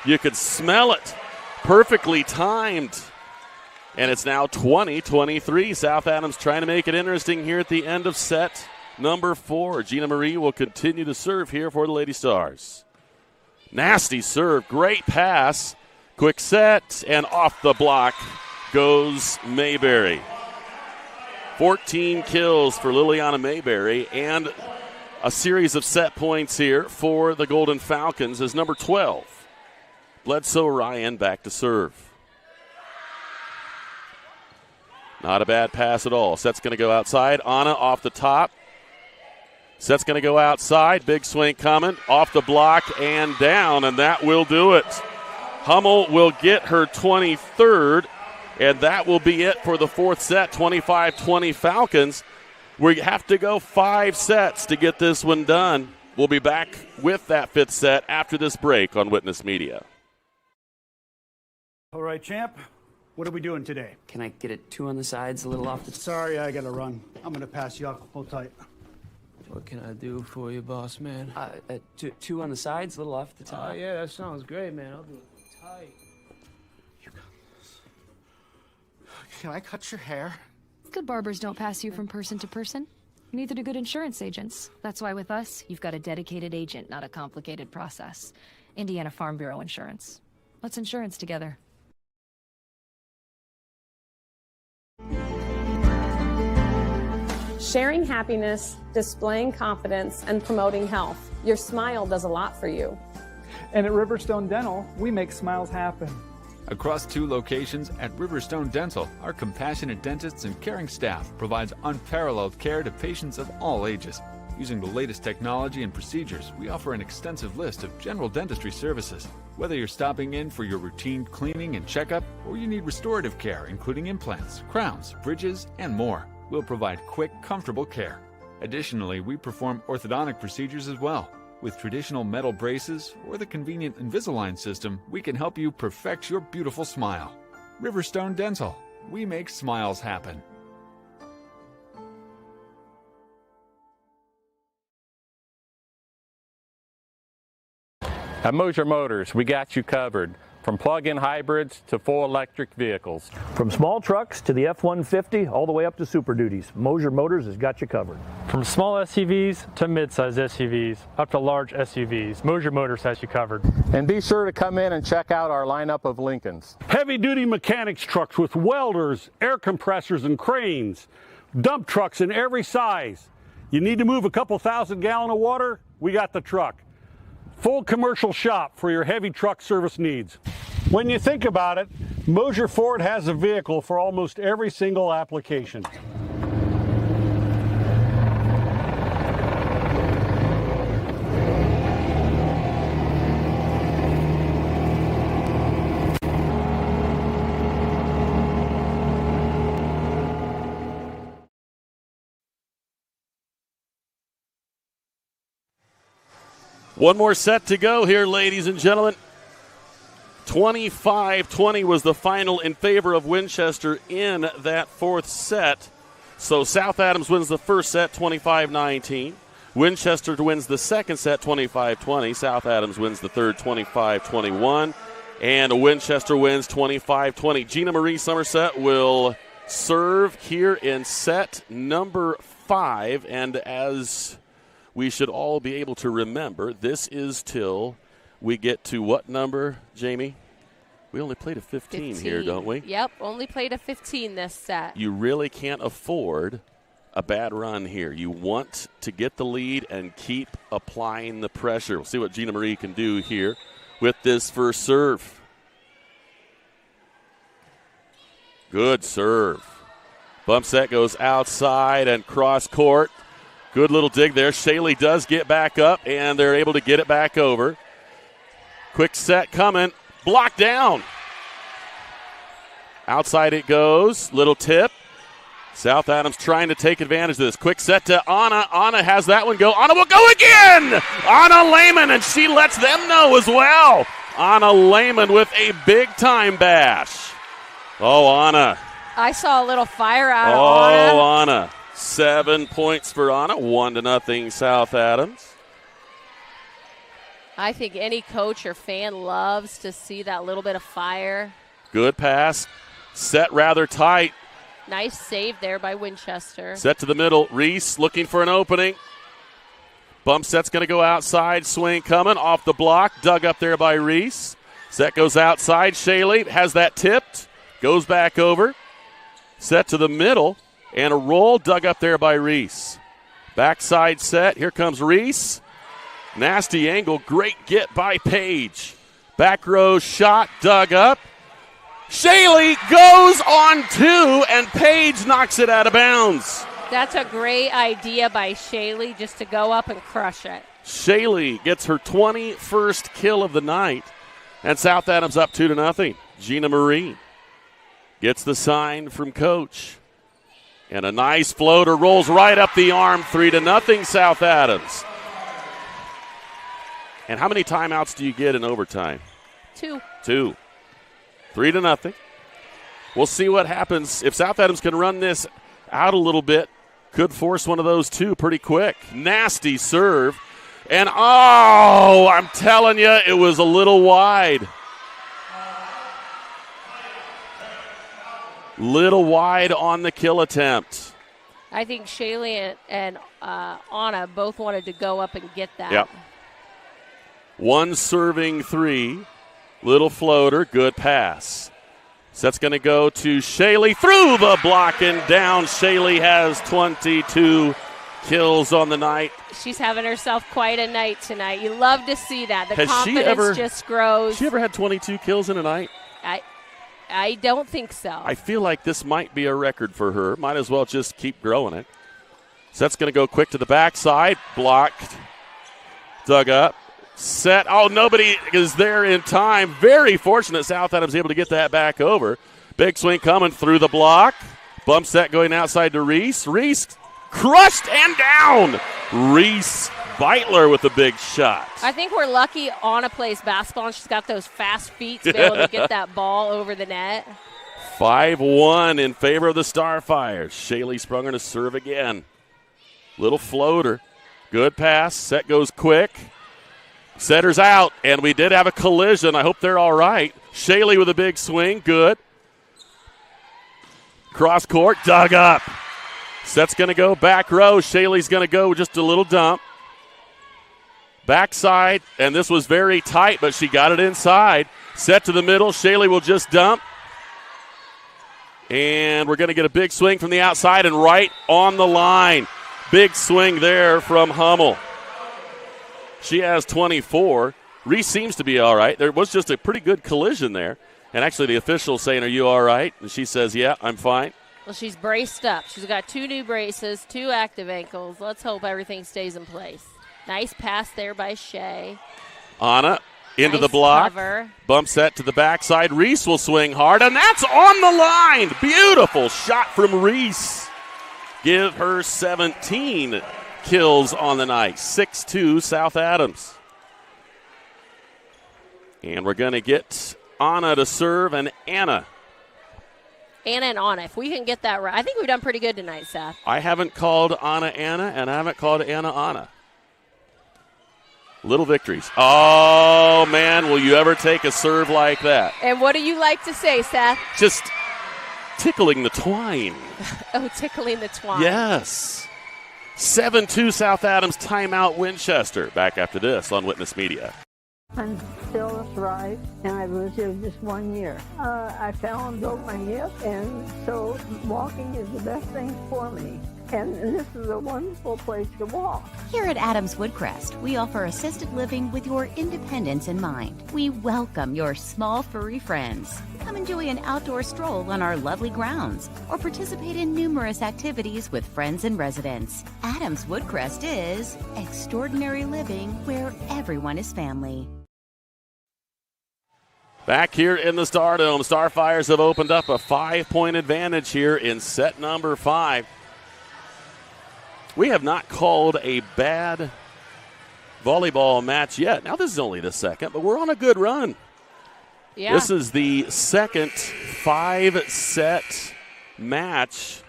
You could smell it. Perfectly timed. And it's now 20-23. South Adams trying to make it interesting here at the end of set number 4. Gina Marie will continue to serve here for the Lady Stars. Nasty serve. Great pass. Quick set, and off the block goes Mayberry. 14 kills for Liliana Mayberry, and a series of set points here for the Golden Falcons is number 12. Bledsoe Ryan back to serve. Not a bad pass at all. Set's going to go outside. Anna off the top. Set's going to go outside. Big swing coming. Off the block and down, and that will do it. Hummel will get her 23rd, and that will be it for the 4th set, 25-20 Falcons. We have to go 5 sets to get this one done. We'll be back with that 5th set after this break on Witness Media. All right, champ, what are we doing today? Can I get it 2 on the sides, a little off the... Sorry, I gotta run. I'm gonna pass you off. Hold tight. What can I do for you, boss man? 2 on the sides, a little off the top. Oh, yeah, that sounds great, man. I'll do it. Can I cut your hair? Good barbers don't pass you from person to person. Neither do good insurance agents. That's why with us, you've got a dedicated agent, not a complicated process. Indiana Farm Bureau Insurance. Let's insurance together. Sharing happiness, displaying confidence, and promoting health. Your smile does a lot for you. And at Riverstone Dental, we make smiles happen. Across 2 locations at Riverstone Dental, our compassionate dentists and caring staff provides unparalleled care to patients of all ages. Using the latest technology and procedures, we offer an extensive list of general dentistry services. Whether you're stopping in for your routine cleaning and checkup, or you need restorative care, including implants, crowns, bridges, and more, we'll provide quick, comfortable care. Additionally, we perform orthodontic procedures as well. With traditional metal braces or the convenient Invisalign system, we can help you perfect your beautiful smile. Riverstone Dental. We make smiles happen. At Moser Motors, we got you covered. From plug-in hybrids to full electric vehicles. From small trucks to the F-150, all the way up to Super Duties, Moser Motors has got you covered. From small SUVs to mid-size SUVs, up to large SUVs, Moser Motors has you covered. And be sure to come in and check out our lineup of Lincolns. Heavy-duty mechanics trucks with welders, air compressors, and cranes. Dump trucks in every size. You need to move a couple thousand gallons of water? We got the truck. Full commercial shop for your heavy truck service needs. When you think about it, Moser Ford has a vehicle for almost every single application. One more set to go here, ladies and gentlemen. 25-20 was the final in favor of Winchester in that fourth set. So South Adams wins the first set, 25-19. Winchester wins the second set, 25-20. South Adams wins the third, 25-21. And Winchester wins 25-20. Gina Marie Somerset will serve here in set number 5. And as we should all be able to remember, this is till we get to what number, Jamie? We only played a 15 here, don't we? Yep, only played a 15 this set. You really can't afford a bad run here. You want to get the lead and keep applying the pressure. We'll see what Gina Marie can do here with this first serve. Good serve. Bump set goes outside and cross court. Good little dig there. Shaley does get back up, and they're able to get it back over. Quick set coming. Blocked down. Outside it goes. Little tip. South Adams trying to take advantage of this. Quick set to Anna. Anna has that one go. Anna will go again. Anna Lehman, and she lets them know as well. Anna Lehman with a big-time bash. Oh, Anna. I saw a little fire out of Anna. Oh, Anna. 7 points for Anna. 1-0 South Adams. I think any coach or fan loves to see that little bit of fire. Good pass. Set rather tight. Nice save there by Winchester. Set to the middle. Reese looking for an opening. Bump set's going to go outside. Swing coming off the block. Dug up there by Reese. Set goes outside. Shaley has that tipped. Goes back over. Set to the middle. And a roll dug up there by Reese. Backside set. Here comes Reese. Nasty angle. Great get by Page. Back row shot dug up. Shaley goes on 2, and Page knocks it out of bounds. That's a great idea by Shaley, just to go up and crush it. Shaley gets her 21st kill of the night, and South Adams up 2-0. Gina Marie gets the sign from Coach. And a nice floater rolls right up the arm, 3-0 South Adams. And how many timeouts do you get in overtime? 2. 3-0. We'll see what happens. If South Adams can run this out a little bit, could force one of those two pretty quick. Nasty serve. And, oh, I'm telling you, it was a little wide. Little wide on the kill attempt. I think Shaley and Anna both wanted to go up and get that. Yep. One serving 3. Little floater. Good pass. Set's going to go to Shaley through the block and down. Shaley has 22 kills on the night. She's having herself quite a night tonight. You love to see that. The confidence just grows. Has she ever had 22 kills in a night? I don't think so. I feel like this might be a record for her. Might as well just keep growing it. Set's going to go quick to the backside. Blocked. Dug up. Set. Oh, nobody is there in time. Very fortunate South Adams able to get that back over. Big swing coming through the block. Bump set going outside to Reese. Reese crushed and down. Reese Beitler with a big shot. I think we're lucky Anna plays basketball and she's got those fast feet to be able to get that ball over the net. 5-1 in favor of the Starfires. Shaylee Sprunger to serve again. Little floater. Good pass. Set goes quick. Setter's out, and we did have a collision. I hope they're all right. Shaylee with a big swing. Good. Cross court. Dug up. Set's going to go back row. Shaylee's going to go just a little dump. Backside, and this was very tight, but she got it inside. Set to the middle. Shaylee will just dump. And we're going to get a big swing from the outside and right on the line. Big swing there from Hummel. She has 24. Reese seems to be all right. There was just a pretty good collision there. And actually the official saying, "Are you all right?" And she says, "Yeah, I'm fine." Well, she's braced up. She's got 2 new braces, 2 active ankles. Let's hope everything stays in place. Nice pass there by Shay. Anna into Nice the block. cover. Bump set to the backside. Reese will swing hard, and that's on the line. Beautiful shot from Reese. Give her 17 kills on the night. 6-2 South Adams. And we're going to get Anna to serve and Anna. Anna and Anna. If we can get that right. I think we've done pretty good tonight, Seth. I haven't called Anna, and I haven't called Anna. Little victories. Oh, man, will you ever take a serve like that? And what do you like to say, Seth? Just tickling the twine. Oh, tickling the twine. Yes. 7-2 South Adams, timeout Winchester. Back after this on Witness Media. I'm still a thrive, and I've lived here just 1 year. I fell and broke my hip, and so walking is the best thing for me. And this is a wonderful place to walk. Here at Adams Woodcrest, we offer assisted living with your independence in mind. We welcome your small furry friends. Come enjoy an outdoor stroll on our lovely grounds or participate in numerous activities with friends and residents. Adams Woodcrest is extraordinary living where everyone is family. Back here in the Stardome, Starfires have opened up a 5-point advantage here in set number 5. We have not called a bad volleyball match yet. Now, this is only the second, but we're on a good run. Yeah. This is the second 5-set match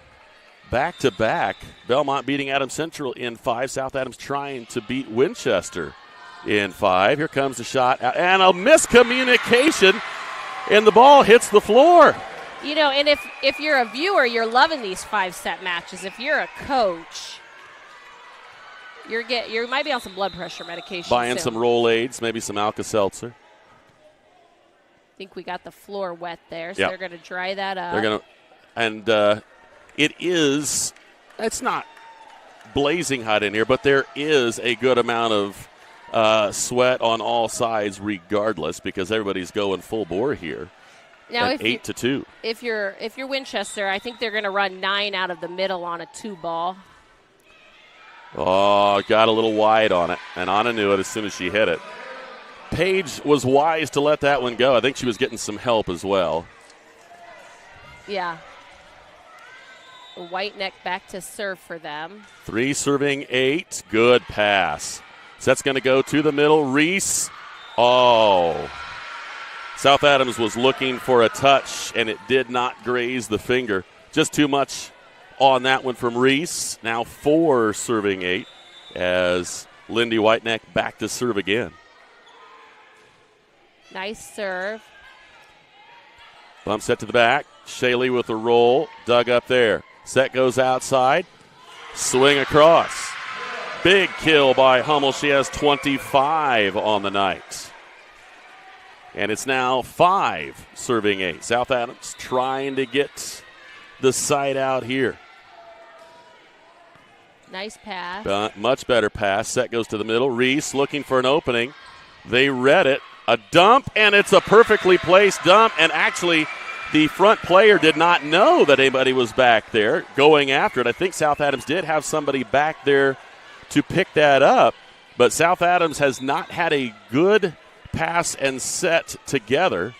back-to-back. Belmont beating Adams Central in 5. South Adams trying to beat Winchester in 5. Here comes the shot, and a miscommunication, and the ball hits the floor. You know, and if you're a viewer, you're loving these 5-set matches. If you're a coach, you might be on some blood pressure medication. Buying soon. some Rolaids, maybe some Alka-Seltzer. I think we got the floor wet there, so Yep. they're going to dry that up. They're going to, and it's not blazing hot in here, but there is a good amount of sweat on all sides regardless, because everybody's going full bore here. Now, at 8-2. If you're Winchester, I think they're going to run 9 out of the middle on a 2 ball. Oh, got a little wide on it, and Anna knew it as soon as she hit it. Paige was wise to let that one go. I think she was getting some help as well. Yeah. White neck back to serve for them. 3 serving 8. Good pass. Set's going to go to the middle. Reese. Oh. South Adams was looking for a touch, and it did not graze the finger. Just too much on that one from Reese. Now 4 serving 8 as Lindy Whiteneck back to serve again. Nice serve. Bump set to the back. Shaylee with a roll. Dug up there. Set goes outside. Swing across. Big kill by Hummel. She has 25 on the night. And it's now 5 serving 8. South Adams trying to get the side out here. Nice pass. Much better pass. Set goes to the middle. Reese looking for an opening. They read it. A dump, and it's a perfectly placed dump. And actually, the front player did not know that anybody was back there going after it. I think South Adams did have somebody back there to pick that up. But South Adams has not had a good pass and set together.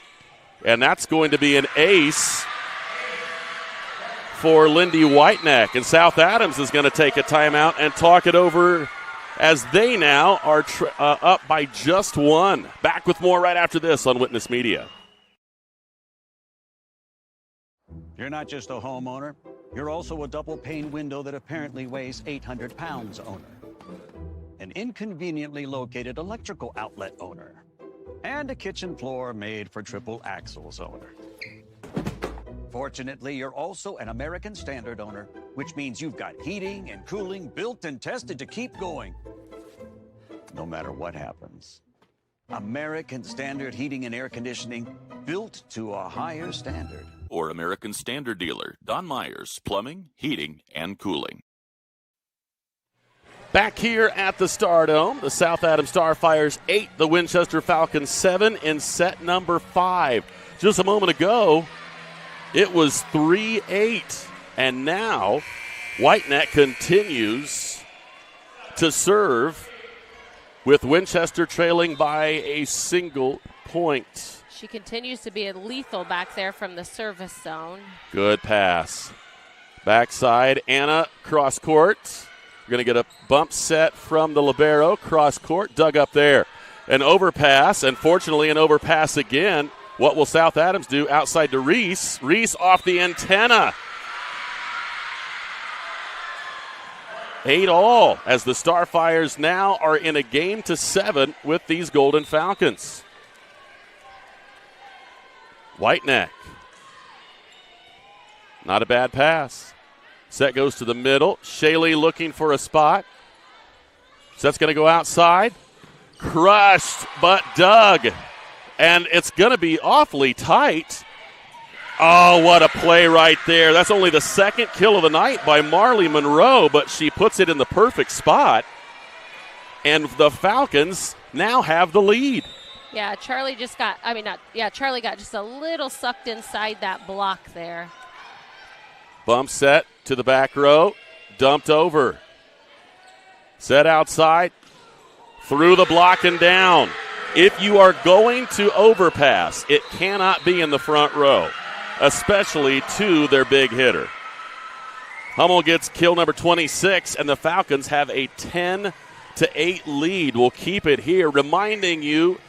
And that's going to be an ace for Lindy Whiteneck. And South Adams is going to take a timeout and talk it over as they now are up by just one. Back with more right after this on Witness Media. You're not just a homeowner. You're also a double-pane window that apparently weighs 800 pounds owner. An inconveniently located electrical outlet owner. And a kitchen floor made for triple axles owner. Fortunately, you're also an American Standard owner, which means you've got heating and cooling built and tested to keep going, no matter what happens. American Standard Heating and Air Conditioning, built to a higher standard. Or American Standard dealer, Don Myers, Plumbing, Heating, and Cooling. Back here at the Stardome, the South Adams Starfires 8, the Winchester Falcons 7 in set number 5. Just a moment ago, it was 3-8, and now Whiteneck continues to serve with Winchester trailing by a single point. She continues to be lethal back there from the service zone. Good pass. Backside, Anna, cross court. We're going to get a bump set from the libero, cross court, dug up there. An overpass, and fortunately an overpass again. What will South Adams do outside to Reese? Reese off the antenna. 8-all as the Starfires now are in a game to 7 with these Golden Falcons. Whiteneck. Not a bad pass. Set goes to the middle. Shaley looking for a spot. Set's going to go outside. Crushed, but dug. And it's going to be awfully tight. Oh, what a play right there. That's only the second kill of the night by Marley Monroe, but she puts it in the perfect spot. And the Falcons now have the lead. Yeah, Charlie got just a little sucked inside that block there. Bump set to the back row, dumped over. Set outside, through the block and down. If you are going to overpass, it cannot be in the front row, especially to their big hitter. Hummel gets kill number 26, and the Falcons have a 10-8 lead. We'll keep it here, reminding you,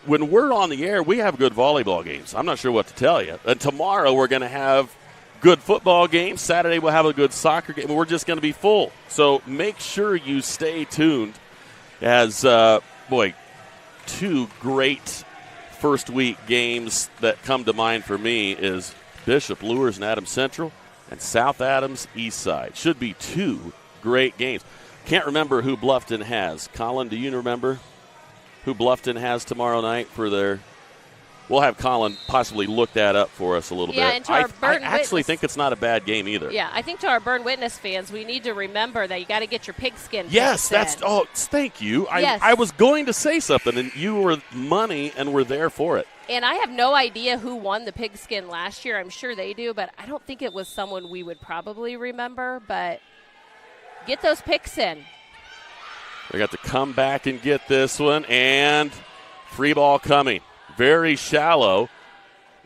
when we're on the air, we have good volleyball games. I'm not sure what to tell you. And tomorrow we're going to have good football games. Saturday we'll have a good soccer game. We're just going to be full. So make sure you stay tuned as, two great first week games that come to mind for me is Bishop Lures and Adams Central and South Adams Eastside. Should be two great games. Can't remember who Bluffton has. Colin, do you remember who Bluffton has tomorrow night for their... We'll have Colin possibly look that up for us a little bit. And to our I actually think it's not a bad game either. Yeah, I think to our Berne Witness fans, we need to remember that you got to get your pigskin. Yes, thank you. Yes. I was going to say something, and you were money and were there for it. And I have no idea who won the pigskin last year. I'm sure they do, but I don't think it was someone we would probably remember. But get those picks in. We got to come back and get this one, and free ball coming. Very shallow,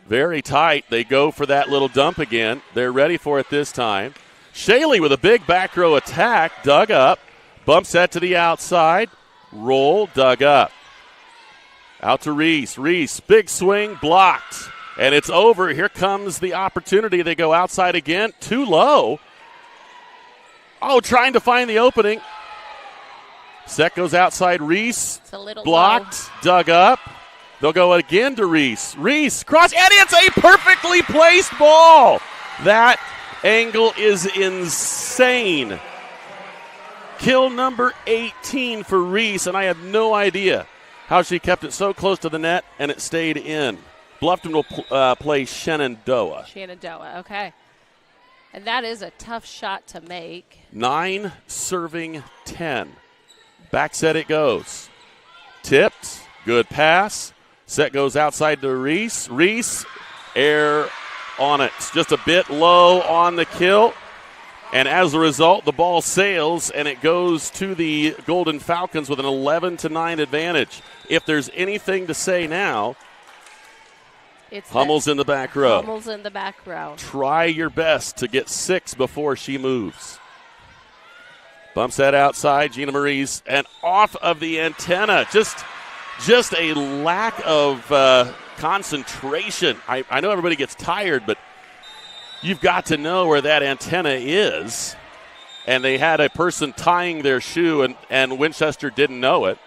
very tight. They go for that little dump again. They're ready for it this time. Shaley with a big back row attack, dug up, bump set to the outside, roll, dug up. Out to Reese. Reese, big swing, blocked, and it's over. Here comes the opportunity. They go outside again, too low. Oh, trying to find the opening. Set goes outside. Reese, blocked, dug up. They'll go again to Reese. Reese, cross, and it's a perfectly placed ball. That angle is insane. Kill number 18 for Reese, and I have no idea how she kept it so close to the net and it stayed in. Bluffton will play Shenandoah. Shenandoah, okay. And that is a tough shot to make. 9 serving 10. Back set it goes. Tipped, good pass. Set goes outside to Reese. Reese, air on it. Just a bit low on the kill. And as a result, the ball sails, and it goes to the Golden Falcons with an 11-9 advantage. If there's anything to say now, it's Hummel's in the back row. Hummel's in the back row. Try your best to get 6 before she moves. Bumps that outside, Gina Maurice, and off of the antenna. Just a lack of concentration. I know everybody gets tired, but you've got to know where that antenna is. And they had a person tying their shoe, and Winchester didn't know it.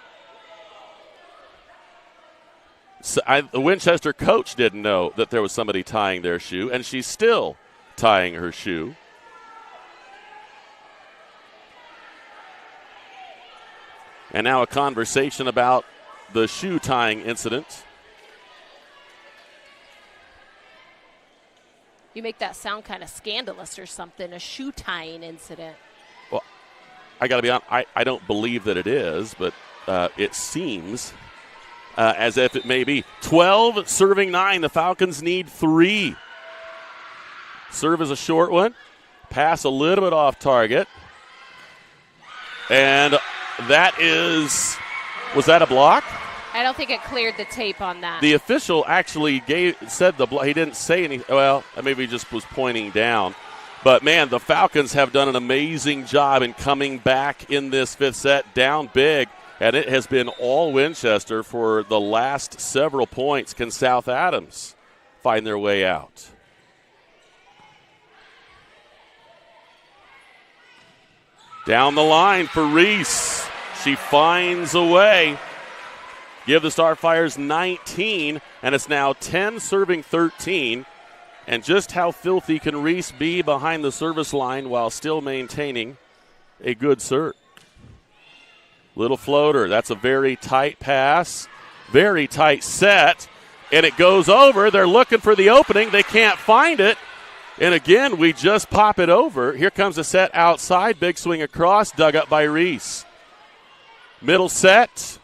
So the Winchester coach didn't know that there was somebody tying their shoe, and she's still tying her shoe. And now a conversation about the shoe tying incident. You make that sound kind of scandalous or something, a shoe tying incident. Well, I got to be honest, I don't believe that it is, but it seems as if it may be. 12 serving 9. The Falcons need 3. Serve is a short one. Pass a little bit off target. And that was that a block? I don't think it cleared the tape on that. The official actually said the block. He didn't say anything. Well, maybe he just was pointing down. But, man, the Falcons have done an amazing job in coming back in this 5th set down big. And it has been all Winchester for the last several points. Can South Adams find their way out? Down the line for Reese. She finds a way. Give the Starfires 19, and it's now 10 serving 13. And just how filthy can Reese be behind the service line while still maintaining a good serve? Little floater. That's a very tight pass, very tight set, and it goes over. They're looking for the opening. They can't find it. And again, we just pop it over. Here comes a set outside. Big swing across, dug up by Reese. Middle set.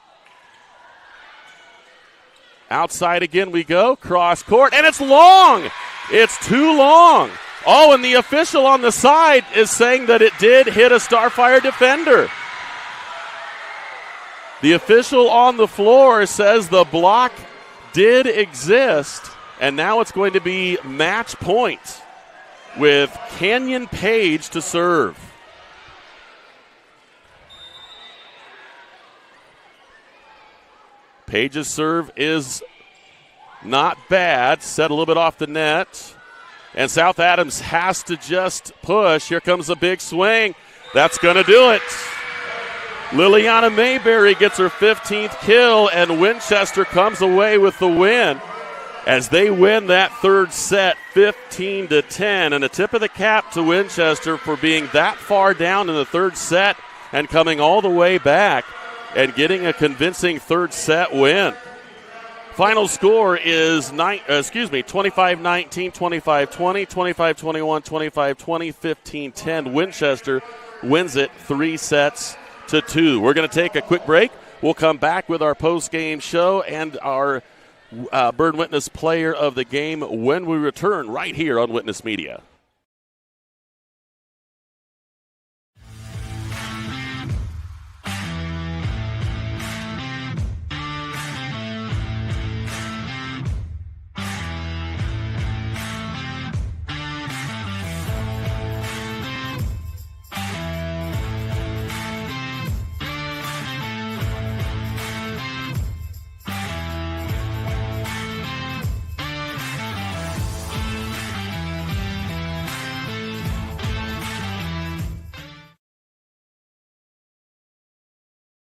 Outside again we go. Cross court, and it's long. It's too long. Oh, and the official on the side is saying that it did hit a Starfire defender. The official on the floor says the block did exist, and now it's going to be match point with Canyon Page to serve. Page's serve is not bad, set a little bit off the net, and South Adams has to just push. Here comes a big swing. That's going to do it. Liliana Mayberry gets her 15th kill, and Winchester comes away with the win as they win that 3rd set 15-10. And a tip of the cap to Winchester for being that far down in the 3rd set and coming all the way back and getting a convincing 3rd set win. Final score is 25-19, 25-20, 25-21, 25-20, 15-10. Winchester wins it 3-2. We're going to take a quick break. We'll come back with our post-game show and our Berne Witness Player of the Game when we return right here on Witness Media.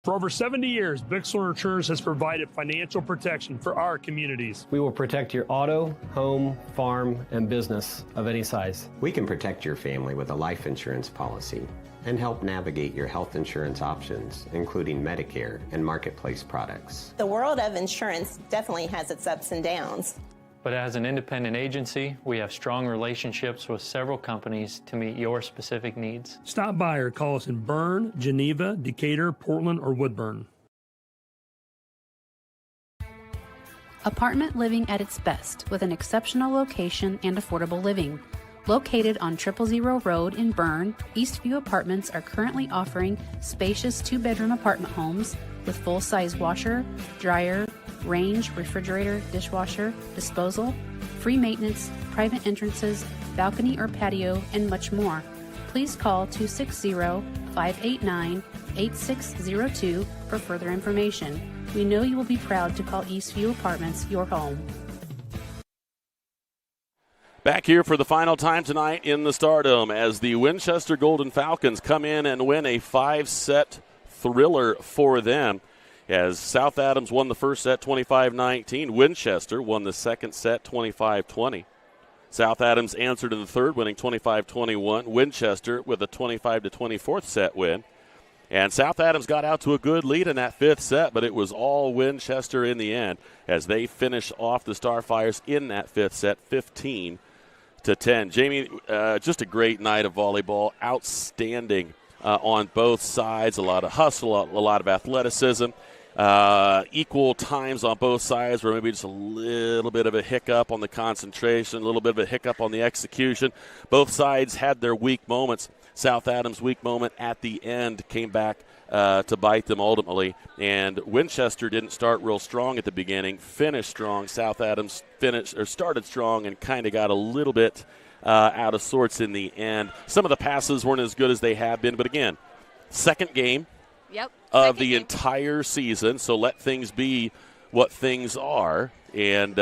For over 70 years, Bixler Insurance has provided financial protection for our communities. We will protect your auto, home, farm, and business of any size. We can protect your family with a life insurance policy and help navigate your health insurance options, including Medicare and marketplace products. The world of insurance definitely has its ups and downs. But as an independent agency, we have strong relationships with several companies to meet your specific needs. Stop by or call us in Berne, Geneva, Decatur, Portland, or Woodburn. Apartment living at its best with an exceptional location and affordable living. Located on 000 Road in Berne, Eastview Apartments are currently offering spacious 2-bedroom apartment homes with full-size washer, dryer, range, refrigerator, dishwasher, disposal, free maintenance, private entrances, balcony or patio, and much more. Please call 260-589-8602 for further information. We know you will be proud to call Eastview Apartments your home. Back here for the final time tonight in the Stardome as the Winchester Golden Falcons come in and win a 5-set thriller for them. As South Adams won the first set 25-19, Winchester won the second set 25-20. South Adams answered in the third, winning 25-21. Winchester with a 25-24 set win. And South Adams got out to a good lead in that fifth set, but it was all Winchester in the end as they finish off the Starfires in that fifth set, 15-10. Jamie, just a great night of volleyball, outstanding on both sides, a lot of hustle, a lot of athleticism. Equal times on both sides where maybe just a little bit of a hiccup on the concentration, a little bit of a hiccup on the execution. Both sides had their weak moments. South Adams' weak moment at the end came back to bite them ultimately. And Winchester didn't start real strong at the beginning, finished strong. South Adams started strong and kind of got a little bit out of sorts in the end. Some of the passes weren't as good as they have been, but again, second game of the entire season, so let things be what things are. And,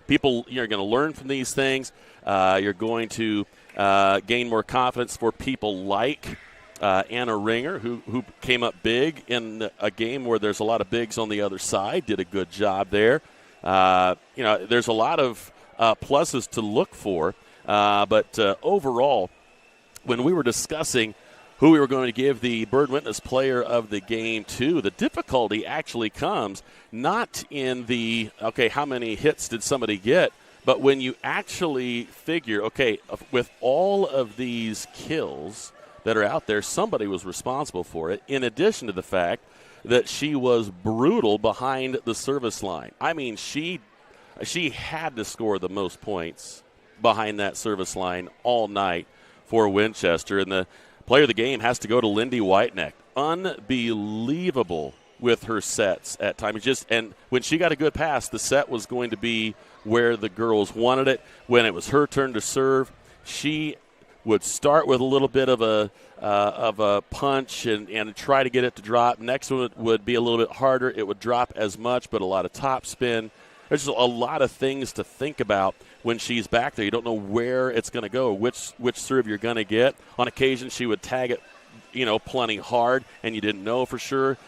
people, you're going to learn from these things. You're going to gain more confidence for people like Anna Ringer, who came up big in a game where there's a lot of bigs on the other side, did a good job there. There's a lot of pluses to look for. But overall, when we were discussing who we were going to give the Bird Witness Player of the Game to, the difficulty actually comes not in the, how many hits did somebody get, but when you actually figure, with all of these kills that are out there, somebody was responsible for it, in addition to the fact that she was brutal behind the service line. I mean, she had to score the most points behind that service line all night for Winchester, and the player of the game has to go to Lindy Whiteneck. Unbelievable with her sets at times. And when she got a good pass, the set was going to be where the girls wanted it. When it was her turn to serve, she would start with a little bit of a punch and try to get it to drop. Next one would be a little bit harder. It would drop as much, but a lot of top spin. There's just a lot of things to think about when she's back there. You don't know where it's going to go, which serve you're going to get. On occasion, she would tag it, plenty hard, and you didn't know for sure.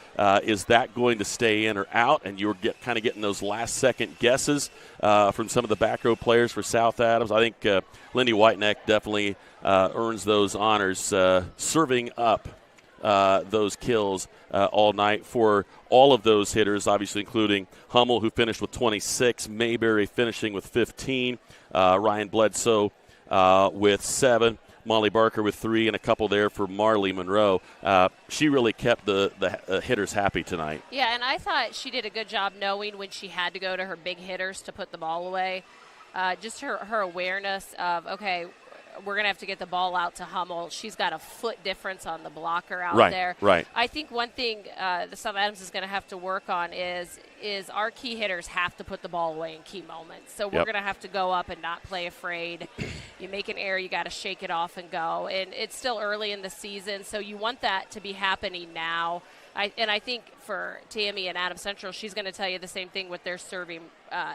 Is that going to stay in or out? And you were getting those last-second guesses from some of the back row players for South Adams. I think Lindy Whiteneck definitely earns those honors, serving up those kills all night for all of those hitters, obviously including Hummel, who finished with 26, Mayberry finishing with 15, Ryan Bledsoe with 7, Molly Barker with 3, and a couple there for Marley Monroe. She really kept the hitters happy tonight. Yeah, and I thought she did a good job knowing when she had to go to her big hitters to put the ball away. Just her awareness of, we're going to have to get the ball out to Hummel. She's got a foot difference on the blocker out there. Right. I think one thing the South Adams is going to have to work on is our key hitters have to put the ball away in key moments. So we're going to have to go up and not play afraid. You make an error, you got to shake it off and go. And it's still early in the season, so you want that to be happening now. I think for Tammy and Adams Central, she's going to tell you the same thing with their serving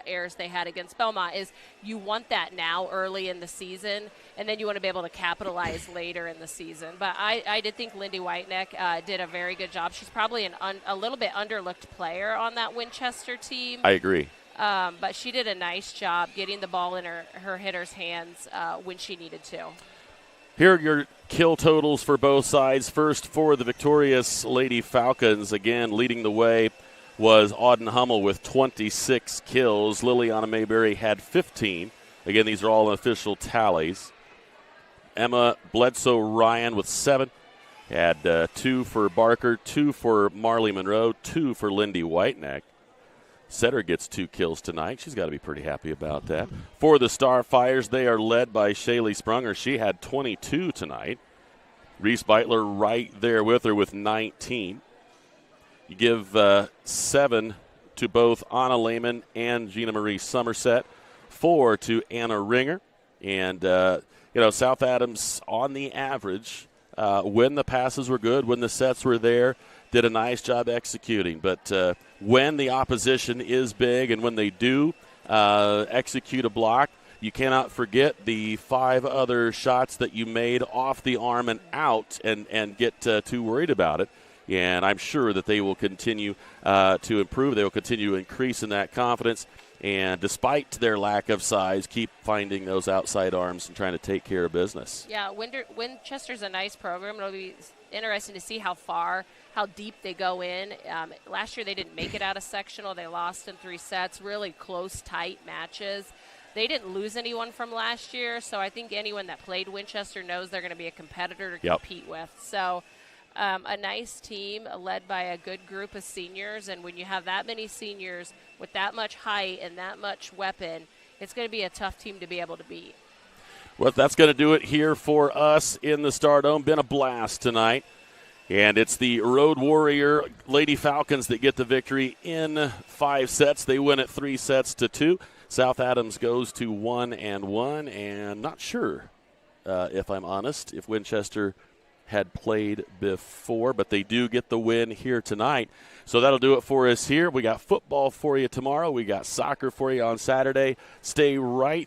errors they had against Belmont, is you want that now early in the season, and then you want to be able to capitalize later in the season. But I did think Lindy Whiteneck did a very good job. She's probably a little bit underlooked player on that Winchester team. I agree. But she did a nice job getting the ball in her hitter's hands when she needed to. Here are your kill totals for both sides. First, for the victorious Lady Falcons, again, leading the way was Auden Hummel with 26 kills. Liliana Mayberry had 15. Again, these are all official tallies. Emma Bledsoe Ryan with 7. Had 2 for Barker, 2 for Marley Monroe, 2 for Lindy Whiteneck. Setter gets 2 kills tonight. She's got to be pretty happy about that. For the Starfires, they are led by Shaylee Sprunger. She had 22 tonight. Reese Beitler right there with her with 19. You give 7 to both Anna Lehman and Gina Marie Somerset. 4 to Anna Ringer. And South Adams, on the average, when the passes were good, when the sets were there, did a nice job executing. But when the opposition is big and when they do execute a block, you cannot forget the 5 other shots that you made off the arm and out and get too worried about it. And I'm sure that they will continue to improve. They will continue to increase in that confidence. And despite their lack of size, keep finding those outside arms and trying to take care of business. Yeah, Winchester's a nice program. It'll be interesting to see how deep they go in. Last year they didn't make it out of sectional. They lost in 3 sets, really close, tight matches. They didn't lose anyone from last year, so I think anyone that played Winchester knows they're going to be a competitor to compete with. So a nice team led by a good group of seniors, and when you have that many seniors with that much height and that much weapon, it's going to be a tough team to be able to beat. Well, that's going to do it here for us in the Stardome. Been a blast tonight. And it's the Road Warrior Lady Falcons that get the victory in 5 sets. They win it 3-2. South Adams goes to 1-1, and not sure, if I'm honest, if Winchester had played before, but they do get the win here tonight. So that'll do it for us here. We got football for you tomorrow. We got soccer for you on Saturday. Stay right